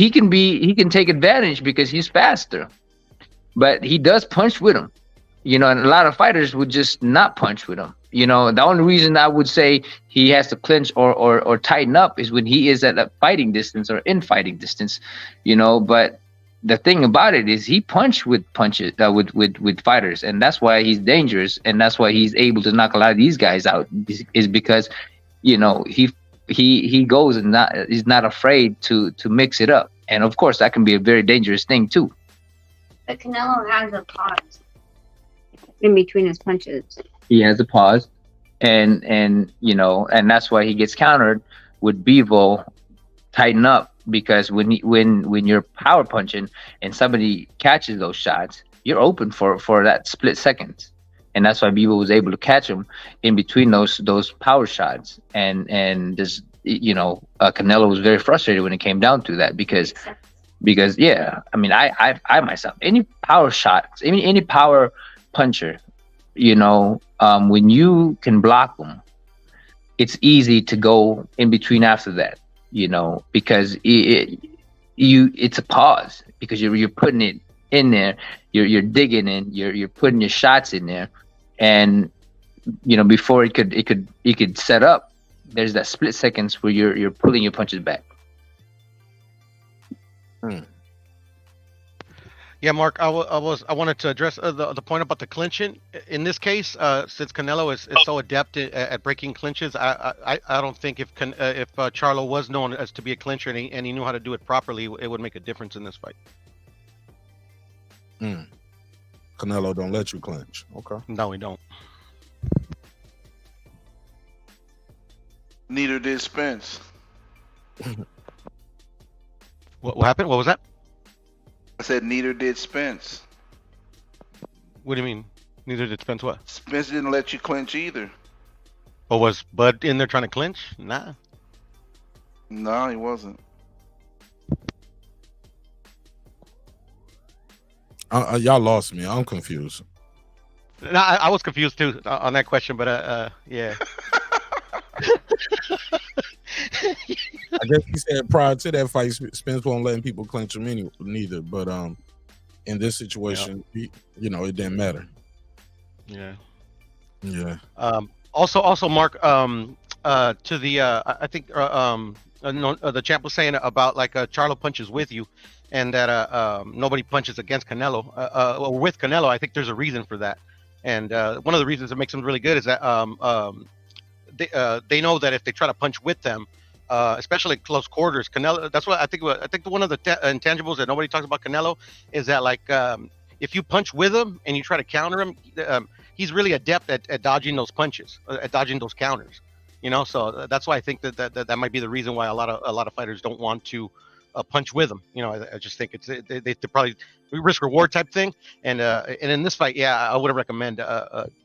Speaker 14: take advantage because he's faster, but he does punch with him. And a lot of fighters would just not punch with him. The only reason I would say he has to clinch or tighten up is when he is at a fighting distance or in fighting distance, But the thing about it is he punched with with fighters, and that's why he's dangerous, and that's why he's able to knock a lot of these guys out, is because he goes and he's not afraid to mix it up, and of course that can be a very dangerous thing too.
Speaker 12: But Canelo has a pause in between his punches.
Speaker 14: He has a pause, and that's why he gets countered with Bivol, tighten up, because when you're power punching and somebody catches those shots, you're open for that split seconds, and that's why Bivol was able to catch him in between those power shots, and just Canelo was very frustrated when it came down to that, because I myself, any power shots, any power puncher, when you can block them, it's easy to go in between after that, because it's a pause, because you're putting it in there, you're digging in, you're putting your shots in there, and before it could set up, there's that split seconds where you're pulling your punches back.
Speaker 11: Yeah, Mark, I wanted to address the point about the clinching. In this case, since Canelo is so adept at breaking clinches, I don't think if Charlo was known as to be a clincher and he knew how to do it properly, it would make a difference in this fight.
Speaker 1: Canelo don't let you clinch. Okay.
Speaker 11: No, he don't.
Speaker 13: Neither did Spence.
Speaker 11: What happened? What was that?
Speaker 13: I said neither did Spence.
Speaker 11: What do you mean? Neither did Spence what?
Speaker 13: Spence didn't let you clinch either.
Speaker 11: Or was Bud in there trying to clinch? Nah.
Speaker 13: No, he wasn't.
Speaker 1: Y'all lost me. I'm confused.
Speaker 11: No, I was confused too on that question, but yeah.
Speaker 1: I guess he said prior to that fight, Spence won't letting people clinch him neither. But in this situation, it didn't matter.
Speaker 11: Yeah.
Speaker 1: Yeah.
Speaker 11: Also, Mark. To the I think the champ was saying about like Charlo punches with you, and that nobody punches against Canelo. Or with Canelo, I think there's a reason for that. And one of the reasons that makes them really good is that they know that if they try to punch with them, especially at close quarters, Canelo. That's what I think. I think one of the intangibles that nobody talks about Canelo is that like if you punch with him and you try to counter him, he's really adept at dodging those punches, at dodging those counters. So that's why I think that might be the reason why a lot of fighters don't want to punch with him. I just think they probably risk reward type thing. And in this fight, I wouldn't recommend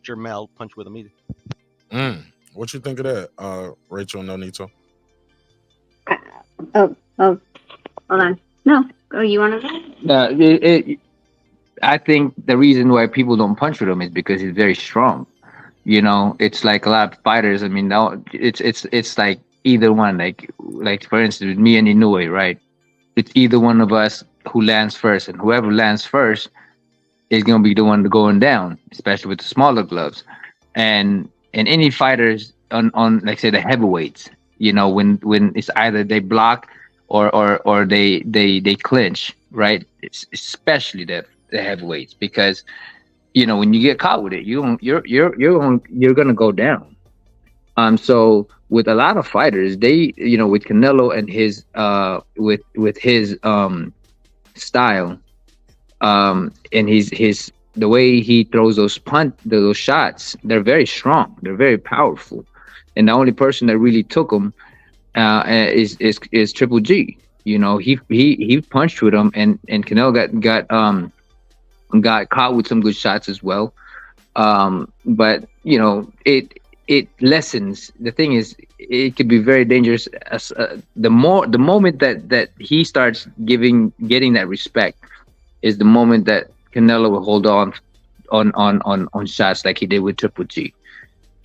Speaker 11: jermall punch with him either.
Speaker 1: What you think of that, Rachel Nonito?
Speaker 12: Oh, hold on. No, you want to?
Speaker 14: I think the reason why people don't punch with him is because he's very strong. It's like a lot of fighters. I mean, now it's like either one. Like for instance, with me and Inoue, right? It's either one of us who lands first, and whoever lands first is gonna be the one going down, especially with the smaller gloves. And any fighters on like say the heavyweights, when it's either they block or they clinch, right? It's especially the heavyweights, because when you get caught with it, you're gonna go down. So with a lot of fighters, they with Canelo and his with his style, and his the way he throws those shots, they're very strong, they're very powerful, and the only person that really took them is Triple G. He punched with him, and Canelo got caught with some good shots as well. But it lessens. The thing is, it could be very dangerous. The moment that he starts getting that respect is the moment that Canelo will hold on shots like he did with Triple G.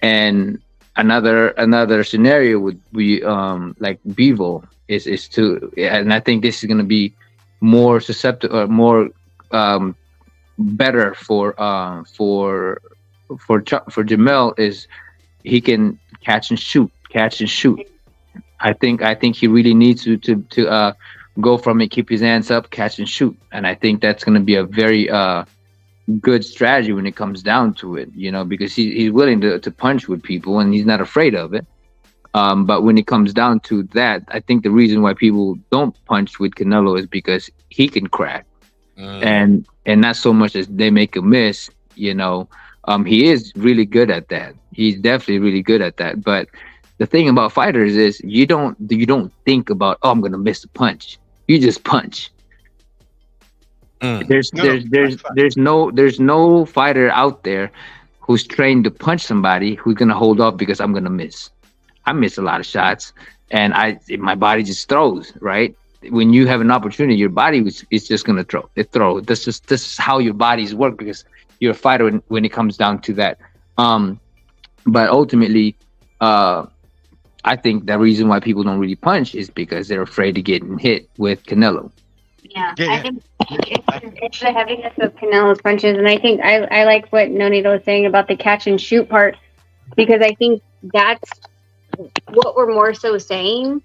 Speaker 14: And another scenario would be like Bevo is to, and I think this is going to be more susceptible or more better for Jermell, is he can catch and shoot. I think he really needs to go from it, keep his hands up, catch and shoot, and I think that's going to be a very good strategy when it comes down to it. Because he's willing to punch with people and he's not afraid of it. But when it comes down to that, I think the reason why people don't punch with Canelo is because he can crack. And not so much as they make a miss. He is really good at that. He's definitely really good at that. But the thing about fighters is you don't think about, I'm gonna miss a punch. You just punch. There's no fighter out there who's trained to punch somebody who's gonna hold off because I'm gonna miss. I miss a lot of shots, and my body just throws, right? When you have an opportunity, your body is just gonna throw. This is how your bodies work, because you're a fighter when it comes down to that. But ultimately, I think the reason why people don't really punch is because they're afraid of getting hit with Canelo.
Speaker 12: Yeah. I think it's the heaviness of Canelo's punches, and I think I like what Nonito was saying about the catch and shoot part, because I think that's what we're more so saying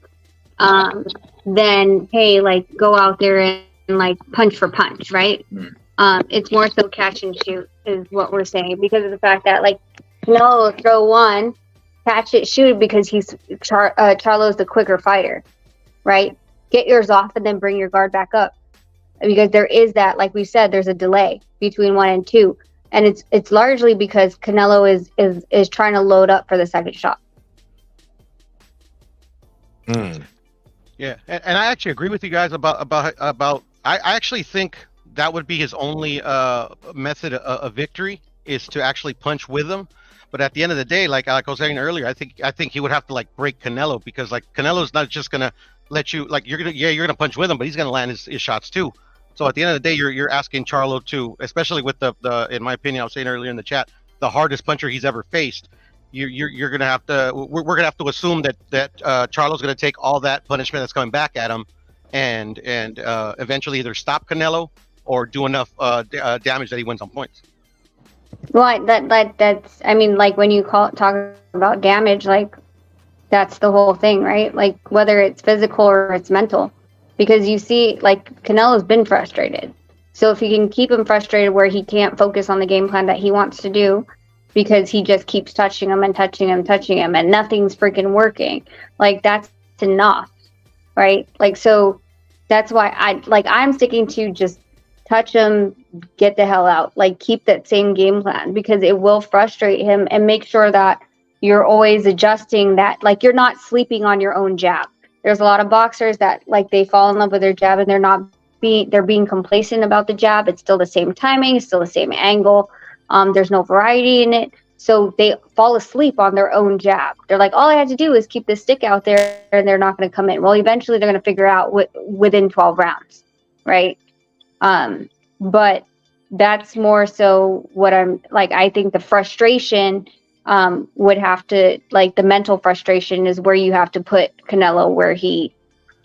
Speaker 12: than, hey, like, go out there and like punch for punch, right? It's more so catch and shoot is what we're saying, because of the fact that, like, Canelo will throw one, catch it, shoot it, because Charlo's the quicker fighter, right? Get yours off and then bring your guard back up, because there is that, like we said, there's a delay between 1 and 2, and it's largely because Canelo is trying to load up for the second shot.
Speaker 11: Yeah, and I actually agree with you guys about. I actually think that would be his only method of victory, is to actually punch with him. But at the end of the day, like I was saying earlier, I think he would have to like break Canelo, because like Canelo's not just gonna let you, like, you're gonna punch with him, but he's gonna land his shots too. So at the end of the day, you're asking Charlo to, especially with the in my opinion, I was saying earlier in the chat, the hardest puncher he's ever faced, you're gonna have to we're gonna have to assume that Charlo's gonna take all that punishment that's coming back at him, and eventually either stop Canelo or do enough damage that he wins on points.
Speaker 12: Well, that's, I mean, like when you talk about damage, like that's the whole thing, right? Like whether it's physical or it's mental, because you see, like Canelo's been frustrated. So if you can keep him frustrated where he can't focus on the game plan that he wants to do, because he just keeps touching him and touching him, and nothing's freaking working, like that's enough, right? Like, so that's why I'm sticking to just touch him, get the hell out, like keep that same game plan, because it will frustrate him, and make sure that you're always adjusting that, like you're not sleeping on your own jab. There's a lot of boxers that like they fall in love with their jab and they're being complacent about the jab. It's still the same timing, it's still the same angle. There's no variety in it. So they fall asleep on their own jab. They're like, all I had to do is keep the stick out there and they're not going to come in. Well, eventually they're going to figure out within 12 rounds, right? But that's more so what I'm like, I think the frustration would have to, like the mental frustration is where you have to put Canelo, where he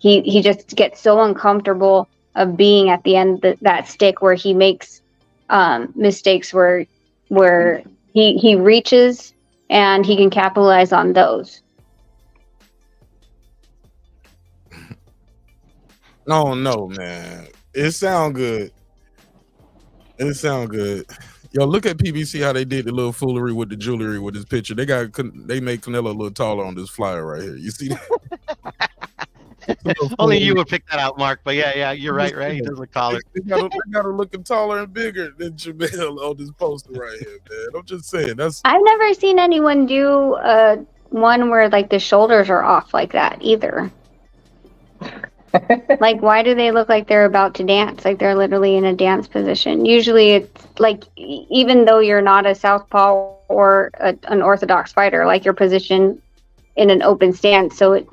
Speaker 12: just gets so uncomfortable of being at the end of that stick, where he makes mistakes where he reaches and he can capitalize on those.
Speaker 1: No, man. It sound good. Yo, look at PBC how they did the little foolery with the jewelry with this picture. They made Canelo a little taller on this flyer right here. You see that?
Speaker 11: Only you would pick that out, Mark. But yeah, you're right. He does look taller.
Speaker 1: They got to looking taller and bigger than Jermell on this poster right here, man. I'm just saying
Speaker 12: I've never seen anyone do one where like the shoulders are off like that either. Like, why do they look like they're about to dance? Like they're literally in a dance position. Usually it's like, even though you're not a southpaw or an orthodox fighter, like you're positioned in an open stance. So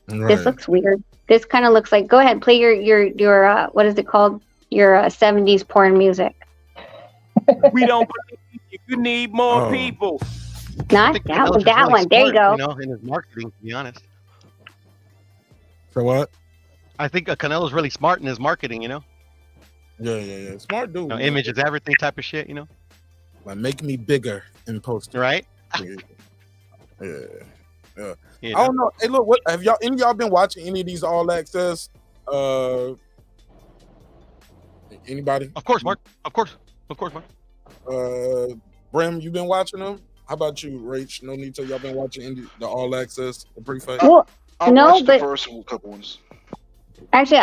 Speaker 12: this looks weird. This kind of looks like, go ahead, play your what is it called? Your 70s porn music.
Speaker 15: We don't believe you. You need more people.
Speaker 12: Not that one. That one. There you go.
Speaker 11: You know, in his marketing, to be honest.
Speaker 1: For what?
Speaker 11: I think Canelo's really smart in his marketing, you know?
Speaker 1: Yeah. Smart dude.
Speaker 11: Image is everything type of shit, you know?
Speaker 1: Like, make me bigger in post.
Speaker 11: Right?
Speaker 1: Yeah.
Speaker 11: You
Speaker 1: I don't know. Hey, look, what have any of y'all been watching any of these all access? Anybody?
Speaker 11: Of course, Mark. Mark.
Speaker 1: Bram, you been watching them? How about you, Rach? No need to. Y'all been watching the all access, the pre-fight?
Speaker 12: Well,
Speaker 13: I watched the first couple ones.
Speaker 12: Actually,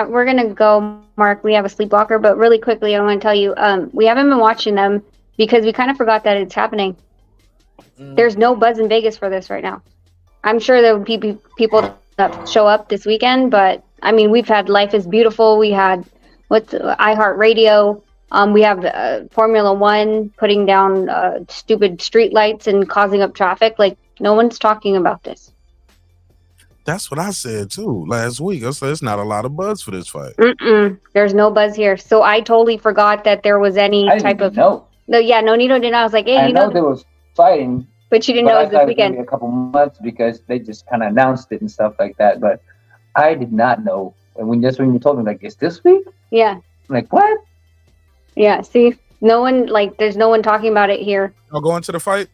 Speaker 12: we're gonna go, Mark. We have a sleepwalker, but really quickly, I want to tell you, we haven't been watching them because we kind of forgot that it's happening. There's no buzz in Vegas for this right now. I'm sure there will be people that show up this weekend, but I mean, we've had Life is Beautiful. We had iHeartRadio. We have Formula One putting down stupid street lights and causing up traffic. Like, no one's talking about this.
Speaker 1: That's what I said too last week. I said it's not a lot of buzz for this fight.
Speaker 12: There's no buzz here. So I totally forgot that there was any type of. No, Nonito didn't. I was like, hey,
Speaker 14: I know there was fighting,
Speaker 12: but you didn't know it was this weekend.
Speaker 14: A couple months because they just kind of announced it and stuff like that. But I did not know. And when you told me, like, it's this week.
Speaker 12: Yeah.
Speaker 14: I'm like, what?
Speaker 12: Yeah. See, no one, like, there's no one talking about it here.
Speaker 1: Y'all going to the fight?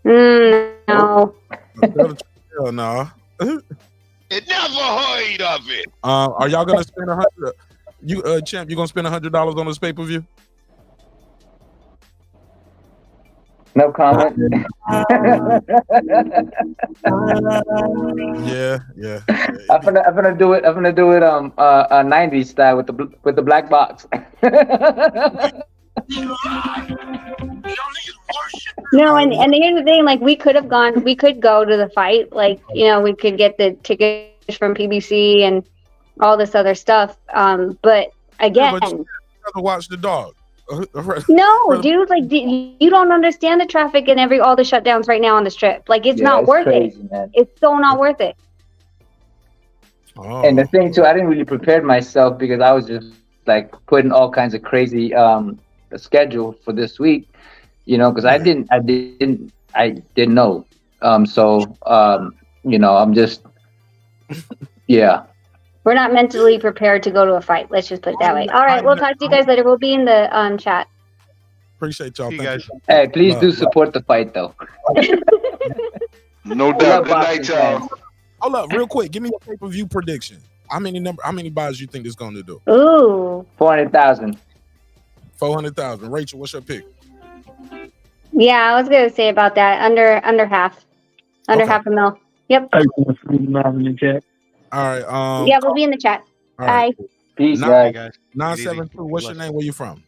Speaker 12: No.
Speaker 1: Hell no.
Speaker 9: It never heard of it.
Speaker 1: Are y'all gonna spend $100? You, champ, you gonna spend $100 on this pay-per-view?
Speaker 14: No comment.
Speaker 1: Yeah.
Speaker 14: I'm gonna do it 90s style with the black box.
Speaker 12: No, and here's the thing, like we could go to the fight, like, you know, we could get the tickets from PBC and all this other stuff. But again,
Speaker 1: but you rather watch the dog.
Speaker 12: No, dude, like you don't understand the traffic and all the shutdowns right now on the strip. Like it's not worth
Speaker 14: crazy,
Speaker 12: it.
Speaker 14: Man.
Speaker 12: It's so not worth it.
Speaker 14: Oh. And the thing too, I didn't really prepare myself because I was just like putting all kinds of crazy schedule for this week. You know, because I didn't know. You know, I'm just, yeah.
Speaker 12: We're not mentally prepared to go to a fight. Let's just put it that way. All right, we'll talk to you guys later. We'll be in the chat.
Speaker 1: Appreciate y'all. Thank
Speaker 11: guys.
Speaker 1: you.
Speaker 14: Hey, please do support the fight, though.
Speaker 13: No doubt. Good night, y'all.
Speaker 1: Hold up, real quick. Give me a pay-per-view prediction. How many buys you think it's going to do?
Speaker 12: Ooh.
Speaker 14: 400,000.
Speaker 1: 400,000. Rachel, what's your pick?
Speaker 12: Yeah, I was gonna say about that. Under half. Under half a mil. Yep.
Speaker 1: All right.
Speaker 12: Yeah, we'll be in the chat.
Speaker 1: All right.
Speaker 12: Bye.
Speaker 14: Peace,
Speaker 11: guys.
Speaker 1: 972. What's your name? Where you from?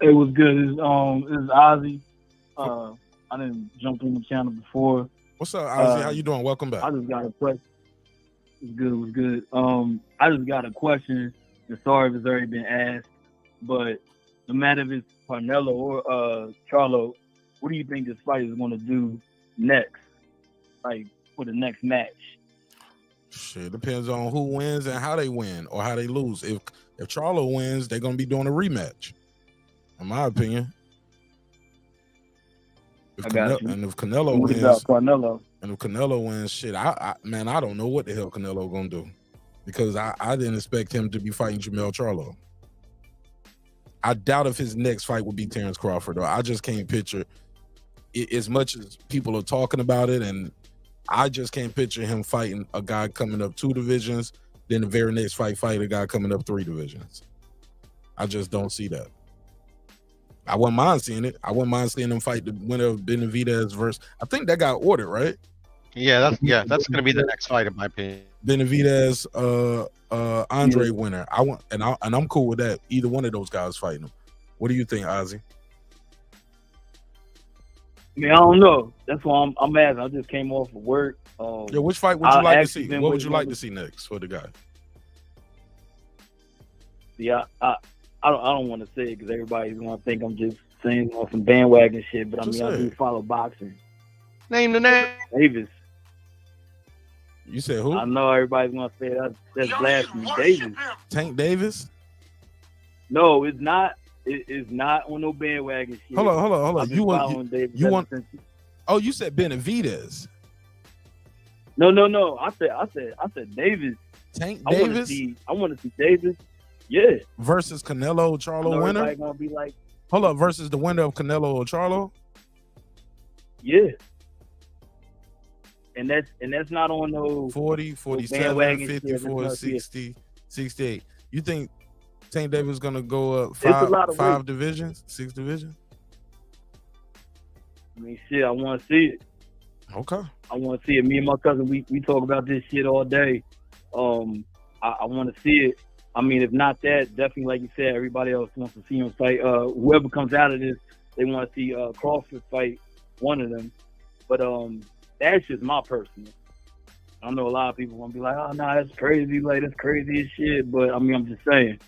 Speaker 16: It was good. It's Ozzy. I didn't jump on the channel before.
Speaker 1: What's up, Ozzy? How you doing? Welcome back.
Speaker 16: I just got a question. It was good. I just got a question. And sorry if it's already been asked, but no matter if it's Canelo or Charlo, what do you think this fight is going to do next? Like for the next match?
Speaker 1: Shit, depends on who wins and how they win or how they lose. If Charlo wins, they're gonna be doing a rematch, in my opinion. If Canelo wins, shit, I don't know what the hell Canelo gonna do, because I didn't expect him to be fighting Jermell Charlo. I doubt if his next fight would be Terence Crawford, or I just can't picture it, as much as people are talking about it, and I just can't picture him fighting a guy coming up 2 divisions, then the very next fight a guy coming up 3 divisions. I just don't see that. I wouldn't mind seeing it. I wouldn't mind seeing him fight the winner of Benavidez versus. I think that got ordered, right?
Speaker 11: Yeah, that's gonna be the next fight in my opinion.
Speaker 1: Benavidez, Andre winner. I'm cool with that. Either one of those guys fighting him. What do you think, Ozzy?
Speaker 16: I mean, I don't know. That's why I'm asking. I just came off of work.
Speaker 1: Which fight would you like to see? What would you like to see next for the guy?
Speaker 16: Yeah, I don't want to say it because everybody's gonna think I'm just saying on some bandwagon shit. But I do follow boxing.
Speaker 11: Name the name.
Speaker 16: Davis.
Speaker 1: You said who?
Speaker 16: I know everybody's gonna say that's blasphemy. Davis.
Speaker 1: Tank Davis?
Speaker 16: No, it's not. It's not on no bandwagon shit.
Speaker 1: Hold on. You want? Oh, you said Benavidez.
Speaker 16: No. I said Davis.
Speaker 1: Tank Davis.
Speaker 16: I want to see Davis. Yeah.
Speaker 1: Versus Canelo Charlo winner.
Speaker 16: Everybody gonna be like.
Speaker 1: Hold up. Versus the winner of Canelo or Charlo.
Speaker 16: Yeah. And that's not on no
Speaker 1: 40, 47, 54, 60, 68. You think Tank Davis gonna go up 5 divisions, 6 divisions?
Speaker 16: I mean, shit, I want to see it.
Speaker 1: Okay.
Speaker 16: I want to see it. Me and my cousin, we talk about this shit all day. I want to see it. I mean, if not that, definitely, like you said, everybody else wants to see him fight. Whoever comes out of this, they want to see Crawford fight one of them. But that's just my personal. I know a lot of people want to be like, oh, no, that's crazy. Like, that's crazy as shit. But, I mean, I'm just saying.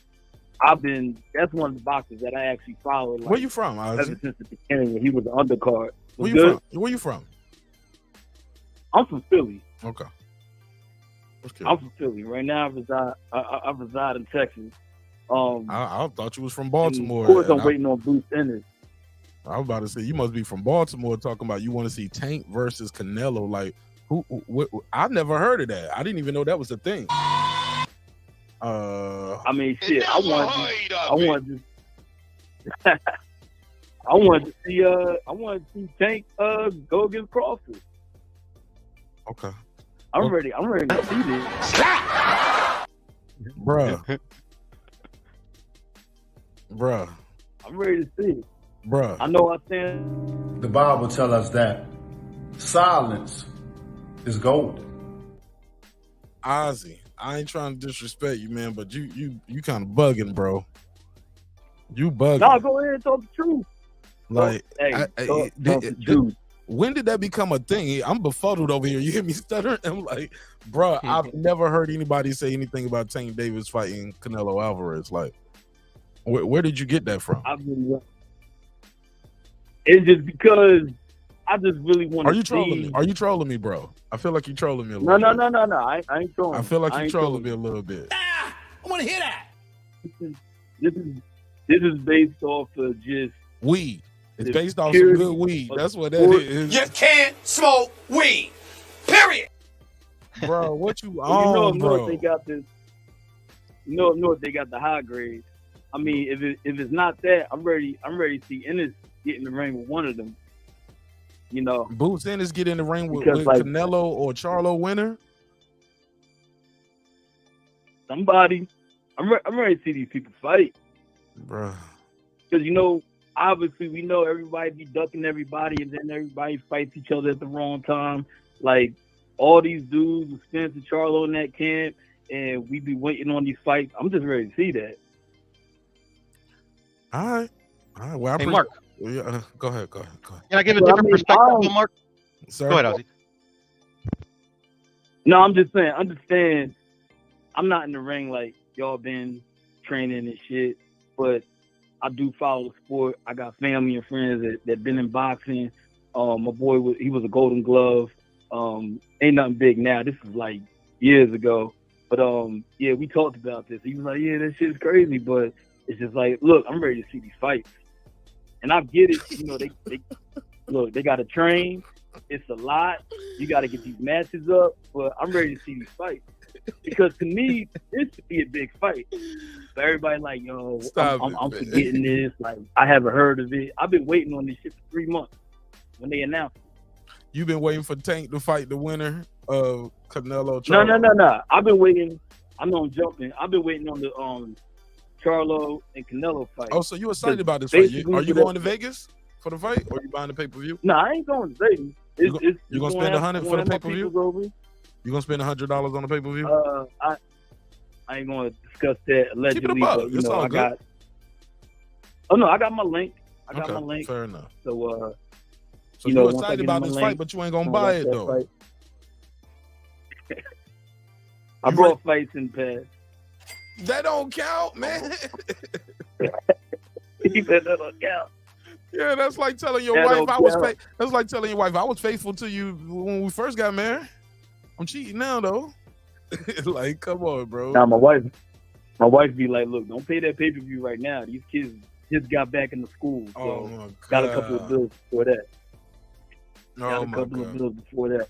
Speaker 16: That's one of the boxers that I actually followed. Like,
Speaker 1: where you from, Ozzy?
Speaker 16: Ever since the beginning when he was the undercard.
Speaker 1: Where you from?
Speaker 16: I'm from Philly.
Speaker 1: Okay.
Speaker 16: I'm from Philly. Right now, I reside in Texas.
Speaker 1: I thought you was from Baltimore.
Speaker 16: Of course, I'm waiting on Bruce Ennis.
Speaker 1: I was about to say, you must be from Baltimore talking about you want to see Tank versus Canelo. Like, I've never heard of that. I didn't even know that was a thing.
Speaker 16: I mean, shit, I want to see Tank go against Crawford.
Speaker 1: Okay.
Speaker 16: I'm ready to see this.
Speaker 1: Bruh.
Speaker 16: I'm ready to see it.
Speaker 1: Bruh.
Speaker 16: I know I stand.
Speaker 17: The Bible tells us that silence is golden.
Speaker 1: Ozzy, I ain't trying to disrespect you, man, but you kind of bugging, bro. You bugging.
Speaker 16: No, go ahead and talk the truth.
Speaker 1: Like,
Speaker 16: talk the truth.
Speaker 1: When did that become a thing? I'm befuddled over here. You hear me stuttering? I'm like, bro, I've never heard anybody say anything about Tank Davis fighting Canelo Alvarez. Like, where did you get that from?
Speaker 16: It's just because I just really want to.
Speaker 1: Are you trolling me? Are you trolling me, bro? I feel like you're trolling me a
Speaker 16: No.
Speaker 1: little bit.
Speaker 16: No. I ain't trolling.
Speaker 1: I feel like you're trolling me a little bit.
Speaker 15: I want to hear that.
Speaker 16: This is based off of just
Speaker 1: weed. It's
Speaker 16: the
Speaker 1: based off some
Speaker 16: purity
Speaker 1: good weed.
Speaker 16: of
Speaker 1: That's
Speaker 16: the
Speaker 1: what that
Speaker 16: sport.
Speaker 1: is.
Speaker 6: You can't smoke weed. Period.
Speaker 1: Bro, what you
Speaker 16: Well, you know
Speaker 1: on,
Speaker 16: if they
Speaker 1: bro?
Speaker 16: got this. You know if they got the high grade. I mean, if it's not that, I'm ready to see Ennis get in the ring with one of them. You know,
Speaker 1: Boots Ennis get in the ring with
Speaker 16: because like
Speaker 1: Canelo or Charlo winner.
Speaker 16: somebody, I'm ready to see these people fight.
Speaker 1: Bro.
Speaker 16: Because, you know, obviously we know everybody be ducking everybody and then everybody fights each other at the wrong time. Like, all these dudes with Spence and Charlo in that camp, and we be waiting on these fights. I'm just ready to see that.
Speaker 1: All right. Well,
Speaker 11: Hey, Mark.
Speaker 1: Yeah, go ahead. Can
Speaker 11: I give a
Speaker 16: Well, I
Speaker 11: different
Speaker 16: mean,
Speaker 11: perspective, Mark?
Speaker 1: Sir?
Speaker 11: Go ahead, Ozzy.
Speaker 16: No, I'm just saying, understand, I'm not in the ring like y'all been training and shit, but I do follow the sport. I got family and friends that been in boxing. My boy, he was a Golden Glove. Ain't nothing big now. This is like years ago. But yeah, we talked about this. He was like, yeah, that shit's crazy, but it's just like, look, I'm ready to see these fights. And I get it. You know, they look, they got to train. It's a lot. You got to get these matches up. But I'm ready to see these fights. Because to me, this should be a big fight. So everybody like, yo, I'm forgetting this. Like, I haven't heard of it. I've been waiting on this shit for 3 months when they announced it.
Speaker 1: You've been waiting for Tank to fight the winner of Canelo Charlo.
Speaker 16: No. I've been waiting. I know I'm jumping. I've been waiting on the Charlo and Canelo fight.
Speaker 1: Oh, so you excited about this fight? Are you going to Vegas for the fight, or are you buying the pay-per-view?
Speaker 16: No, I ain't going to Vegas.
Speaker 1: You gonna spend $100 for the pay-per-view? You gonna spend $100 on the pay-per-view?
Speaker 16: I ain't going to discuss that allegedly, but you
Speaker 1: It's
Speaker 16: know,
Speaker 1: all
Speaker 16: I
Speaker 1: good.
Speaker 16: got. Oh no, I got my link.
Speaker 1: Okay,
Speaker 16: my link.
Speaker 1: fair enough.
Speaker 16: So
Speaker 1: So
Speaker 16: you know,
Speaker 1: you're
Speaker 16: once I
Speaker 1: excited
Speaker 16: get
Speaker 1: about
Speaker 16: my
Speaker 1: this
Speaker 16: link,
Speaker 1: fight, but you ain't gonna
Speaker 16: I'm
Speaker 1: buy
Speaker 16: watch
Speaker 1: it
Speaker 16: that
Speaker 1: though.
Speaker 16: fight. I brought fights in the past.
Speaker 1: That don't count, man.
Speaker 16: He said that don't count.
Speaker 1: Yeah, that's like telling your
Speaker 16: That
Speaker 1: wife
Speaker 16: don't
Speaker 1: I was.
Speaker 16: count.
Speaker 1: That's like telling your wife I was faithful to you when we first got married. I'm cheating now though. Like, come on, bro.
Speaker 16: Now my wife be like, look, don't pay that pay-per-view right now. These kids just got back into school, so got a couple of bills before that. Got a couple of bills before that.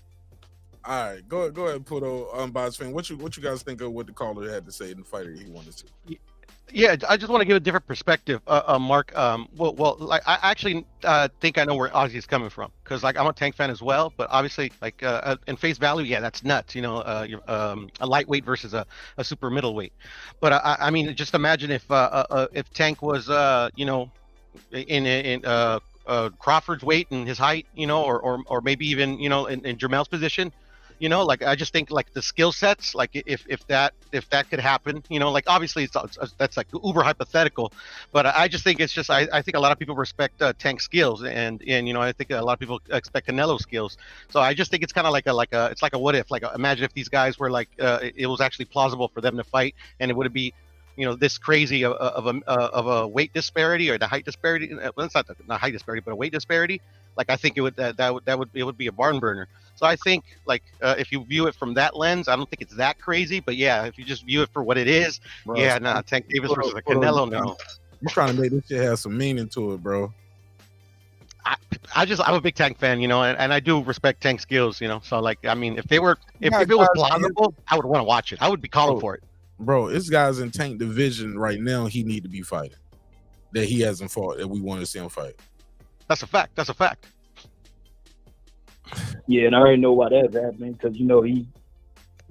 Speaker 1: All right, go ahead and put on Unbiased Fan. What you guys think of what the caller had to say in the fighter he wanted to?
Speaker 11: Yeah, I just want to give a different perspective, Mark. Well, like I actually think I know where Ozzy's coming from, because like I'm a Tank fan as well. But obviously, like in face value, yeah, that's nuts. You know, you're, a lightweight versus a super middleweight. But I mean, just imagine if Tank was you know, in Crawford's weight and his height, you know, or maybe even, you know, in Jermell's position. You know, like I just think like the skill sets, like if that could happen, you know, like obviously it's that's like uber hypothetical, but I just think it's just I think a lot of people respect Tank's skills, and you know, I think a lot of people expect Canelo's skills. So I just think it's kind of like a it's like a what if, like imagine if these guys were like it was actually plausible for them to fight, and it would be, you know, this crazy of a weight disparity or the height disparity. Well, it's not height disparity, but a weight disparity. Like I think it would be a barn burner. So I think like if you view it from that lens, I don't think it's that crazy. But yeah, if you just view it for what it is,
Speaker 1: Bro,
Speaker 11: yeah, nah, Tank Davis versus a Canelo, no.
Speaker 1: I'm trying to make this shit have some meaning to it, bro.
Speaker 11: I'm a big Tank fan, you know, and I do respect Tank's skills, you know. So like, I mean, if it was plausible, I would want to watch it. I would be calling for it.
Speaker 1: Bro, this guy's in Tank division right now. He need to be fighting. That he hasn't fought. That we want to see him fight.
Speaker 11: That's a fact. That's a fact.
Speaker 16: Yeah, and I already know why that's happening, because, you know, I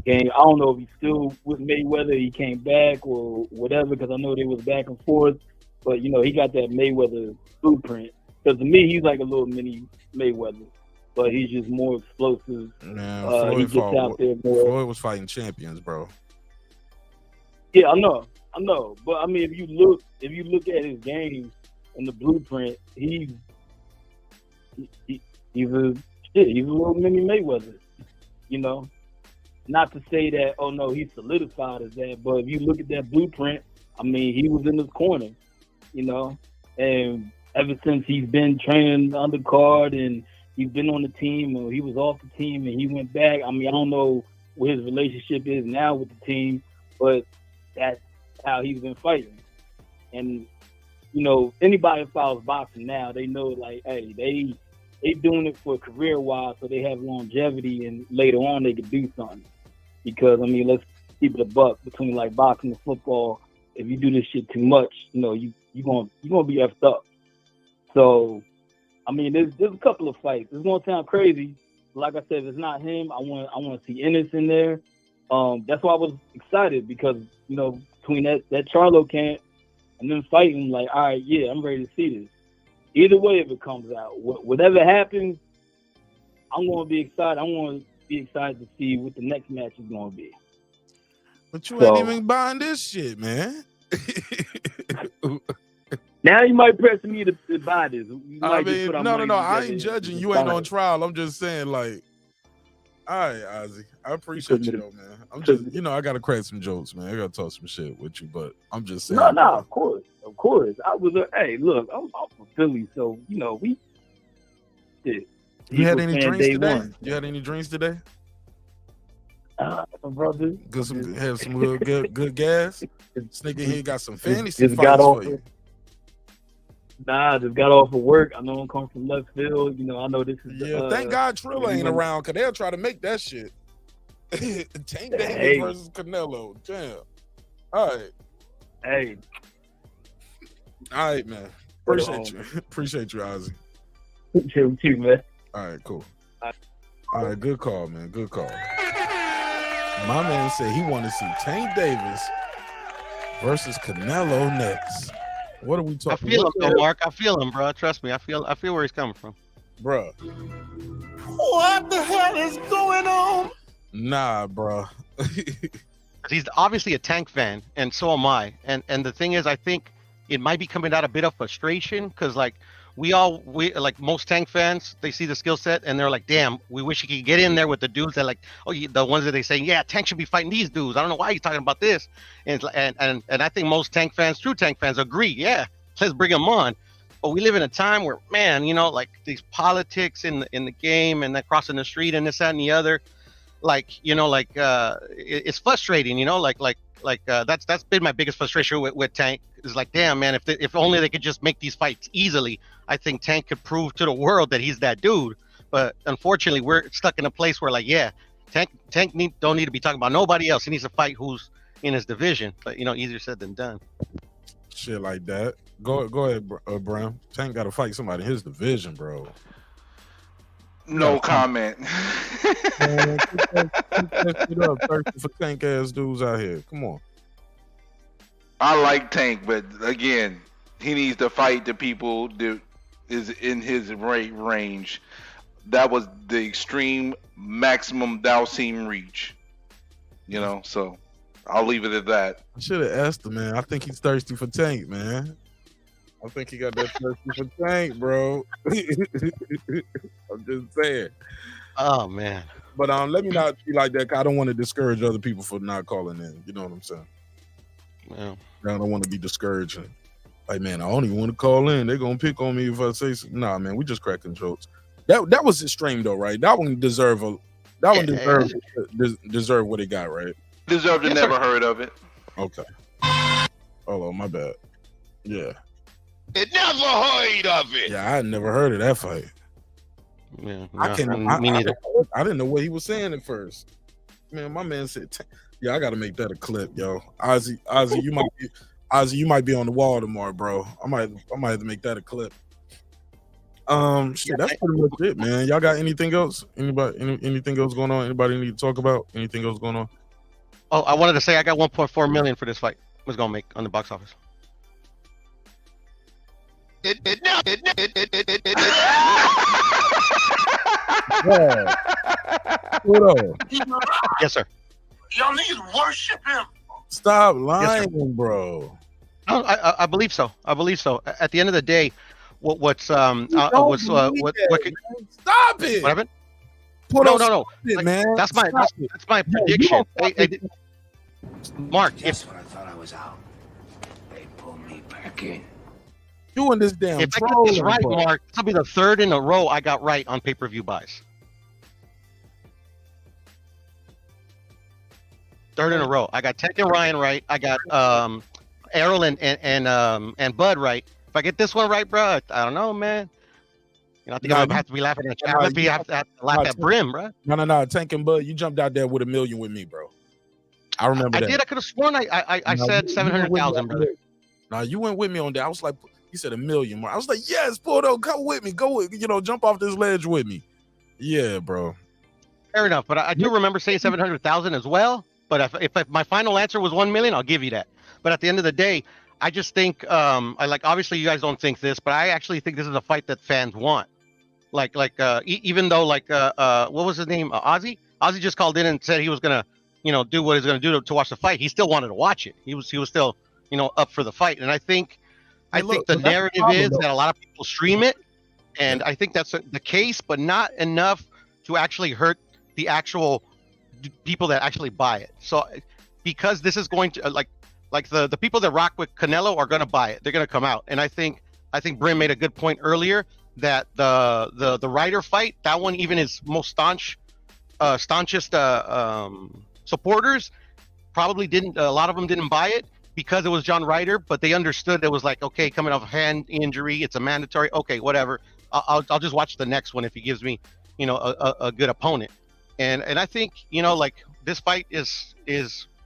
Speaker 16: don't know if he's still with Mayweather, he came back or whatever, because I know they was back and forth, but, you know, he got that Mayweather blueprint. Because to me, he's like a little mini Mayweather, but he's just more explosive.
Speaker 1: Man,
Speaker 16: he gets out there more.
Speaker 1: Floyd was fighting champions, bro.
Speaker 16: Yeah, I know. But, I mean, if you look at his game and the blueprint, he's a little mini Mayweather, you know. Not to say that, oh no, he's solidified as that, but if you look at that blueprint, I mean, he was in his corner, you know. And ever since he's been training the undercard and he's been on the team, or he was off the team and he went back. I mean, I don't know what his relationship is now with the team, but that's how he's been fighting. And anybody that follows boxing now, they know like, hey, they doing it for career wise, so they have longevity, and later on they could do something. Because I mean, let's keep it a buck between like boxing and football. If you do this shit too much, you gonna be effed up. So, I mean, there's a couple of fights. It's gonna sound crazy. Like I said, if it's not him, I want to see Ennis in there. That's why I was excited because between that Charlo camp and then fighting, like, all right, yeah, I'm ready to see this. Either way, if it comes out, whatever happens, I'm gonna be excited. I want to be excited to see what the next match is gonna be.
Speaker 1: But you ain't even buying this shit, man.
Speaker 16: Now you might press me to buy this.
Speaker 1: I mean, no. I ain't judging. You ain't on trial. I'm just saying, like, all right, Ozzy. I appreciate you, though, man. I'm just, I got to crack some jokes, man. I got to talk some shit with you, but I'm just saying.
Speaker 16: No, of course. I was, hey, look, I'm from Philly, so, we.
Speaker 1: You had any drinks today? You had any drinks today?
Speaker 16: Brother.
Speaker 1: Have some good gas? This nigga here got some fantasy fights for you.
Speaker 16: Nah, just got off of work. I know I'm coming from left field. I know this is.
Speaker 1: Thank God Trill ain't around, because they'll try to make that shit. Tank Davis versus Canelo. Damn. All right.
Speaker 16: Hey.
Speaker 1: All right, man. Appreciate you. Appreciate you, Ozzy.
Speaker 16: Appreciate you, man.
Speaker 1: All right, cool. All right, good call, man. Good call. My man said he wanted to see Tank Davis versus Canelo next. What are we talking?
Speaker 11: I feel him, though, Mark. I feel him, bro. Trust me. I feel where he's coming from,
Speaker 1: bro.
Speaker 6: What the hell is going on?
Speaker 1: Nah, bro.
Speaker 11: He's obviously a Tank fan, and so am I. And the thing is, I think it might be coming out a bit of frustration because, like, we like most Tank fans, they see the skill set and they're like, damn, we wish he could get in there with the dudes that, like, the ones that they say, yeah, Tank should be fighting these dudes. I don't know why he's talking about this. And I think most Tank fans, true Tank fans, agree. Yeah, let's bring him on. But we live in a time where, man, like these politics in the game and then crossing the street and this, that, and the other, it's frustrating. That's been my biggest frustration with Tank. Is like, damn, man, if only they could just make these fights easily, I think Tank could prove to the world that he's that dude. But unfortunately, we're stuck in a place where, like, yeah, Tank don't need to be talking about nobody else. He needs to fight who's in his division. But easier said than done.
Speaker 1: Shit like that. Go ahead, Brown. Tank got to fight somebody in his division, bro.
Speaker 13: No comment.
Speaker 1: Man, keep that shit up. Thirsty for Tank ass dudes out here. Come on.
Speaker 13: I like Tank, but again, he needs to fight the people that is in his range. That was the extreme maximum Dalcine reach. So I'll leave it at that.
Speaker 1: I should have asked him, man. I think he's thirsty for Tank, man. I think he got that thirsty for Tank, bro. I'm just saying.
Speaker 11: Oh, man.
Speaker 1: But let me not be like that, 'cause I don't want to discourage other people for not calling in. You know what I'm saying?
Speaker 11: Yeah.
Speaker 1: I don't want to be discouraging. Like, man, I don't even want to call in. They're gonna pick on me if I say something. Nah, man, we just cracking jokes. That was extreme though, right? That one deserve deserve what it got, right?
Speaker 13: Deserve to never heard of it.
Speaker 1: Okay. Oh, my bad. Yeah.
Speaker 9: It never heard of it.
Speaker 1: Yeah, I had never heard of that fight.
Speaker 11: Yeah,
Speaker 1: me neither. I didn't know what he was saying at first. Man, my man said, "Yeah, I got to make that a clip, yo." Ozzy, you might be on the wall tomorrow, bro. I might have to make that a clip. Shit, that's pretty much it, man. Y'all got anything else? Anything else going on? Anybody need to talk about? Anything else going on?
Speaker 11: Oh, I wanted to say I got 1.4 million for this fight. What's gonna make on the box office?
Speaker 1: Yeah. What up?
Speaker 11: Yes, sir.
Speaker 6: Y'all need to worship him.
Speaker 1: Stop lying, bro.
Speaker 11: No, I believe so. I believe so. At the end of the day, what
Speaker 1: Stop it.
Speaker 11: What happened?
Speaker 1: No,
Speaker 11: like,
Speaker 1: man.
Speaker 11: That's my prediction. Mark,
Speaker 6: Guess what? I thought I was out. They pulled me back in.
Speaker 1: You and this damn
Speaker 11: if I get this right, Mark, this will be the third in a row I got right on pay-per-view buys. Third in a row. I got Tank and Ryan right. I got Errol and Bud right. if I get this one right, bro, I don't know, man. You know, I think I'm gonna have to be laughing at you. I'm gonna have to laugh at Brim, bro.
Speaker 1: No. Tank and Bud, you jumped out there with $1 million with me, bro. I remember that.
Speaker 11: I did. I could have sworn I said 700,000, brother.
Speaker 1: No, you went with me on that. I was like, he said $1 million more. I was like, yes, Porto, come with me. Jump off this ledge with me. Yeah, bro.
Speaker 11: Fair enough, but I do remember saying 700,000 as well. But if my final answer was 1 million, I'll give you that. But at the end of the day, I just think obviously you guys don't think this, but I actually think this is a fight that fans want. Even though what was his name? Ozzy just called in and said he was gonna do what he's gonna do to watch the fight. He still wanted to watch it. He was still up for the fight. And I think the narrative is that a lot of people stream it, and I think that's the case, but not enough to actually hurt the actual people that actually buy it. So because this is going to the people that rock with Canelo are going to buy it. They're going to come out. And I think Brim made a good point earlier that the Ryder fight, that one, even his most staunchest supporters probably didn't. A lot of them didn't buy it because it was John Ryder, but they understood it was like, okay, coming off a hand injury, it's a mandatory. Okay, whatever. I'll just watch the next one if he gives me, a good opponent. And I think this fight is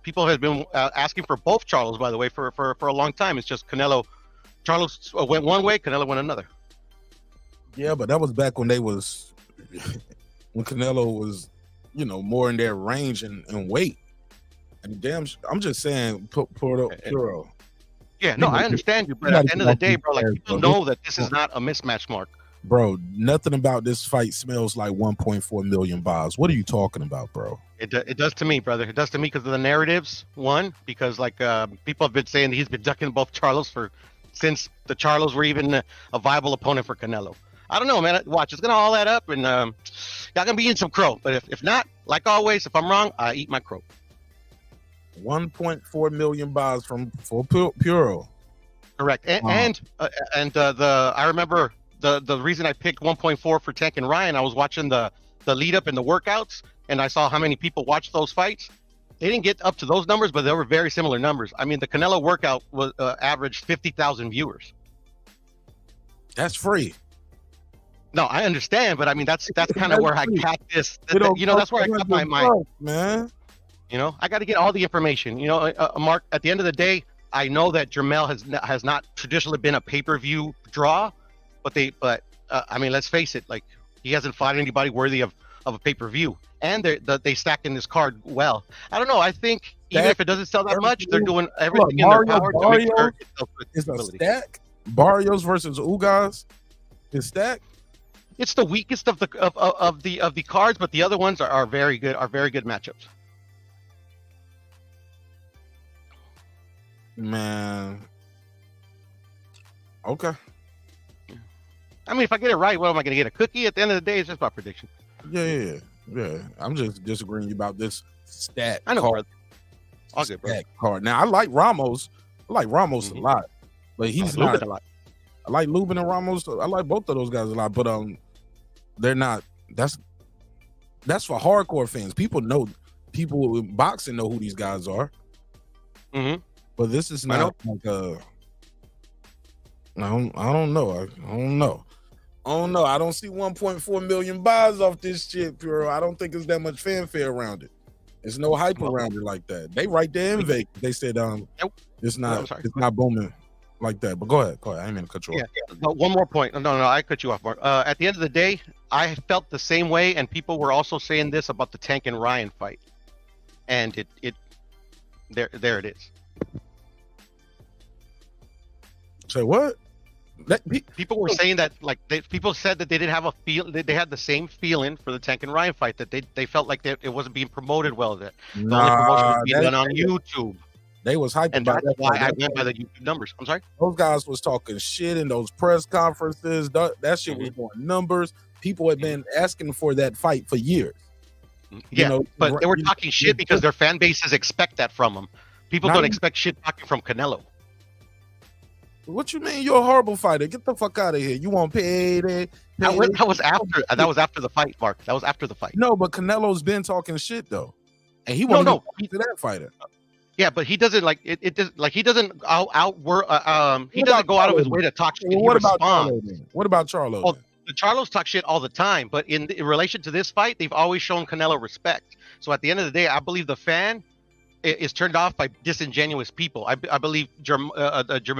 Speaker 11: people have been asking for both Charlos, by the way, for a long time. It's just Charlo went one way, Canelo went another.
Speaker 1: Yeah, but that was back when when Canelo was, more in their range and weight. And I'm just saying, Puro.
Speaker 11: Yeah, no, I understand you, but at the end of the day, bro, people know that this is not a mismatch, Mark.
Speaker 1: Bro, nothing about this fight smells like 1.4 million buys. What are you talking about, bro?
Speaker 11: It does to me, brother. It does to me because of the narratives. One, because people have been saying he's been ducking both Charlos since the Charlos were even a viable opponent for Canelo. I don't know, man. Watch, it's gonna all add up, and y'all gonna be in some crow. But if not, like always, if I'm wrong, I eat my crow.
Speaker 1: 1.4 million buys for Puro.
Speaker 11: Correct, I remember. The reason I picked 1.4 for Tank and Ryan, I was watching the lead up and the workouts, and I saw how many people watched those fights. They didn't get up to those numbers, but they were very similar numbers. I mean, the Canelo workout was averaged 50,000 viewers.
Speaker 1: That's free.
Speaker 11: No, I understand, but I mean that's kind of where I got this. That's where I got my mind, man. I got to get all the information. Mark. At the end of the day, I know that Jermell has not traditionally been a pay-per-view draw. But I mean, let's face it. Like, he hasn't fought anybody worthy of a pay-per-view, and they stack in this card well. I don't know. I think even if it doesn't sell that much, they're doing everything in their power to make sure
Speaker 1: it's a stack. Barrios versus Ugas is stack.
Speaker 11: It's the weakest of the cards, but the other ones are very good. Are very good matchups.
Speaker 1: Man. Okay.
Speaker 11: I mean, if I get it right, what am I going to get? A cookie? At the end of the day, it's just my prediction.
Speaker 1: Yeah. I'm just disagreeing about this stat.
Speaker 11: I know.
Speaker 1: Card.
Speaker 11: I'll get bro.
Speaker 1: Card. Now, I like Ramos. A lot, but he's not.
Speaker 11: Lubin a lot.
Speaker 1: I like Lubin and Ramos. I like both of those guys a lot, but they're not. That's for hardcore fans. People in boxing know who these guys are.
Speaker 11: Mm-hmm.
Speaker 1: But this is not like a. I don't know. I don't see 1.4 million buys off this shit, Puro. I don't think there's that much fanfare around it. There's no hype around it like that. They right there in Vegas. They said it's not booming like that. But go ahead. I ain't mean to cut you off.
Speaker 11: Yeah. No, one more point. No, I cut you off, Mark. At the end of the day, I felt the same way, and people were also saying this about the Tank and Ryan fight. And there it is.
Speaker 1: Say what?
Speaker 11: People were saying that, people said that they didn't have they had the same feeling for the Tank and Ryan fight, that they felt like it wasn't being promoted well. That the only promotion was being done on YouTube.
Speaker 1: They was hyping,
Speaker 11: and that's why I went by the YouTube numbers. I'm sorry.
Speaker 1: Those guys was talking shit in those press conferences. That shit was going numbers. People had been asking for that fight for years.
Speaker 11: Yeah, but they were talking shit because their fan bases expect that from them. People don't expect shit talking from Canelo.
Speaker 1: What you mean? You're a horrible fighter. Get the fuck out of here. You want payday?
Speaker 11: That was after the fight, Mark. That was after the fight.
Speaker 1: No, but Canelo's been talking shit though, and he won't to that fighter.
Speaker 11: Yeah, but he doesn't like it. It does like he doesn't he
Speaker 1: What
Speaker 11: doesn't
Speaker 1: about
Speaker 11: go out of
Speaker 1: Charlo
Speaker 11: his way
Speaker 1: then?
Speaker 11: to talk shit.
Speaker 1: Well,
Speaker 11: He
Speaker 1: what about
Speaker 11: responds.
Speaker 1: Charlo then? What about Charlo
Speaker 11: Well,
Speaker 1: then?
Speaker 11: the Charlos talk shit all the time, but in relation to this fight, they've always shown Canelo respect. So at the end of the day, I believe the fan is turned off by disingenuous people. I believe Jermell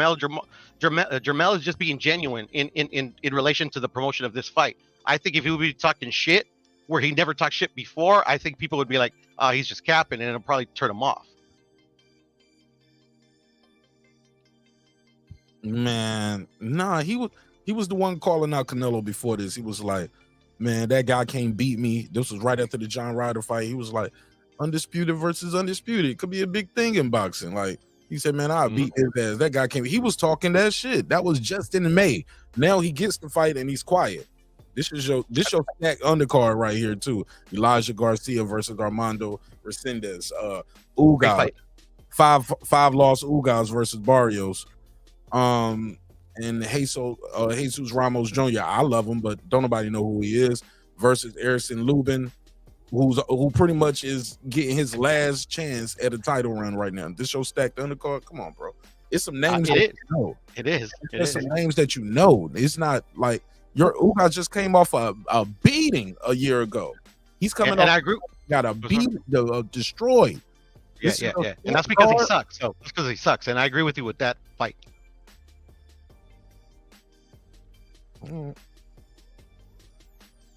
Speaker 11: is just being genuine in relation to the promotion of this fight. I think if he would be talking shit where he never talked shit before, I think people would be like, oh, he's just capping, and it'll probably turn him off.
Speaker 1: Man, nah, he was the one calling out Canelo before this. He was like, man, that guy can't beat me. This was right after the John Ryder fight. He was like, undisputed versus undisputed could be a big thing in boxing. Like, he said, man, I'll beat his ass. That guy can't. He was talking that shit. That was just in May. Now he gets the fight and he's quiet. This is your stack undercard right here too. Elijah Garcia versus Armando Resendez. Ugas, five loss Ugas versus Barrios. And Jesus Ramos Jr. I love him, but don't nobody know who he is. Versus Erison Lubin, who pretty much is getting his last chance at a title run right now. This show stacked undercard. Come on, bro. It's some names that you know.
Speaker 11: It is.
Speaker 1: There's some names that you know. It's not like your Ugas just came off a beating a year ago. He's coming off.
Speaker 11: And I agree.
Speaker 1: Got a beat, destroyed.
Speaker 11: Yeah. And that's because he sucks. So that's because he sucks. And I agree with you with that fight.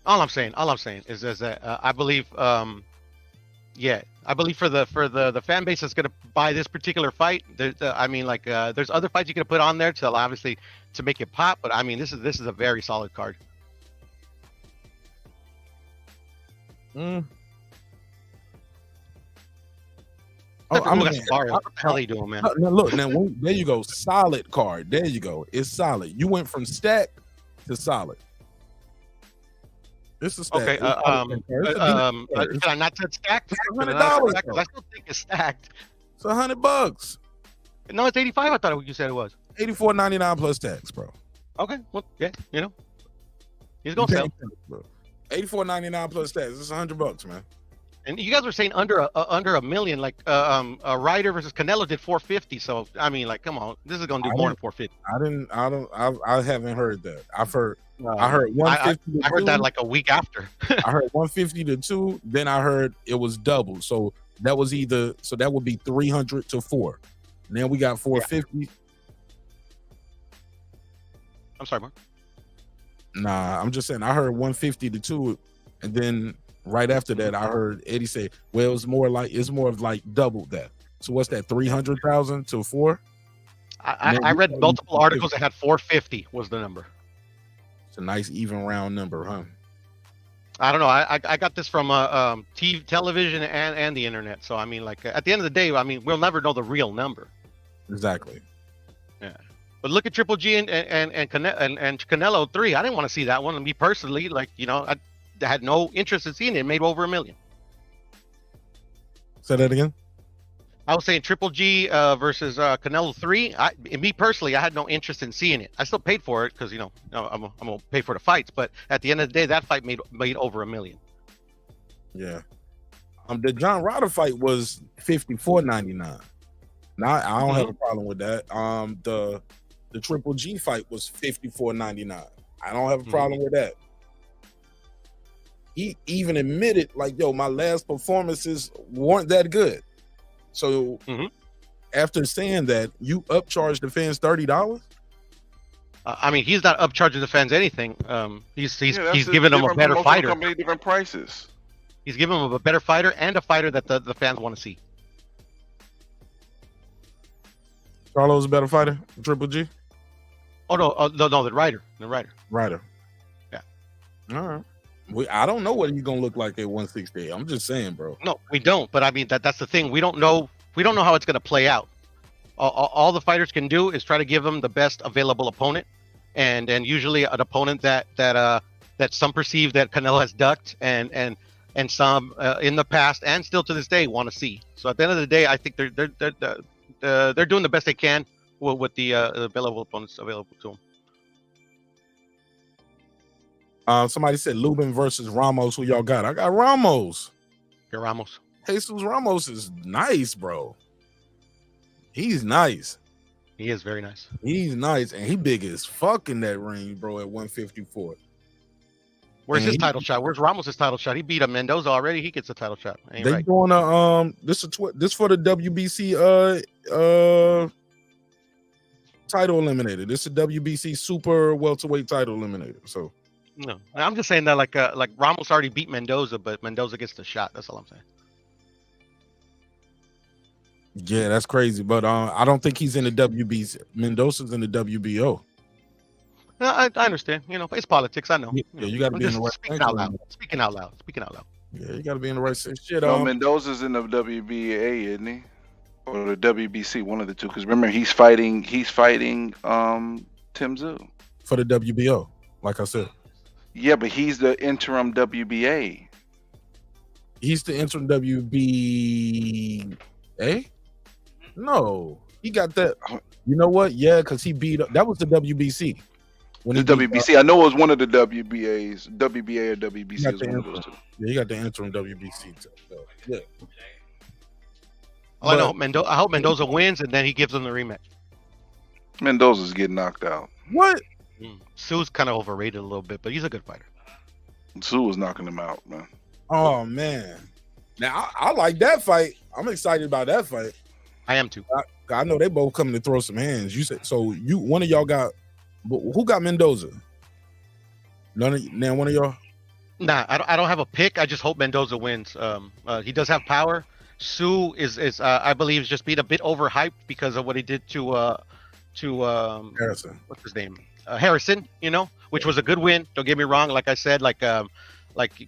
Speaker 11: All I'm saying is that I believe, I believe for the fan base that's gonna buy this particular fight, there's other fights you could put on there to obviously to make it pop, but I mean this is a very solid card. What the hell are you doing, man?
Speaker 1: No, look, now there you go, solid card. There you go, it's solid. You went from stacked to solid. This is
Speaker 11: okay. Can I not say stacked?
Speaker 1: It's $100.
Speaker 11: I still think it's stacked.
Speaker 1: It's $100.
Speaker 11: No, it's 85. I thought you said it was
Speaker 1: $84.99 plus tax, bro.
Speaker 11: Okay, well, yeah, he's gonna sell.
Speaker 1: $84.99 plus tax. It's $100, man.
Speaker 11: And you guys were saying under a million, like a Ryder versus Canelo did 450. So I mean, like, come on, this is gonna do more than 450.
Speaker 1: I haven't heard that. I heard 150.
Speaker 11: I heard that like a week after.
Speaker 1: I heard 150 to 2. Then I heard it was double. So that was that would be 300 to 4. And then we got 450. Yeah.
Speaker 11: I'm sorry, Mark.
Speaker 1: Nah, I'm just saying I heard 150 to 2, and then right after that, I heard Eddie say, "Well, it's more of like double that." So what's that? 300,000 to 4?
Speaker 11: I read multiple articles that had 450 was the number.
Speaker 1: It's a nice even round number, huh?
Speaker 11: I don't know. I got this from TV, television, and the internet. So I mean, like at the end of the day, I mean, we'll never know the real number.
Speaker 1: Exactly.
Speaker 11: Yeah. But look at Triple G and Canelo 3. I didn't want to see that one. Me personally, like I had no interest in seeing it. It made over $1 million.
Speaker 1: Say that again.
Speaker 11: I was saying Triple G versus Canelo 3. Me personally, I had no interest in seeing it. I still paid for it because I'm gonna pay for the fights. But at the end of the day, that fight made over $1 million.
Speaker 1: Yeah. The John Ryder fight was $54.99. Now I don't have a problem with that. The Triple G fight was $54.99. I don't have a problem with that. He even admitted, like, yo, my last performances weren't that good. So after saying that, you upcharge the fans $30?
Speaker 11: I mean, he's not upcharging the fans anything. He's giving them a better fighter.
Speaker 13: Company, different prices.
Speaker 11: He's giving them a better fighter and a fighter that the fans want to see.
Speaker 1: Charlo's a better fighter, Triple G?
Speaker 11: Oh no, the Ryder.
Speaker 1: Ryder.
Speaker 11: Yeah.
Speaker 1: All right. I don't know what he's gonna look like at 168. I'm just saying, bro.
Speaker 11: No, we don't. But I mean, that's the thing. We don't know how it's gonna play out. All the fighters can do is try to give them the best available opponent, and usually an opponent that some perceive that Canelo has ducked, and some in the past and still to this day want to see. So at the end of the day, I think they're doing the best they can with the available opponents available to them.
Speaker 1: Somebody said Lubin versus Ramos. Who y'all got? I got Ramos.
Speaker 11: You're Ramos.
Speaker 1: Jesus Ramos is nice, bro. He's nice.
Speaker 11: He is very nice.
Speaker 1: He's nice, and he big as fuck in that ring, bro. At 154.
Speaker 11: Where's
Speaker 1: And
Speaker 11: his title shot? Where's Ramos' title shot? He beat up Mendoza already. He gets a title shot. Ain't
Speaker 1: They
Speaker 11: right.
Speaker 1: doing a this for the WBC title eliminator. This is WBC super welterweight title eliminator. So
Speaker 11: No, I'm just saying that like Ramos already beat Mendoza, but Mendoza gets the shot. That's all I'm saying.
Speaker 1: yeah, that's crazy. But I don't think he's in the WBC. Mendoza's in the WBO.
Speaker 11: No, I understand. You know, it's politics. I know.
Speaker 1: Yeah, you got to
Speaker 11: I'm
Speaker 1: be in
Speaker 11: just
Speaker 1: the right.
Speaker 11: speaking out loud. Speaking out loud.
Speaker 1: Yeah, you got to be in the right shit.
Speaker 13: No, Mendoza's in the WBA, isn't he? Or the WBC, one of the two. Because remember, he's fighting Tim Tszyu
Speaker 1: for the WBO. Like I said.
Speaker 13: Yeah, but he's the interim WBA.
Speaker 1: He's the interim WBA. No, he got that. You know what? Yeah, because he beat up. That was the WBC. When
Speaker 13: The WBC, I know it was one of the WBAs, WBA or WBC was one of those two.
Speaker 1: Yeah, he got the interim WBC. Yeah.
Speaker 11: I know I hope Mendoza wins and then he gives him the rematch.
Speaker 13: Mendoza's getting knocked out.
Speaker 1: What?
Speaker 11: Sue's kind of overrated a little bit, but he's a good fighter.
Speaker 13: Sue was knocking him out, man.
Speaker 1: Oh man. Now I like that fight. I'm excited about that fight.
Speaker 11: I am too.
Speaker 1: I know they both coming to throw some hands. You said so. One of y'all got. Who got Mendoza? One of y'all?
Speaker 11: Nah, I don't have a pick. I just hope Mendoza wins. He does have power. Sue is I believe just being a bit overhyped because of what he did to
Speaker 1: Harrison.
Speaker 11: What's his name? Harrison. You know, which was a good win. Don't get me wrong. Like I said, like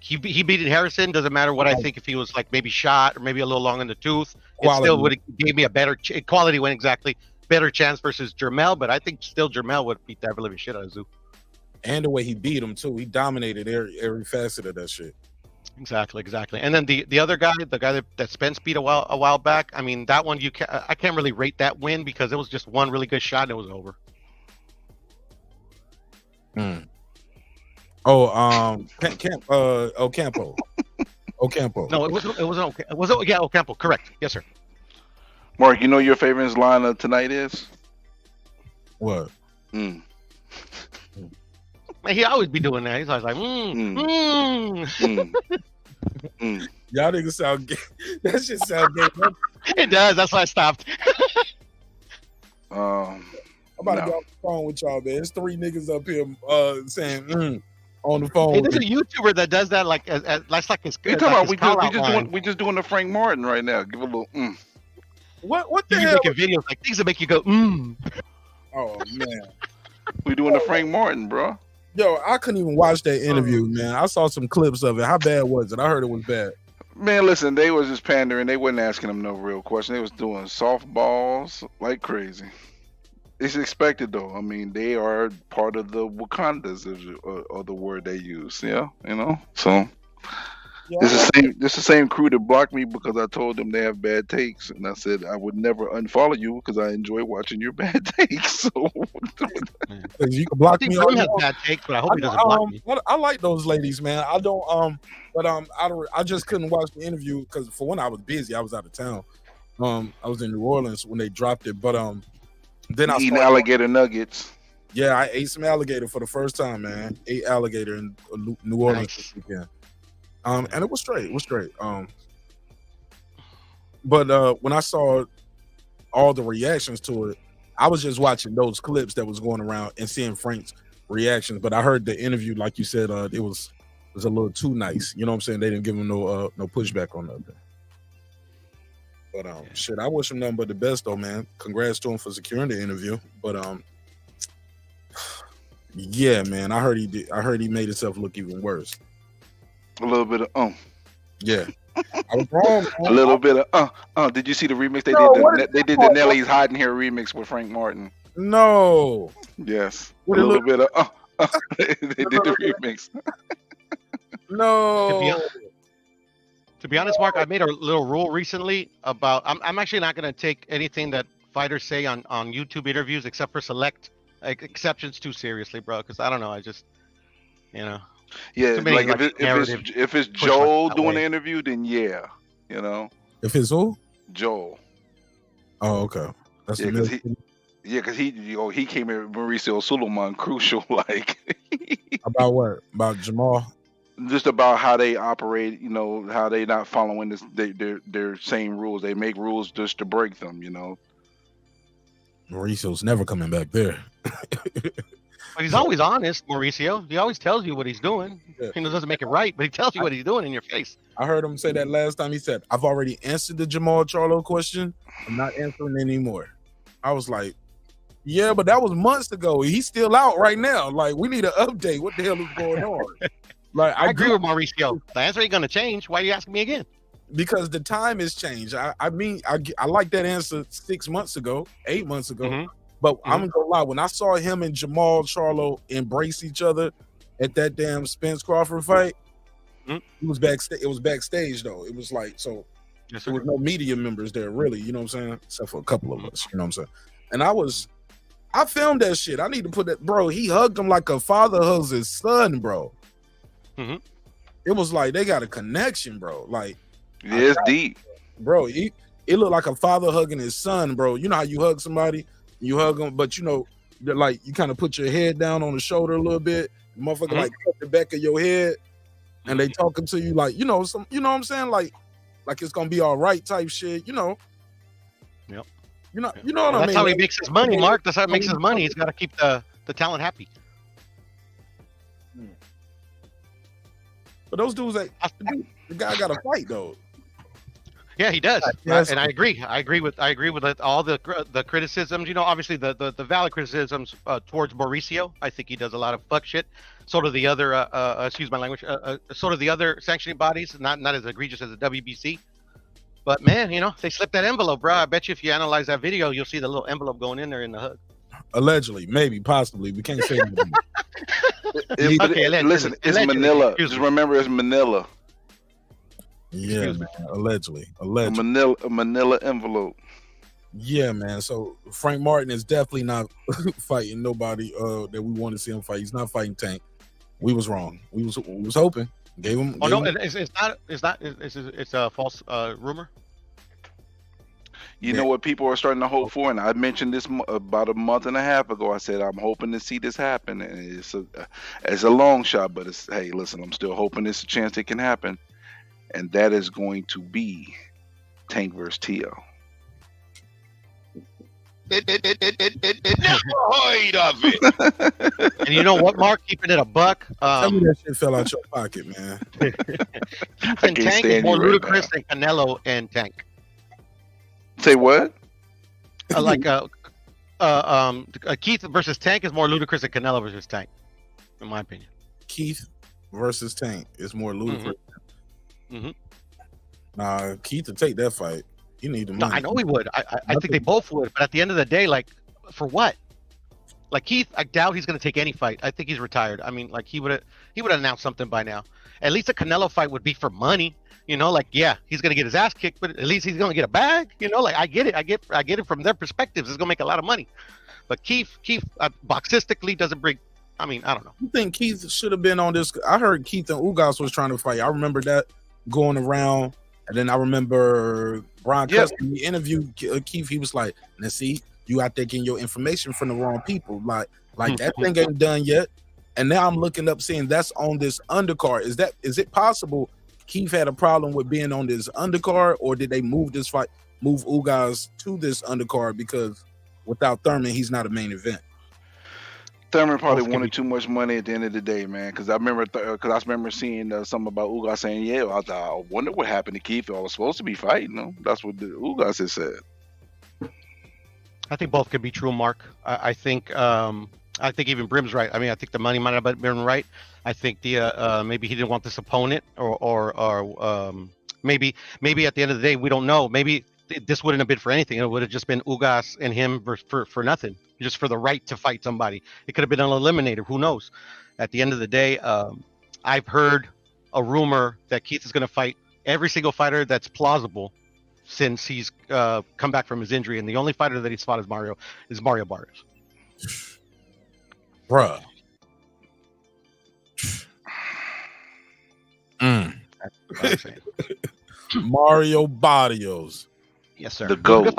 Speaker 11: he beat Harrison. Doesn't matter what I think if he was like maybe shot or maybe a little long in the tooth. It still would have gave me a better quality win exactly. Better chance versus Jermell, but I think still Jermell would beat the ever living shit out of Zoo.
Speaker 1: And the way he beat him too, he dominated every facet of that shit.
Speaker 11: Exactly. And then the other guy, the guy that Spence beat a while back. I mean, that one I can't really rate that win because it was just one really good shot and it was over.
Speaker 1: Ocampo. Ocampo.
Speaker 11: No, it wasn't. Yeah, Ocampo. Correct. Yes, sir.
Speaker 13: Mark, you know your favorite line of tonight is?
Speaker 1: What?
Speaker 11: Man, he always be doing that. He's always like,
Speaker 1: Y'all niggas sound gay. That shit sound gay.
Speaker 11: It does. That's why I stopped.
Speaker 1: I'm about to get off the phone with y'all, man. There's 3 niggas up here saying on the phone.
Speaker 11: Hey, there's a YouTuber that does that like that's like his.
Speaker 13: You talking about we just doing the Frank Martin right now. Give a little
Speaker 1: What the
Speaker 11: you
Speaker 1: hell?
Speaker 11: making videos like things that make you go
Speaker 1: Oh man.
Speaker 13: We doing the Frank Martin, bro.
Speaker 1: Yo, I couldn't even watch that interview, man. I saw some clips of it. How bad was it? I heard it was bad.
Speaker 13: Man, listen, they was just pandering. They wasn't asking him no real question. They was doing softballs like crazy. It's expected though. I mean, they are part of the Wakandas, or the word they use. Yeah, you know. So this is the same crew that blocked me because I told them they have bad takes, and I said I would never unfollow you because I enjoy watching your bad takes. So
Speaker 1: you can block me.
Speaker 11: He has bad takes, but I hope he doesn't block me.
Speaker 1: I like those ladies, man. I don't but I just couldn't watch the interview because for one I was busy. I was out of town. I was in New Orleans when they dropped it, but then I
Speaker 13: eating alligator nuggets.
Speaker 1: Yeah, I ate some alligator for the first time, man. Ate alligator in New Orleans this weekend. And it was straight. But when I saw all the reactions to it, I was just watching those clips that was going around and seeing Frank's reactions. But I heard the interview, like you said, it was a little too nice. You know what I'm saying? They didn't give him no pushback on that. But shit, I wish him nothing but the best though, man. Congrats to him for securing the interview. But yeah, man, I heard he made himself look even worse.
Speaker 13: A little bit of
Speaker 1: Yeah. I was wrong.
Speaker 13: A little bit of Did you see the remix they did? They did the Nelly's Hiding Here remix with Frank Martin.
Speaker 1: No.
Speaker 13: Yes. A little bit of they did the remix.
Speaker 1: No.
Speaker 11: To be honest, Mark, I made a little rule recently about I'm actually not going to take anything that fighters say on YouTube interviews except for select exceptions too seriously, bro. Because I don't know, I just
Speaker 13: Yeah, like if it's Joel doing the interview, then yeah, you know.
Speaker 1: If it's who?
Speaker 13: Joel.
Speaker 1: Oh, okay. That's
Speaker 13: Yeah,
Speaker 1: the
Speaker 13: because
Speaker 1: middle.
Speaker 13: he came in Mauricio Suleiman crucial, like
Speaker 1: About what? About Jermall?
Speaker 13: just about how they operate. You know, how they not following their same rules. They make rules just to break them. You know.
Speaker 1: Mauricio's never coming back there.
Speaker 11: But he's always honest, Mauricio. He always tells you what he's doing.
Speaker 1: Yeah.
Speaker 11: He doesn't make it right, but he tells you what he's doing in your face.
Speaker 1: I heard him say that last time. He said, "I've already answered the Jermall Charlo question. I'm not answering anymore." I was like, "Yeah, but that was months ago. He's still out right now. Like, we need an update. What the hell is going on?" Like,
Speaker 11: I agree with Mauricio. The answer ain't gonna change. Why are you asking me again?
Speaker 1: Because the time has changed. I mean, I like that answer 6 months ago, 8 months ago. But I'm gonna lie, when I saw him and Jermall Charlo embrace each other at that damn Spence Crawford fight, it was backstage. It was backstage though. It was like, so there was no media members there, really. You know what I'm saying? Except for a couple of us. You know what I'm saying? And I filmed that shit. I need to put that, bro. He hugged him like a father hugs his son, bro. It was like they got a connection, bro. Like,
Speaker 13: yeah, it's deep,
Speaker 1: bro. It looked like a father hugging his son, bro. You know how you hug somebody, you hug them, but you know, like you kind of put your head down on the shoulder a little bit. The motherfucker like cut the back of your head, and they talking to you like, you know, you know what I'm saying, like it's gonna be all right type shit, you know.
Speaker 11: Yep.
Speaker 1: You know what I mean.
Speaker 11: That's how he makes his money, Mark. That's how he makes his money. He's got to keep the talent happy.
Speaker 1: But those dudes, the guy got to fight though.
Speaker 11: Yeah, he does,
Speaker 1: Yes.
Speaker 11: and I agree. I agree with all the criticisms. You know, obviously the valid criticisms towards Mauricio. I think he does a lot of fuck shit. So do the other, excuse my language. So do the other sanctioning bodies. Not as egregious as the WBC. But man, you know, they slipped that envelope, bro. I bet you if you analyze that video, you'll see the little envelope going in there in the hug.
Speaker 1: Allegedly, maybe, possibly. We can't say anything.
Speaker 13: Listen, it's Manila. Just remember, it's Manila.
Speaker 1: Yeah, man. Allegedly.
Speaker 13: A Manila envelope.
Speaker 1: Yeah, man. So Frank Martin is definitely not fighting nobody that we want to see him fight. He's not fighting Tank. We was wrong. We was hoping. Gave him.
Speaker 11: Oh no, it's not. It's a false rumor.
Speaker 13: You know what people are starting to hope for, and I mentioned this about a month and a half ago. I said I'm hoping to see this happen, and it's a long shot, but it's, hey, listen, I'm still hoping it's a chance it can happen, and that is going to be Tank versus Tio.
Speaker 9: It never heard of it.
Speaker 11: And you know what, Mark? Keeping it a buck.
Speaker 1: Tell me that shit fell out your pocket, man.
Speaker 11: And Tank is more ludicrous than Canelo and Tank.
Speaker 13: Say what?
Speaker 11: Keith versus Tank is more ludicrous than Canelo versus Tank, in my opinion.
Speaker 1: Keith versus Tank is more ludicrous. Nah, Keith to take that fight, he need the money.
Speaker 11: No, I know he would. I think they both would. But at the end of the day, like, for what? Like Keith, I doubt he's going to take any fight. I think he's retired. I mean, like he would have announced something by now. At least a Canelo fight would be for money. You know, like, yeah, he's gonna get his ass kicked, but at least he's gonna get a bag. You know, like I get it from their perspectives. It's gonna make a lot of money. But Keith, boxistically doesn't bring. I mean, I don't know.
Speaker 1: You think Keith should have been on this? I heard Keith and Ugas was trying to fight. I remember that going around, and then I remember Brian Custom. He interviewed Keith. He was like, "Now see, you out there getting your information from the wrong people. Like that thing ain't done yet." And now I'm looking up, seeing that's on this undercard. Is it possible Keith had a problem with being on this undercard, or did they move Ugas to this undercard because without Thurman, he's not a main event?
Speaker 13: Thurman probably wanted too much money at the end of the day, man. Because I remember seeing something about Ugas saying, "Yeah, I wonder what happened to Keith. I was supposed to be fighting." No, that's what the Ugas has said.
Speaker 11: I think both could be true, Mark. I think even Brim's right. I mean, I think the money might have been right. I think maybe he didn't want this opponent, or maybe at the end of the day, we don't know. Maybe this wouldn't have been for anything. It would have just been Ugas and him for nothing, just for the right to fight somebody. It could have been an eliminator. Who knows? At the end of the day, I've heard a rumor that Keith is going to fight every single fighter that's plausible since he's come back from his injury, and the only fighter that he's fought is Mario Barrios.
Speaker 1: Bruh. Mario Barrios.
Speaker 11: Yes, sir.
Speaker 13: The GOAT.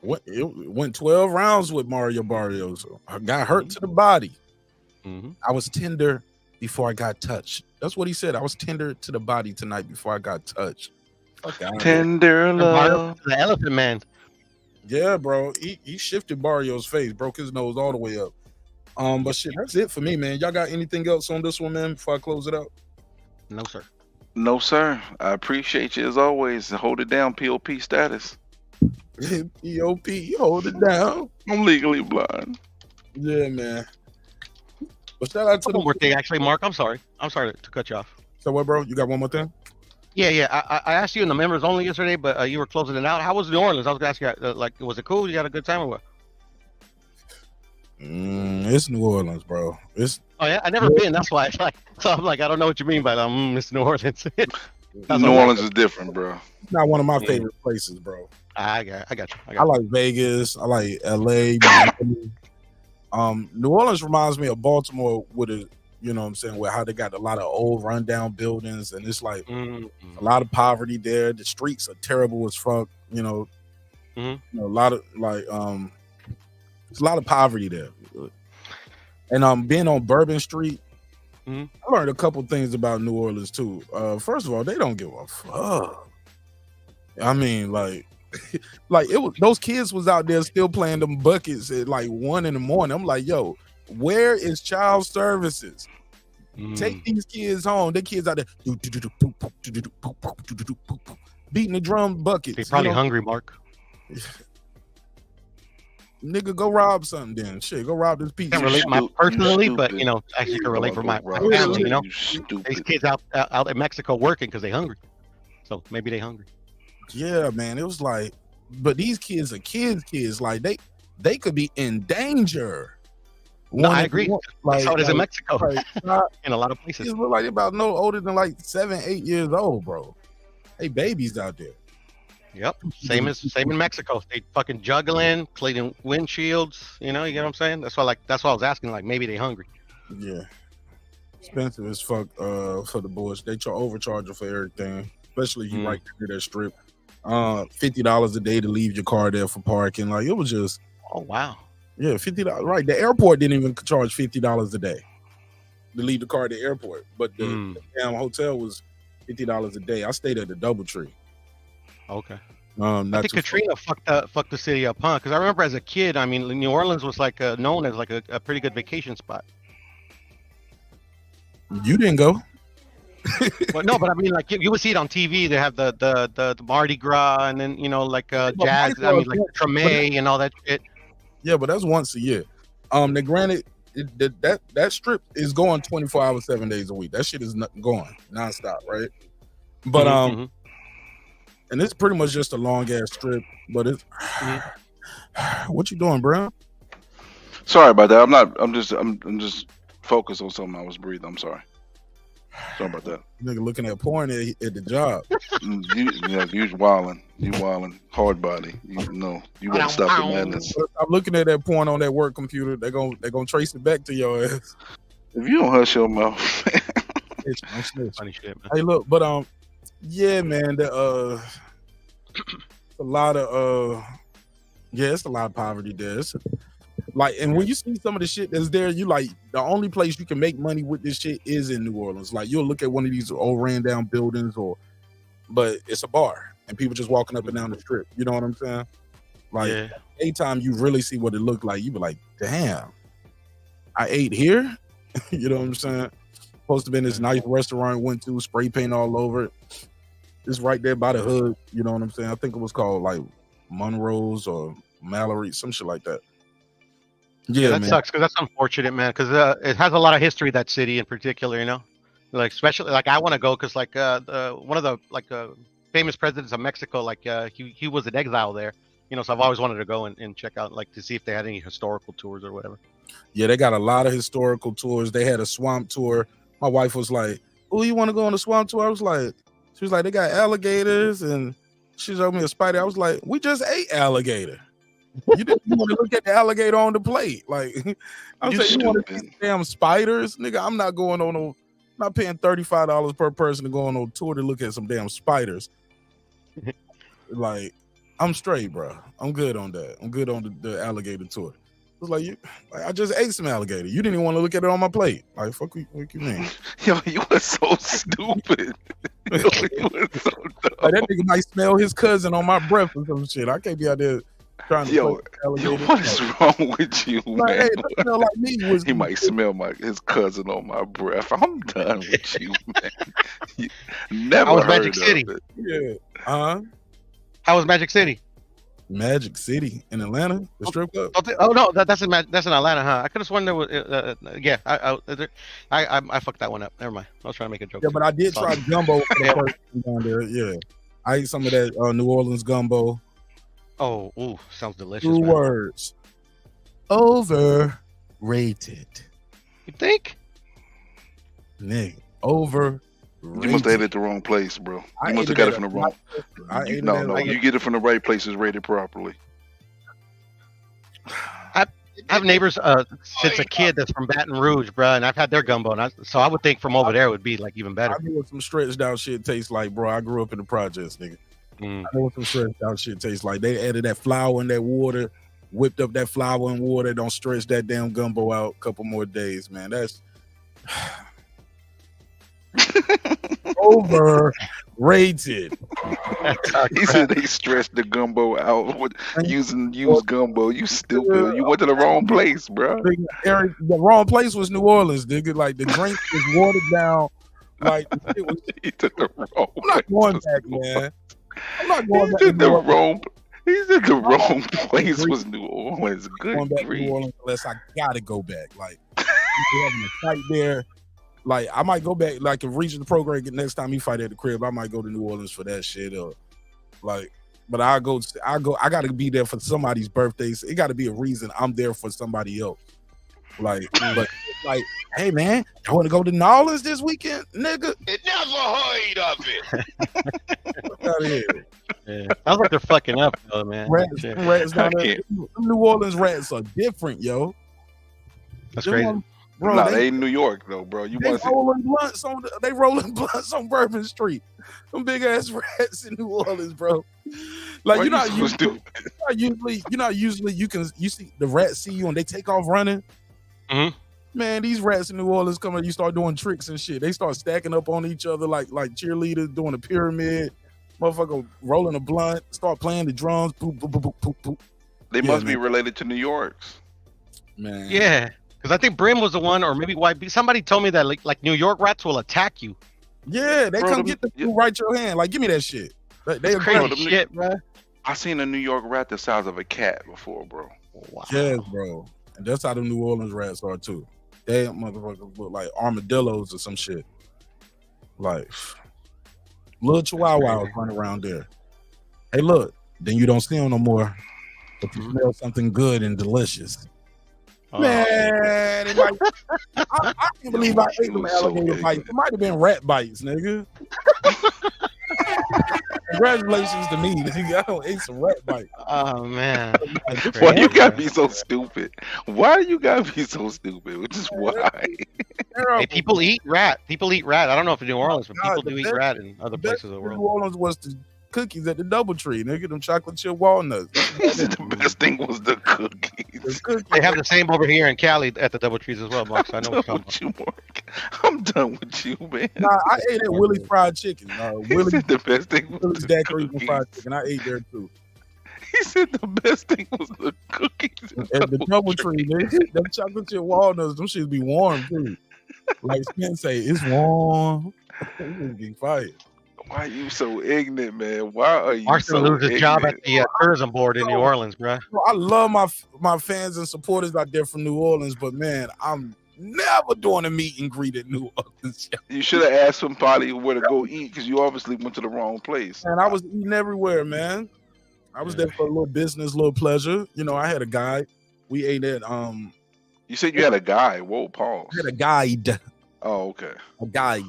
Speaker 1: It went 12 rounds with Mario Barrios. I got hurt to the body. I was tender before I got touched. That's what he said. I was tender to the body tonight before I got touched. Fuck out of here.
Speaker 13: Tender love.
Speaker 11: The Elephant Man.
Speaker 1: Yeah, bro. He shifted Barrios' face, broke his nose all the way up. But shit, that's it for me, man. Y'all got anything else on this one, man, before I close it out?
Speaker 11: No, sir.
Speaker 13: No, sir. I appreciate you as always. Hold it down, POP status.
Speaker 1: POP, hold it down.
Speaker 13: I'm legally blind.
Speaker 1: Yeah, man. But shout out to
Speaker 11: one more thing, actually, Mark. I'm sorry to cut you off.
Speaker 1: So what, bro? You got one more thing?
Speaker 11: Yeah. I asked you in the members only yesterday, but you were closing it out. How was New Orleans? I was gonna ask you, like, was it cool? You had a good time or what?
Speaker 1: It's New Orleans, bro.
Speaker 11: Oh yeah, I never been. That's why. It's like, so I'm like, I don't know what you mean by that. It's New Orleans.
Speaker 13: New Orleans is different, bro.
Speaker 1: It's not one of my favorite places, bro.
Speaker 11: I got you.
Speaker 1: I like Vegas. I like LA. Miami. New Orleans reminds me of Baltimore with a, you know what I'm saying, where how they got a lot of old rundown buildings, and it's like a lot of poverty there. The streets are terrible as fuck, you know. You know, a lot of like there's a lot of poverty there. And being on Bourbon Street, I learned a couple things about New Orleans too. First of all, they don't give a fuck. I mean, like it was, those kids was out there still playing them buckets at like 1 a.m. I'm like, yo, where is child services? Take these kids home. The kids out there beating the drum buckets.
Speaker 11: They're probably hungry, Mark.
Speaker 1: Nigga, go rob something then. Shit, go rob this pizza.
Speaker 11: Can't relate personally, but you know, actually can relate for my family. You know, these kids out in Mexico working because they hungry. So maybe they hungry.
Speaker 1: Yeah, man. It was like, but these kids are kids. Like they could be in danger.
Speaker 11: No, I agree. That's how it is in Mexico. In a lot of places.
Speaker 1: Kids look like about no older than like 7-8 years old, bro. Hey, babies out there.
Speaker 11: Yep, same in Mexico. They fucking juggling, cleaning windshields. You know, you get what I'm saying? That's why I was asking. Like, maybe they hungry.
Speaker 1: Yeah, expensive as fuck for the boys. They overcharge you for everything, especially you right near that strip. $50 a day to leave your car there for parking. Like it was just.
Speaker 11: Oh wow.
Speaker 1: Yeah, $50. Right, the airport didn't even charge $50 a day to leave the car at the airport, but the damn hotel was $50 a day. I stayed at the DoubleTree.
Speaker 11: Okay.
Speaker 1: I
Speaker 11: think Katrina fucked the city up, huh? Because I remember as a kid, I mean, New Orleans was like known as like a pretty good vacation spot.
Speaker 1: You didn't go.
Speaker 11: Well, no, but I mean, like you would see it on TV. They have the Mardi Gras, and then you know, like jazz. I mean, like Treme and all that shit.
Speaker 1: Yeah, but that's once a year. Now, granted, that strip is going 24 hours, 7 days a week. That shit is going nonstop, right? But and it's pretty much just a long ass strip. But it's what you doing, bro?
Speaker 13: Sorry about that. I'm just focused on something. I was breathing. I'm sorry. Sorry about that.
Speaker 1: Nigga looking at porn at the job.
Speaker 13: You wilding, hard body. You know, you gotta stop the madness.
Speaker 1: I'm looking at that porn on that work computer. They're gonna trace it back to your ass.
Speaker 13: If you don't hush your mouth.
Speaker 11: Funny shit, man.
Speaker 1: Hey, look, but yeah, man, a lot of it's a lot of poverty there. It's, like, and when you see some of the shit that's there, you like the only place you can make money with this shit is in New Orleans. Like you'll look at one of these old ran down buildings, but it's a bar and people just walking up and down the strip. You know what I'm saying? Like anytime you really see what it looked like, you be like, damn, I ate here. You know what I'm saying? Supposed to be in this nice restaurant went to, spray paint all over it. It's right there by the hood. You know what I'm saying? I think it was called like Monroe's or Mallory, some shit like that. Yeah,
Speaker 11: that
Speaker 1: man.
Speaker 11: sucks because that's unfortunate, man. Because it has a lot of history, that city in particular. You know, like especially like I want to go because like one of the like famous presidents of Mexico, like he was in exile there. You know, so I've always wanted to go and check out like to see if they had any historical tours or whatever.
Speaker 1: Yeah, they got a lot of historical tours. They had a swamp tour. My wife was like, "Oh, you want to go on a swamp tour?" I was like, she was like, "They got alligators," and she showed me a spider. I was like, "We just ate alligator." You didn't want to look at the alligator on the plate. Like I'm saying, you want to see damn spiders, nigga. I'm not going on I'm not paying $35 per person to go on a tour to look at some damn spiders. Like, I'm straight, bro. I'm good on that. I'm good on the alligator tour. It's like I just ate some alligator. You didn't even want to look at it on my plate. Like, fuck you, what you mean?
Speaker 13: Yo, you were so stupid. Yo, you were so dumb.
Speaker 1: Like, that nigga might smell his cousin on my breath or some shit. I can't be out there trying to
Speaker 13: Yo,
Speaker 1: alligator.
Speaker 13: what is wrong with you,
Speaker 1: Like,
Speaker 13: man?
Speaker 1: hey, that smell like me was
Speaker 13: He might smell his cousin on my breath. I'm done with you, man. You never
Speaker 11: How was
Speaker 13: heard
Speaker 11: Magic
Speaker 13: of
Speaker 11: City?
Speaker 13: it.
Speaker 1: Yeah.
Speaker 11: How was Magic City?
Speaker 1: Magic City in Atlanta, the strip club.
Speaker 11: Oh no, that's in Atlanta, huh? I could have sworn there was. Yeah, I fucked that one up. Never mind. I was trying to make a joke.
Speaker 1: Yeah, but I did try gumbo for the
Speaker 11: Yeah.
Speaker 1: first time down there. Yeah, I ate some of that New Orleans gumbo.
Speaker 11: Oh, ooh, sounds delicious.
Speaker 1: 2
Speaker 11: man.
Speaker 1: words. Overrated.
Speaker 11: You think?
Speaker 1: Nigga, overrated.
Speaker 13: You must have ate it at the wrong place, bro.
Speaker 1: I
Speaker 13: You must
Speaker 1: ate
Speaker 13: have got
Speaker 1: it
Speaker 13: it from the
Speaker 1: at
Speaker 13: wrong.
Speaker 1: I ate it
Speaker 13: No,
Speaker 1: at-
Speaker 13: you get it from the right place. It's rated properly.
Speaker 11: I have neighbors since a kid that's from Baton Rouge, bro, and I've had their gumbo, and so I would think from over there would be like even better.
Speaker 1: I know what some stretched out shit tastes like, bro. I grew up in the projects, nigga. I know what some stretched out shit tastes like. They added that flour in that water, whipped up that flour and water. Don't stretch that damn gumbo out a couple more days, man. That's overrated.
Speaker 13: He said they stretched the gumbo out with using used gumbo. You stupid. You went to the wrong place, bro.
Speaker 1: Eric, the wrong place was New Orleans, nigga. Like the drink was watered down. Like it was.
Speaker 13: He took the wrong.
Speaker 1: I'm not going back, man. I'm not going back.
Speaker 13: He said the wrong. He said the wrong place was New Orleans. Good
Speaker 1: Going back to
Speaker 13: grief.
Speaker 1: New Orleans unless I gotta go back. Like you having a fight there. Like I might go back. Like if Regis the program next time he fight at the crib, I might go to New Orleans for that shit. Or like, but I go. I gotta be there for somebody's birthdays. It got to be a reason I'm there for somebody else. Like, but like, hey man, I want to go to New Orleans this weekend, nigga.
Speaker 9: Never heard of it.
Speaker 1: Fuck outta here.
Speaker 11: Yeah. Sounds like they're fucking up, though, man.
Speaker 1: Rats,
Speaker 11: Shit.
Speaker 1: rats down there. Them New Orleans rats are different, yo.
Speaker 11: That's
Speaker 1: Them
Speaker 11: crazy.
Speaker 1: ones- Bro,
Speaker 13: Nah, they in New York though, bro. You
Speaker 1: they
Speaker 13: want to see?
Speaker 1: rolling blunts on Bourbon Street. Them big ass rats in New Orleans, bro. Like
Speaker 13: Why
Speaker 1: you're not
Speaker 13: you so
Speaker 1: usually you see the rats see you and they take off running.
Speaker 11: Mhm.
Speaker 1: Man, these rats in New Orleans come and you start doing tricks and shit. They start stacking up on each other like cheerleaders doing a pyramid. Motherfucker rolling a blunt, start playing the drums. Poop, poop, poop, poop, poop, poop.
Speaker 13: They
Speaker 1: Yeah,
Speaker 13: must be
Speaker 1: man.
Speaker 13: related to New York's.
Speaker 1: Man.
Speaker 11: Yeah, because I think Brim was the one, or maybe YB. Somebody told me that like New York rats will attack you.
Speaker 1: Yeah, they
Speaker 13: Bro,
Speaker 1: come
Speaker 13: them-
Speaker 1: get the food right your hand. Like, give me that shit. They
Speaker 11: That's
Speaker 1: agree.
Speaker 11: crazy shit, bro.
Speaker 13: I seen a New York rat the size of a cat before, bro.
Speaker 11: Wow.
Speaker 1: Yes, bro. And that's how the New Orleans rats are too. They motherfuckers look like armadillos or some shit. Like little chihuahuas run around there. Hey, look, then you don't see them no more. But you smell something good and delicious. Man, it might, I can't believe I ate them alligator bites. It might have been rat bites, nigga. Congratulations to me, nigga. I ate some rat bites.
Speaker 11: Oh man.
Speaker 13: Why you gotta be so stupid? Why you gotta be so stupid? Which is why.
Speaker 11: Hey, people eat rat. People eat rat. I don't know if in New Orleans, but
Speaker 1: God,
Speaker 11: people do eat rat in other places of the
Speaker 1: New
Speaker 11: world.
Speaker 1: Orleans was the cookies at the DoubleTree, nigga. Them chocolate chip walnuts.
Speaker 13: The best thing was the cookies.
Speaker 11: They have the same over here in Cali at the Double Trees as well, Mark. So I know what you're talking about.
Speaker 13: I'm done with you, man.
Speaker 1: Nah, I ate at Willie's Fried Chicken. Willie's
Speaker 13: the best thing was
Speaker 1: Willie's
Speaker 13: the
Speaker 1: Daiquiri and
Speaker 13: cookies.
Speaker 1: Fried Chicken. I ate there too.
Speaker 13: He said the best thing was the cookies.
Speaker 1: At the DoubleTree, nigga. Them chocolate chip walnuts, them shits be warm too. Like Spence say, it's warm. You get fired.
Speaker 13: Why you so ignorant, man? Why are you
Speaker 11: Mark's
Speaker 13: so
Speaker 11: gonna lose his job at
Speaker 13: ignorant?
Speaker 11: the tourism board in New Orleans, bro.
Speaker 1: Bro, I love my fans and supporters out there from New Orleans, but man, I'm never doing a meet and greet at New Orleans.
Speaker 13: You should have asked somebody where to go eat because you obviously went to the wrong place.
Speaker 1: Man, I was eating everywhere, man. I was there for a little business, little pleasure. You know, I had a guide. We ate at
Speaker 13: You said you had a guy. Whoa, pause.
Speaker 1: I had a guide.
Speaker 13: Oh, okay.
Speaker 1: A guide.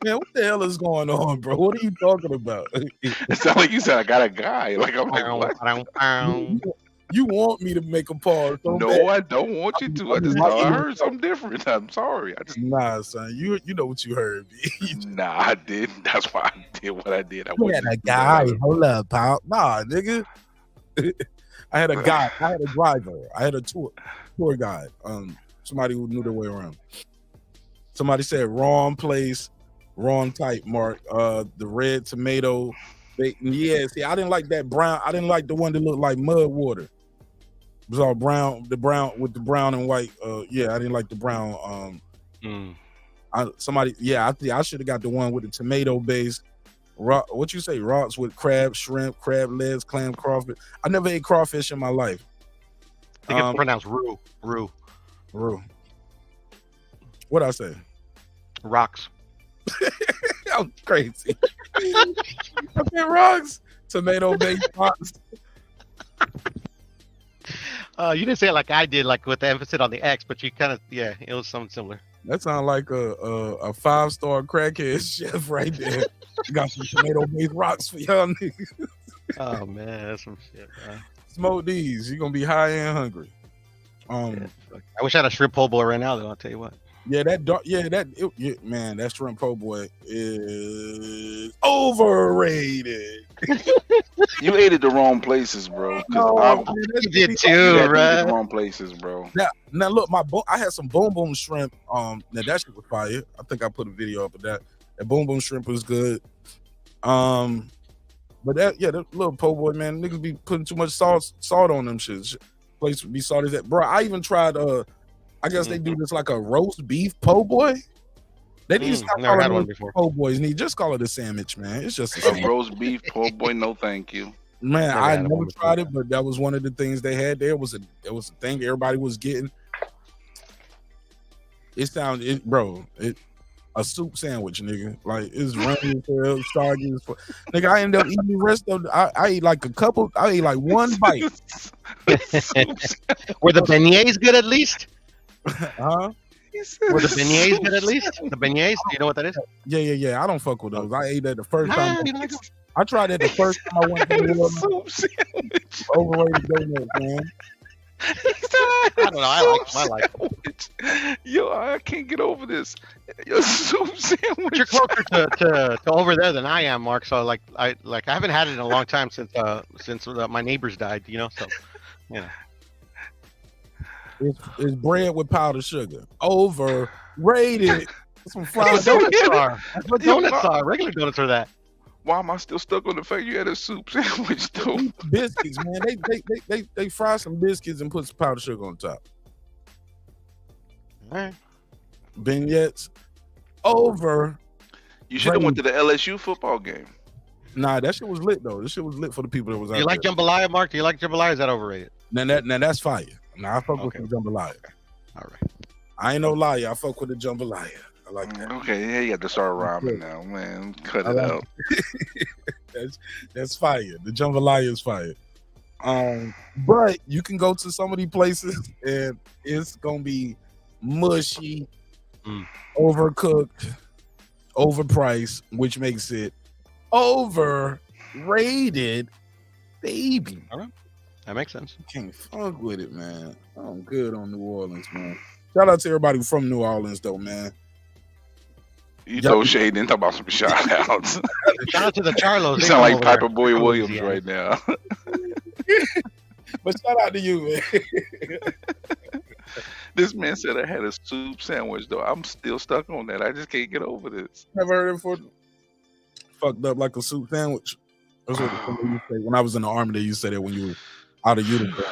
Speaker 1: Man, what the hell is going on, bro? What are you talking about?
Speaker 13: It sounded like you said I got a guy. Like I'm like, what?
Speaker 1: You want me to make a pause? So
Speaker 13: No,
Speaker 1: bad.
Speaker 13: I don't want you to. I just
Speaker 1: Nah,
Speaker 13: thought I heard something different. I'm sorry. I just
Speaker 1: Nah, son, you know what you heard.
Speaker 13: Nah, I didn't. That's why I did what I did. I
Speaker 1: You
Speaker 13: wouldn't
Speaker 1: had a
Speaker 13: just do that.
Speaker 1: guy. Hold up, pal. Nah, nigga. I had a guy. I had a driver. I had a tour guide. Somebody who knew their way around. Somebody said wrong place, wrong type, Mark. The red tomato. Yeah, see, I didn't like that brown. I didn't like the one that looked like mud water. It was all brown, the brown with the brown and white. Yeah, I didn't like the brown. I should have got the one with the tomato base. What you say? Rocks with crab, shrimp, crab legs, clam, crawfish. I never ate crawfish in my life.
Speaker 11: I think it's pronounced roux.
Speaker 1: Roux. What I say?
Speaker 11: Rocks.
Speaker 1: I'm crazy. I said rocks. Tomato based rocks.
Speaker 11: You didn't say it like I did, like with the emphasis on the X, but you kind of, yeah, it was something similar.
Speaker 1: That sounds like a 5-star crackhead chef right there. Got some tomato based rocks for y'all niggas.
Speaker 11: Oh man, that's some shit, man.
Speaker 1: Smoke these. You're gonna be high and hungry.
Speaker 11: I wish I had a shrimp po' boy right now, though. I'll tell you what.
Speaker 1: Yeah, man, that shrimp po' boy is overrated.
Speaker 13: You ate at the wrong places, bro.
Speaker 11: You did too, right?
Speaker 13: The wrong places, bro.
Speaker 1: Now look, I had some boom boom shrimp. Now that shit was fire. I think I put a video up of that. That boom boom shrimp was good. But that little po' boy, man, niggas be putting too much salt on them shit. Place would be salty as that, bro. I even tried. I guess they do this like a roast beef po' boy. They need to stop calling it po' boys. Need just call it a sandwich, man. It's just
Speaker 13: a roast beef po' boy. No, thank you.
Speaker 1: Man, I never tried it, but that was one of the things they had there. It was a thing everybody was getting. It sounded, a soup sandwich, nigga. Like it's running as hell, soggy as fuck. Nigga, I ended up eating the rest of. I ate like I ate like one bite.
Speaker 11: Were the beignets good at least?
Speaker 1: Huh?
Speaker 11: Were the beignets good at least? The beignets, do you know what that is?
Speaker 1: Yeah. I don't fuck with those. I ate that the first time. I tried that the first time I went to the soup sandwich. Overrated donuts, man.
Speaker 11: I don't know. I like
Speaker 13: it. Yo, I can't get over this. Your soup sandwich.
Speaker 11: You're closer to over there than I am, Mark. So I haven't had it in a long time since my neighbors died. You know, so yeah.
Speaker 1: It's bread with powdered sugar. Overrated. Some fried
Speaker 11: donuts are. That's what donuts are. Regular donuts are that.
Speaker 13: Why am I still stuck on the fact you had a soup sandwich, though?
Speaker 1: Biscuits, man. They fry some biscuits and put some powdered sugar on top.
Speaker 11: All right.
Speaker 1: Beignets. Over.
Speaker 13: You should have went to the LSU football game.
Speaker 1: Nah, that shit was lit though. This shit was lit for the people that was out there.
Speaker 11: You like jambalaya, Mark? Do you like jambalaya? Is that overrated?
Speaker 1: Now that's fire. Now I fuck with the jambalaya.
Speaker 11: All right.
Speaker 1: I ain't no liar. I fuck with the jambalaya. I like that.
Speaker 13: Okay, yeah, you got to start rhyming now, man. Cut it out.
Speaker 1: That's fire. The jambalaya is fire. But you can go to some of these places and it's gonna be mushy, overcooked, overpriced, which makes it overrated, baby.
Speaker 11: All right. That makes sense.
Speaker 1: Can't fuck with it, man. I'm good on New Orleans, man. Shout out to everybody from New Orleans, though, man.
Speaker 13: You throw shade and talk about some shout outs.
Speaker 11: Shout out to the Charlos.
Speaker 13: You sound like Piper Boy Williams right now.
Speaker 1: But shout out to you, man.
Speaker 13: This man said I had a soup sandwich, though. I'm still stuck on that. I just can't get over this.
Speaker 1: Never heard it before. Fucked up like a soup sandwich. That's what they used to say. When I was in the army, they used to say that when you were out of uniform.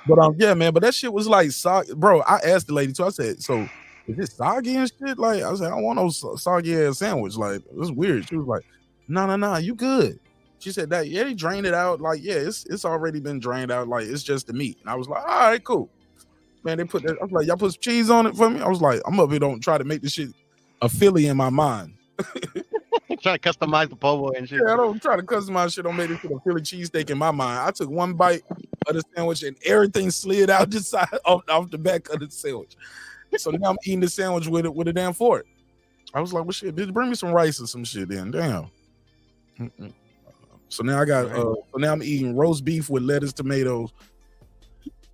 Speaker 1: But yeah, man. But that shit was like soggy, bro. I asked the lady too. I said, "So is it soggy and shit?" Like I said, "I don't want no soggy ass sandwich." Like it's weird. She was like, "No, you good." She said that they drained it out. Like it's already been drained out. Like it's just the meat. And I was like, "All right, cool." Man, they put that. I was like, "Y'all put some cheese on it for me." I was like, "I'm up here. Don't try to make this shit a Philly in my mind."
Speaker 11: Trying to customize the po' boy and shit.
Speaker 1: Yeah, I don't try to customize shit. Don't make this shit a Philly cheesesteak in my mind. I took one bite of the sandwich and everything slid out the side off the back of the sandwich. So now I'm eating the sandwich with a damn fork. I was like, "Well, shit, bitch, bring me some rice or some shit." Then, damn. So now I got. So now I'm eating roast beef with lettuce, tomatoes,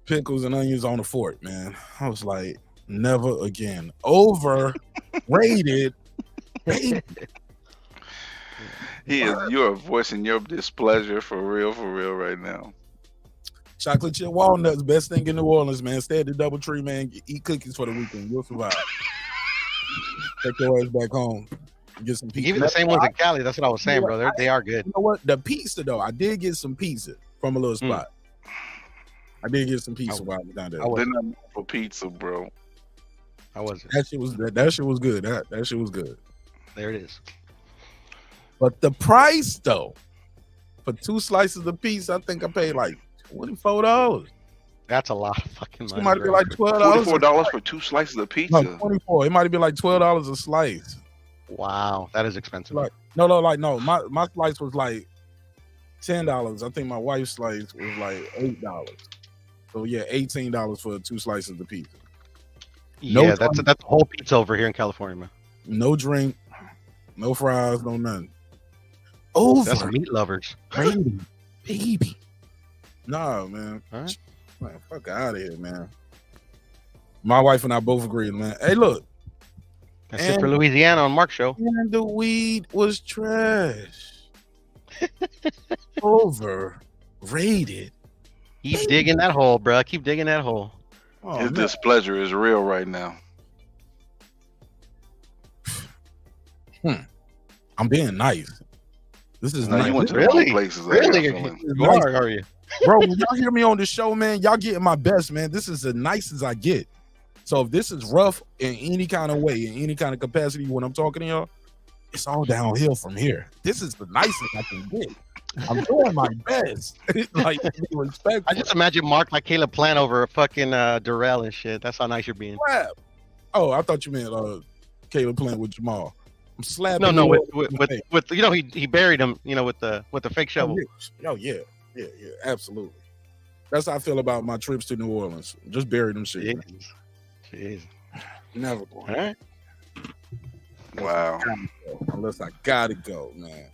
Speaker 1: pickles and onions on a fork, man. I was like, never again. Overrated.
Speaker 13: You're voicing your displeasure for real right now.
Speaker 1: Chocolate chip walnuts, best thing in New Orleans, man. Stay at the DoubleTree, man. Eat cookies for the weekend. You'll survive. Take your ass back home. Get some pizza.
Speaker 11: Even the same ones in Cali. That's what I was saying, brother. They are good.
Speaker 1: You know what? The pizza, though. I did get some pizza from a little spot. I did get some pizza while I was down there.
Speaker 13: They're not known for pizza, bro.
Speaker 11: I wasn't.
Speaker 1: That shit was good. That shit was good.
Speaker 11: There it is.
Speaker 1: But the price, though, for 2 slices of pizza, I think I paid like $24.
Speaker 11: That's a lot of fucking money.
Speaker 1: It might be like $12.
Speaker 13: $24 for 2 slices of pizza.
Speaker 1: No, 24. It might be like $12 a slice.
Speaker 11: Wow, that is expensive.
Speaker 1: Like, no. My slice was like $10. I think my wife's slice was like $8. So yeah, $18 for 2 slices of pizza.
Speaker 11: Yeah, that's a whole pizza over here in California, man.
Speaker 1: No drink, no fries, no nothing.
Speaker 11: That's meat lovers.
Speaker 1: Baby. Nah, man. Man, fuck out of here, man. My wife and I both agreed, man. Hey, look.
Speaker 11: That's it for Louisiana on Mark's show.
Speaker 1: And the weed was trash. Overrated.
Speaker 11: Keep digging that hole, bro. Keep digging that hole.
Speaker 1: Oh,
Speaker 13: His displeasure is real right now.
Speaker 1: I'm being nice. This is
Speaker 13: No,
Speaker 1: nice.
Speaker 13: you went to the wrong places.
Speaker 11: Really? Are you?
Speaker 1: Bro, when y'all hear me on the show, man, y'all getting my best, man. This is the nicest I get. So if this is rough in any kind of way, in any kind of capacity when I'm talking to y'all, it's all downhill from here. This is the nicest I can get. I'm doing my best. Like, be respectful.
Speaker 11: I just imagine Mark like Caleb Plant over a fucking Durrell and shit. That's how nice you're being.
Speaker 1: Crap. Oh, I thought you meant Caleb Plant with Jamal. I'm slapping.
Speaker 11: No, with you know he buried him, you know, with the fake shovel.
Speaker 1: Oh yeah, absolutely. That's how I feel about my trips to New Orleans. Just bury them shit.
Speaker 11: Jeez.
Speaker 1: Never going.
Speaker 11: All right.
Speaker 13: Wow.
Speaker 1: Unless I gotta go, man.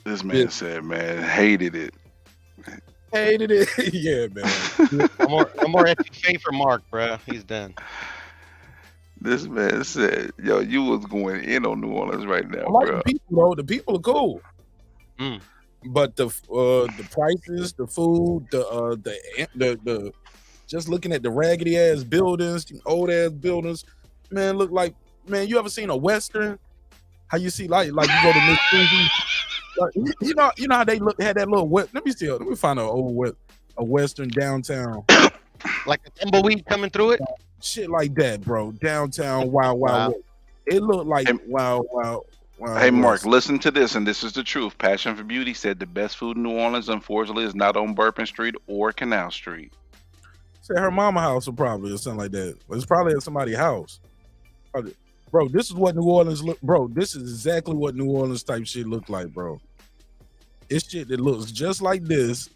Speaker 13: This man said, man, hated it.
Speaker 1: Hated it. Yeah, man.
Speaker 11: No more FFA for Mark, bro. He's done.
Speaker 13: This man said, yo, you was going in on New Orleans right now,
Speaker 1: I like
Speaker 13: bro.
Speaker 1: the people, though. The people are cool. But the prices, the food, the just looking at the raggedy ass buildings, old ass buildings, man, look like, man, you ever seen a Western? How you see like you go to Miss Susie? Like, you know how they had that little let me find a Western downtown.
Speaker 11: Like a tumbleweed coming through it?
Speaker 1: Shit like that, bro. Downtown Wild West. It looked like Wild.
Speaker 13: Hey, Mark, listen to this, and this is the truth. Passion for Beauty said the best food in New Orleans, unfortunately, is not on Bourbon Street or Canal Street.
Speaker 1: Say her mama house or something like that. But it's probably at somebody's house. Bro, this is what New Orleans look. Bro, this is exactly what New Orleans type shit look like, bro. It's shit that looks just like this,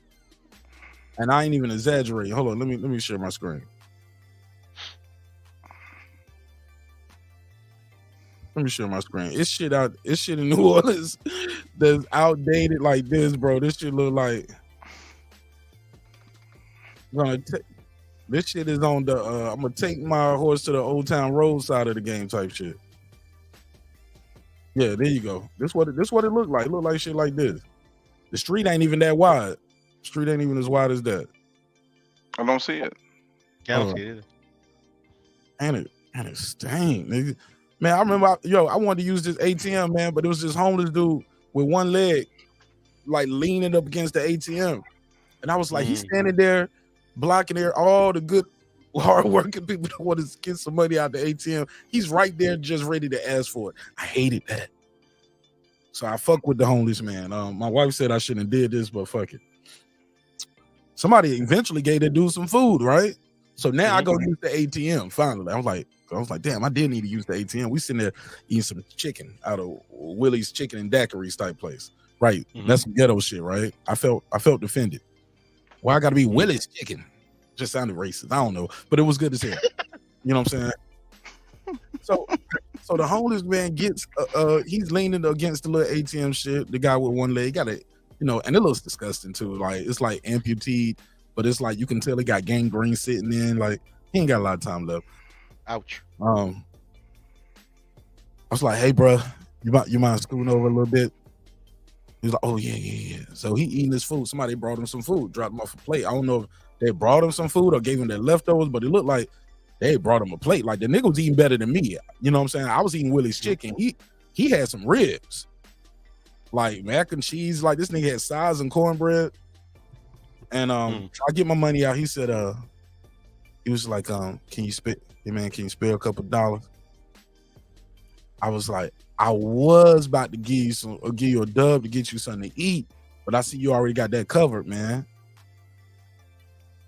Speaker 1: and I ain't even exaggerating. Hold on, let me share my screen. Let me share my screen. It's shit in New Orleans that's outdated like this, bro. This shit look like this shit is on the I'm gonna take my horse to the Old Town Road side of the game type shit. Yeah, there you go. This what it looked like. It looked like shit like this. The street ain't even that wide. The street ain't even as wide as that.
Speaker 13: I don't see it.
Speaker 11: Yeah, I don't see it either.
Speaker 1: And it stank, nigga. Man, I remember, I wanted to use this ATM, man, but it was this homeless dude with one leg, like leaning up against the ATM. And I was like, he's standing there, blocking there all the good, hard-working people that want to get some money out the ATM. He's right there just ready to ask for it. I hated that. So I fuck with the homeless man. My wife said I shouldn't have did this, but fuck it. Somebody eventually gave that dude some food, right? So now I go use the ATM, finally. I was like, damn, I did need to use the ATM. We sitting there eating some chicken out of Willie's Chicken and Daiquiris type place. Right. That's some ghetto shit, right? I felt offended. Why I gotta be Willie's Chicken? Just sounded racist. I don't know. But it was good to say. You know what I'm saying? So the homeless man gets he's leaning against the little ATM shit, the guy with one leg, got it, and it looks disgusting too. Like it's like amputee but it's like you can tell he got gangrene sitting in. Like he ain't got a lot of time left.
Speaker 11: Ouch.
Speaker 1: I was like, hey, bro, you mind scooting over a little bit? He's like, oh yeah. So he eating his food. Somebody brought him some food, dropped him off a plate. I don't know if they brought him some food or gave him their leftovers, but it looked like they brought him a plate. Like the nigga was eating better than me. You know what I'm saying? I was eating Willie's chicken. He had some ribs, like mac and cheese. Like this nigga had sides and cornbread. And I get my money out. He said, he was like, can you spare a couple dollars? I was like, I was about to give you a dub to get you something to eat, but I see you already got that covered, man.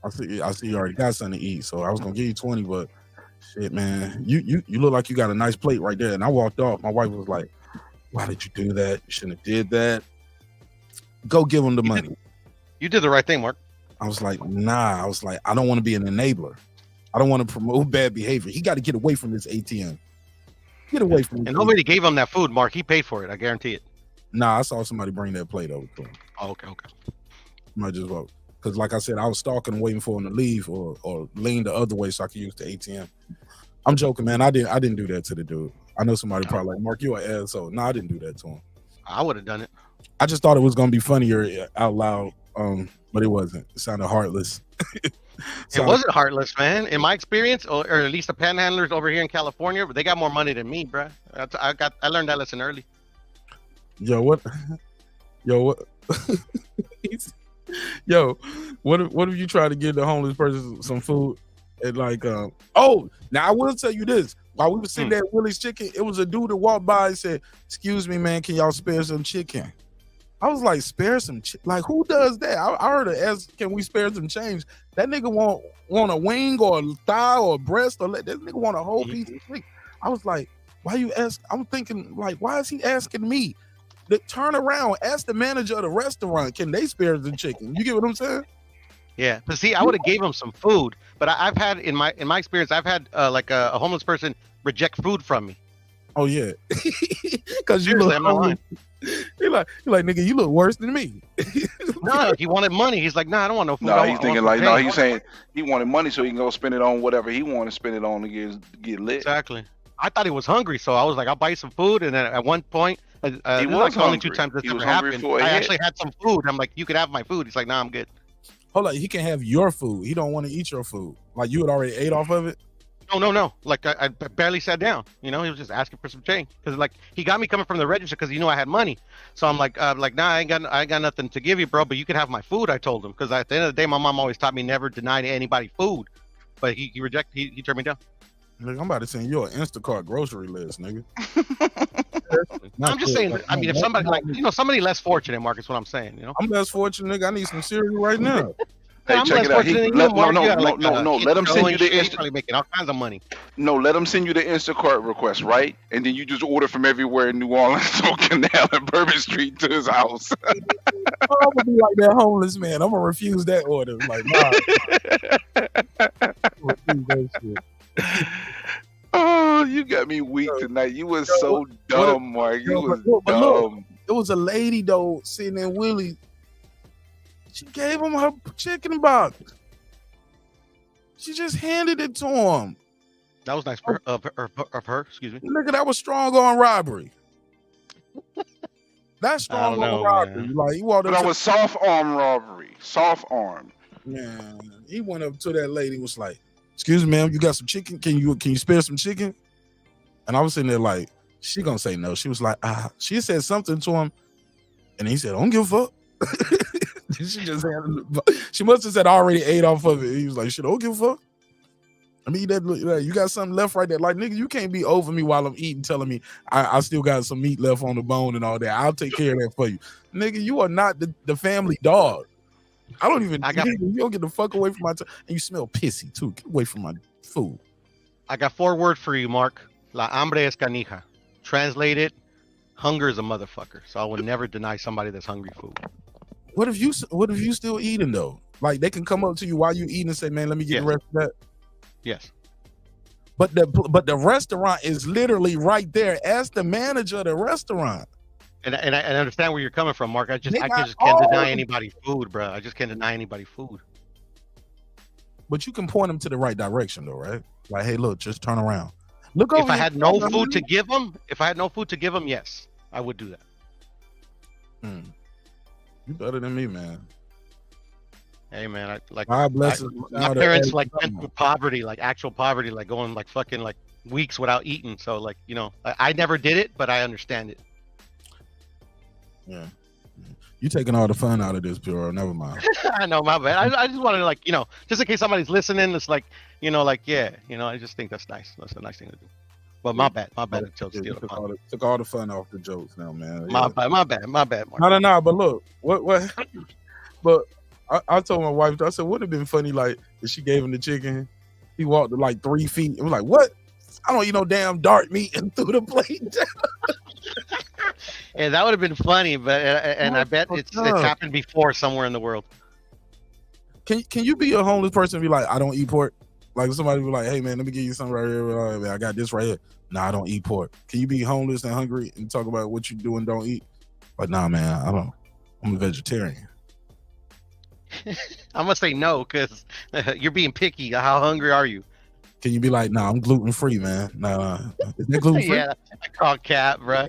Speaker 1: I see you already got something to eat, so I was gonna give you 20, but shit, man, you look like you got a nice plate right there. And I walked off. My wife was like, why did you do that? You shouldn't have did that. Go give him the money.
Speaker 11: You did the right thing, Mark.
Speaker 1: I was like, nah. I was like, I don't want to be an enabler. I don't want to promote bad behavior. He got to get away from this ATM. Get away from it.
Speaker 11: And nobody gave him that food, Mark. He paid for it. I guarantee it.
Speaker 1: Nah, I saw somebody bring that plate over to him.
Speaker 11: Oh, okay.
Speaker 1: Might just vote. Because like I said, I was stalking and waiting for him to leave or lean the other way so I could use the ATM. I'm joking, man. I didn't do that to the dude. I know somebody probably like, Mark, you an asshole. No, I didn't do that to him.
Speaker 11: I would have done it.
Speaker 1: I just thought it was gonna be funnier out loud, but it wasn't. It sounded heartless.
Speaker 11: It wasn't heartless, man. In my experience, or at least the panhandlers over here in California, they got more money than me, bro. I learned that lesson early.
Speaker 1: Yo, what? What if you try to give the homeless person some food and like now I will tell you this. While we were sitting there at Willie's Chicken, it was a dude that walked by and said, excuse me, man, can y'all spare some chicken? I was like, spare some like who does that? I heard it as, can we spare some change? That nigga want a wing or a thigh or a breast or that nigga want a whole piece of chicken. I was like, why you ask? I'm thinking like, why is he asking me? Turn around, ask the manager of the restaurant, can they spare the chicken? You get what I'm saying?
Speaker 11: Yeah, but see, I would have gave him some food, but I've had in my experience, I've had like a homeless person reject food from me.
Speaker 1: Oh yeah, because you look. He like, nigga, you look worse than me.
Speaker 11: No, he wanted money. He's like, nah, I don't want no food.
Speaker 13: No, he's thinking like, no, he's saying he wanted money so he can go spend it on whatever he wanted to spend it on to get lit.
Speaker 11: Exactly. I thought he was hungry, so I was like, I'll buy you some food. And then at one point,
Speaker 13: he was
Speaker 11: like only 2 times this ever happened. I
Speaker 13: hit.
Speaker 11: actually had some food. I'm like, you could have my food. He's like, nah, I'm good.
Speaker 1: Hold on, he can have your food. He don't want to eat your food. Like you had already ate off of it.
Speaker 11: No. Like I barely sat down. You know, he was just asking for some change because like he got me coming from the register because he knew I had money. So I'm like, nah, I ain't got nothing to give you, bro. But you can have my food. I told him because at the end of the day, my mom always taught me never deny anybody food. But he turned me down.
Speaker 1: Nigga, I'm about to send you an Instacart grocery list, nigga.
Speaker 11: I'm just saying. I mean, if somebody like somebody less fortunate, Mark, is what I'm saying. You know,
Speaker 1: I'm less fortunate, nigga. I need some cereal right now.
Speaker 13: Hey, check it out. No. Let him send you the
Speaker 11: probably making all kinds of money.
Speaker 13: No, let him send you the Instacart request, right? And then you just order from everywhere in New Orleans, so Canal and Bourbon Street to his house.
Speaker 1: I'm gonna be like that homeless man. I'm gonna refuse that order. Like, nah.
Speaker 13: Oh, you got me weak tonight. You was so dumb, Mark. You was dumb.
Speaker 1: Look, it was a lady though sitting in Willie. She gave him her chicken box. She just handed it to him.
Speaker 11: That was nice of her. Excuse me.
Speaker 1: Nigga, that was strong on robbery. That's strong on robbery.
Speaker 11: Man.
Speaker 1: Like he walked up.
Speaker 13: That was soft arm robbery. Soft arm.
Speaker 1: Man, he went up to that lady. Was like, "Excuse me, ma'am, you got some chicken? Can you spare some chicken?" And I was sitting there like, she gonna say no. She was like, she said something to him, and he said, "I don't give a fuck." She must have said I already ate off of it. He was like, shit, I don't give a fuck. I mean, you got something left right there. Like, nigga, you can't be over me while I'm eating, telling me I still got some meat left on the bone and all that. I'll take care of that for you. Nigga, you are not the family dog. I don't even, you don't get the fuck away from my and you smell pissy too. Get away from my food.
Speaker 11: I got 4 words for you, Mark. La hambre es canija. Translated, hunger is a motherfucker. So I will never deny somebody that's hungry food.
Speaker 1: What if you still eating though? Like they can come up to you while you eating and say, "Man, let me get the rest of that."
Speaker 11: Yes.
Speaker 1: But the restaurant is literally right there. Ask the manager of the restaurant.
Speaker 11: And I understand where you're coming from, Mark. I just can't deny anybody food, bro. I just can't deny anybody food.
Speaker 1: But you can point them to the right direction, though, right? Like, hey, look, just turn around. Look over.
Speaker 11: If I had no food to give them, yes, I would do that.
Speaker 1: You better than me, man.
Speaker 11: Hey, man, my
Speaker 1: Eddie
Speaker 11: parents like went through poverty, like actual poverty, like going like fucking like weeks without eating. So like, you know, I never did it, but I understand it.
Speaker 1: Yeah. You taking all the fun out of this, Pure. Never mind.
Speaker 11: I know, my bad. I just wanted to, like, you know, just in case somebody's listening, it's like, you know, like, yeah, you know, I just think that's nice. That's a nice thing to do. But my bad.
Speaker 1: Took all the fun off the jokes now, man.
Speaker 11: My bad. Mark.
Speaker 1: No. But look, what? But I told my wife, I said, would have been funny, like, if she gave him the chicken, he walked like 3 feet and was like, what? I don't eat no damn dark meat, and threw the plate down.
Speaker 11: Yeah, that would have been funny, but I bet it's happened before somewhere in the world.
Speaker 1: Can you be a homeless person and be like, I don't eat pork? Like somebody be like, hey man, let me give you something right here. I got this right here. Nah, I don't eat pork. Can you be homeless and hungry and talk about what you do and don't eat? But nah, man, I don't. I'm a vegetarian.
Speaker 11: I'm gonna say no because you're being picky. How hungry are you?
Speaker 1: Can you be like, nah, I'm gluten free, man? Nah, is that gluten free?
Speaker 11: Yeah, I call cap, bro.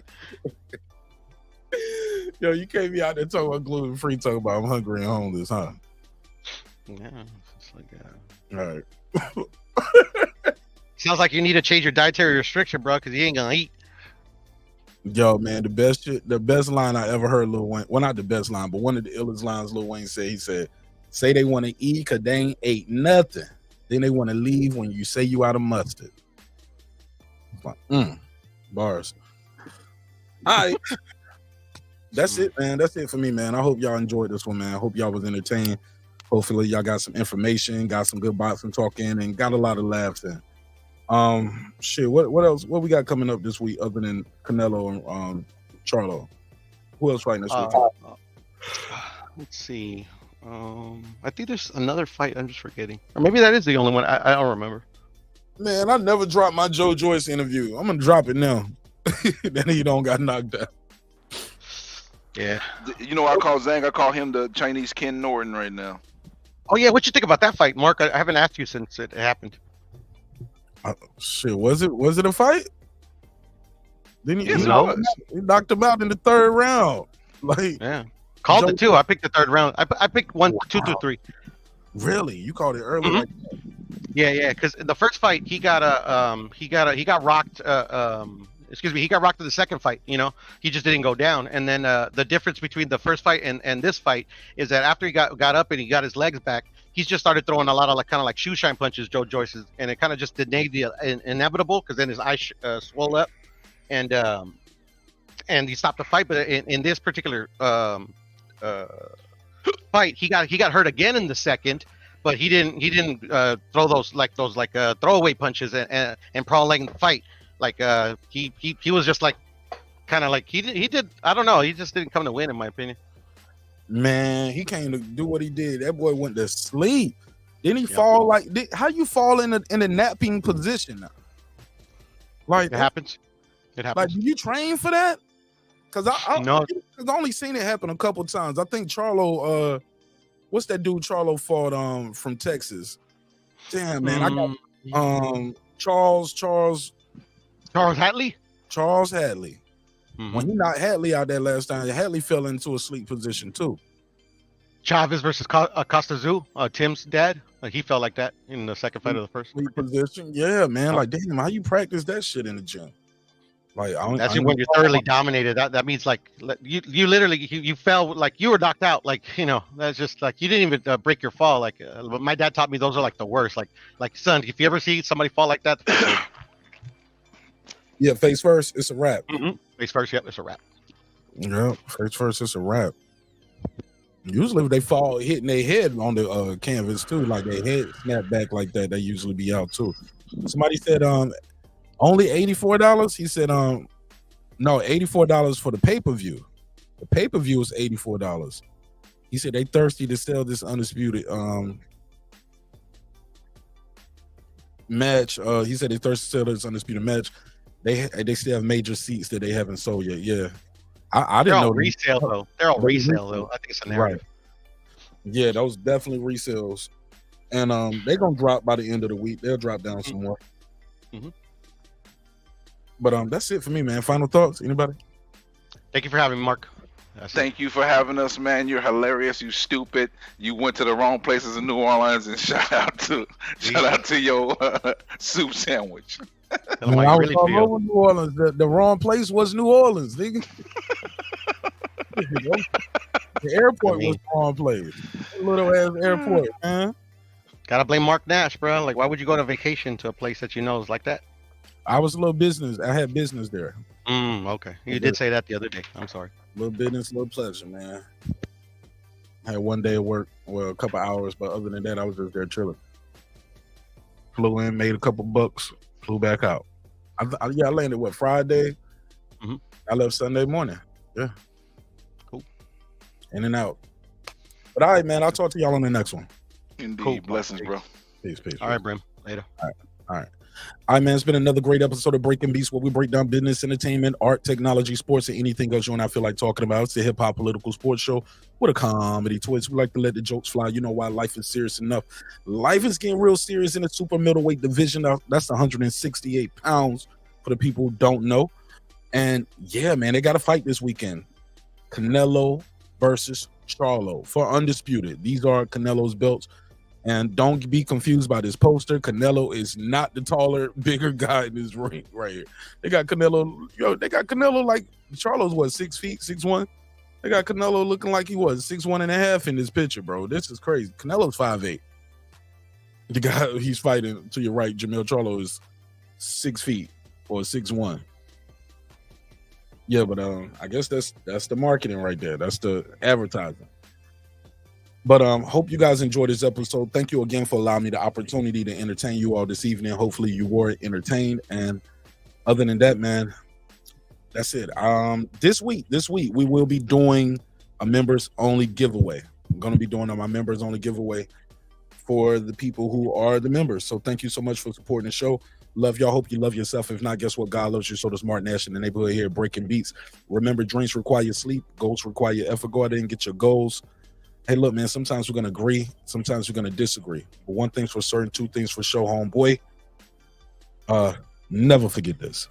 Speaker 1: Yo, you can't be out there talking about gluten free, talking about I'm hungry and homeless, huh?
Speaker 11: Yeah, it's like
Speaker 1: all right.
Speaker 11: Sounds like you need to change your dietary restriction, bro, because you ain't gonna eat.
Speaker 1: Yo, man, the best line I ever heard Lil Wayne. Well, not the best line, but one of the illest lines Lil Wayne said. He said, "Say they want to eat because they ain't ate nothing. Then they want to leave when you say you out of mustard." Like, bars. All right. That's it, man. That's it for me, man. I hope y'all enjoyed this one, man. I hope y'all was entertained. Hopefully y'all got some information, got some good boxing talk in, and got a lot of laughs in. Shit, what else? What we got coming up this week other than Canelo and Charlo? Who else fighting this week?
Speaker 11: Let's see. I think there's another fight. I'm just forgetting, or maybe that is the only one. I don't remember.
Speaker 1: Man, I never dropped my Joe Joyce interview. I'm gonna drop it now. Then he don't got knocked out.
Speaker 11: Yeah.
Speaker 13: You know, I call Zhang. I call him the Chinese Ken Norton right now.
Speaker 11: Oh yeah, what you think about that fight, Mark? I haven't asked you since it happened.
Speaker 1: Shit, was it a fight? Didn't he?
Speaker 11: Yes,
Speaker 1: He knocked him out in the third round. Like,
Speaker 11: yeah, called it too. I picked the third round. I picked 1, 2, 2, 3.
Speaker 1: Really? You called it early?
Speaker 11: Mm-hmm.
Speaker 1: Like
Speaker 11: Yeah, because the first fight he got rocked. He got rocked in the second fight. You know, he just didn't go down. And then the difference between the first fight and this fight is that after he got up and he got his legs back, he's just started throwing a lot of kind of like shoe shine punches, Joe Joyce's, and it kind of just delayed the inevitable because then his eyes swelled up, and he stopped the fight. But in this particular fight, he got hurt again in the second. But he didn't throw those throwaway punches and prolong the fight. Like he was just like kind of like he did. I don't know. He just didn't come to win, in my opinion.
Speaker 1: Man, he came to do what he did. That boy went to sleep. Didn't he fall like? How you fall in a napping position now? Like
Speaker 11: it happens. It happens.
Speaker 1: Like, do you train for that? Because I only seen it happen a couple times. I think Charlo. What's that dude Charlo fought from Texas? Damn, man, I got Charles
Speaker 11: Hadley.
Speaker 1: Charles Hadley.
Speaker 11: Mm-hmm.
Speaker 1: When he knocked Hadley out that last time, Hadley fell into a sleep position too.
Speaker 11: Chavez versus Costazu, Tim's dad. He felt like that in the second fight of the first.
Speaker 1: Sleep position, yeah, man. Like, damn, how you practice that shit in the gym? Like,
Speaker 11: that's when you're thoroughly dominated. That means like you literally you fell, like you were knocked out. Like, you know, that's just like you didn't even break your fall. Like my dad taught me those are like the worst. Like son, if you ever see somebody fall like that.
Speaker 1: Yeah, face first, it's a wrap.
Speaker 11: Mm-hmm. Face first, yep, it's a wrap.
Speaker 1: Yeah, face first, it's a wrap. Usually, if they fall hitting their head on the canvas too, like their head snap back like that, they usually be out too. Somebody said, only $84. He said, no, $84 for the pay-per-view. The pay-per-view is $84. He said they thirsty to sell this undisputed match. He said they thirsty to sell this undisputed match. They still have major seats that they haven't sold yet. Yeah, I didn't know.
Speaker 11: Resale though. They're all resale though. I think it's a narrative.
Speaker 1: Right. Yeah, those definitely resales. And they're gonna drop by the end of the week. They'll drop down some more.
Speaker 11: Mhm.
Speaker 1: But that's it for me, man. Final thoughts? Anybody?
Speaker 11: Thank you for having me, Mark.
Speaker 13: Thank you for having us, man. You're hilarious. You stupid. You went to the wrong places in New Orleans, and shout out to your soup sandwich.
Speaker 1: Man, I was all over New Orleans. The wrong place was New Orleans, nigga. The airport was the wrong place. Little ass airport, man.
Speaker 11: Gotta blame Mark Nash, bro. Like, why would you go on a vacation to a place that you know is like that?
Speaker 1: I was a little business. I had business there.
Speaker 11: Okay. You did say that the other day. I'm sorry.
Speaker 1: Little business, little pleasure, man. I had one day of work, well, a couple hours, but other than that, I was just there chilling. Flew in, made a couple bucks, flew back out. I landed Friday. I left Sunday morning. Yeah.
Speaker 11: Cool.
Speaker 1: In and out. But all right, man. I'll talk to y'all on the next one.
Speaker 13: Indeed.
Speaker 11: Cool.
Speaker 13: Blessings, bro.
Speaker 1: Peace.
Speaker 11: All right, Brim. Later.
Speaker 1: All right. All right, man. It's been another great episode of Breaking Beats, where we break down business, entertainment, art, technology, sports, and anything else you and I feel like talking about. It's a hip hop political sports show with a comedy twist. We like to let the jokes fly. You know why? Life is serious enough. Life is getting real serious in the super middleweight division. That's 168 pounds for the people who don't know. And yeah, man, they got a fight this weekend. Canelo versus Charlo for undisputed. These are Canelo's belts. And don't be confused by this poster. Canelo is not the taller, bigger guy in this ring right here. They got Canelo like Charlo's what, 6 feet, 6'1"? They got Canelo looking like he was 6'1.5" in this picture, bro. This is crazy. Canelo's 5'8". The guy he's fighting to your right, Jermell Charlo, is 6 feet or 6'1". Yeah, but I guess that's the marketing right there. That's the advertising. But hope you guys enjoyed this episode. Thank you again for allowing me the opportunity to entertain you all this evening. Hopefully you were entertained. And other than that, man, that's it. This week we will be doing a members only giveaway. I'm going to be doing my members only giveaway for the people who are the members. So thank you so much for supporting the show. Love y'all. Hope you love yourself. If not, guess what? God loves you. So does Martin Nash in the neighborhood here, Breaking Beats. Remember, dreams require sleep. Goals require your effort. Go out there and get your goals. Hey, look, man, sometimes we're going to agree. Sometimes we're going to disagree. But one thing's for certain, two things for sure, homeboy. Never forget this.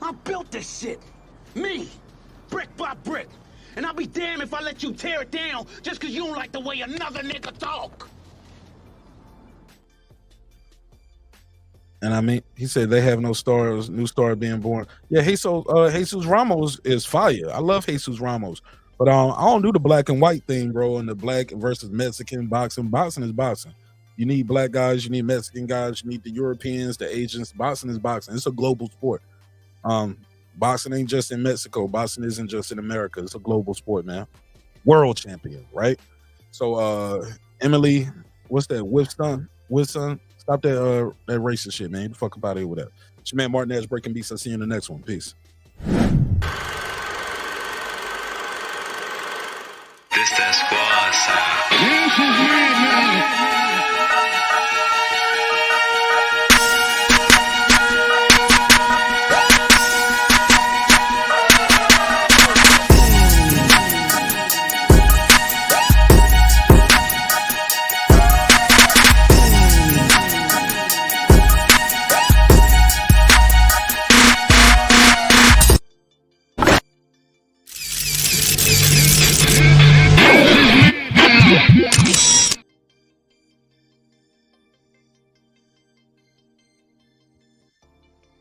Speaker 6: I built this shit. Me. Brick by brick. And I'll be damned if I let you tear it down just because you don't like the way another nigga talk.
Speaker 1: And I mean, he said they have no stars, new star being born. Yeah, Jesus Ramos is fire. I love Jesus Ramos. But I don't do the black and white thing, bro, and the black versus Mexican boxing. Boxing is boxing. You need black guys, you need Mexican guys, you need the Europeans, the Asians. Boxing is boxing. It's a global sport. Boxing ain't just in Mexico. Boxing isn't just in America. It's a global sport, man. World champion, right? So, Emily, what's that? Whitson? Stop that racist shit, man. Get the fuck up out of here with that. It's your man Martin Nash, Breaking Beats. I'll see you in the next one. Peace.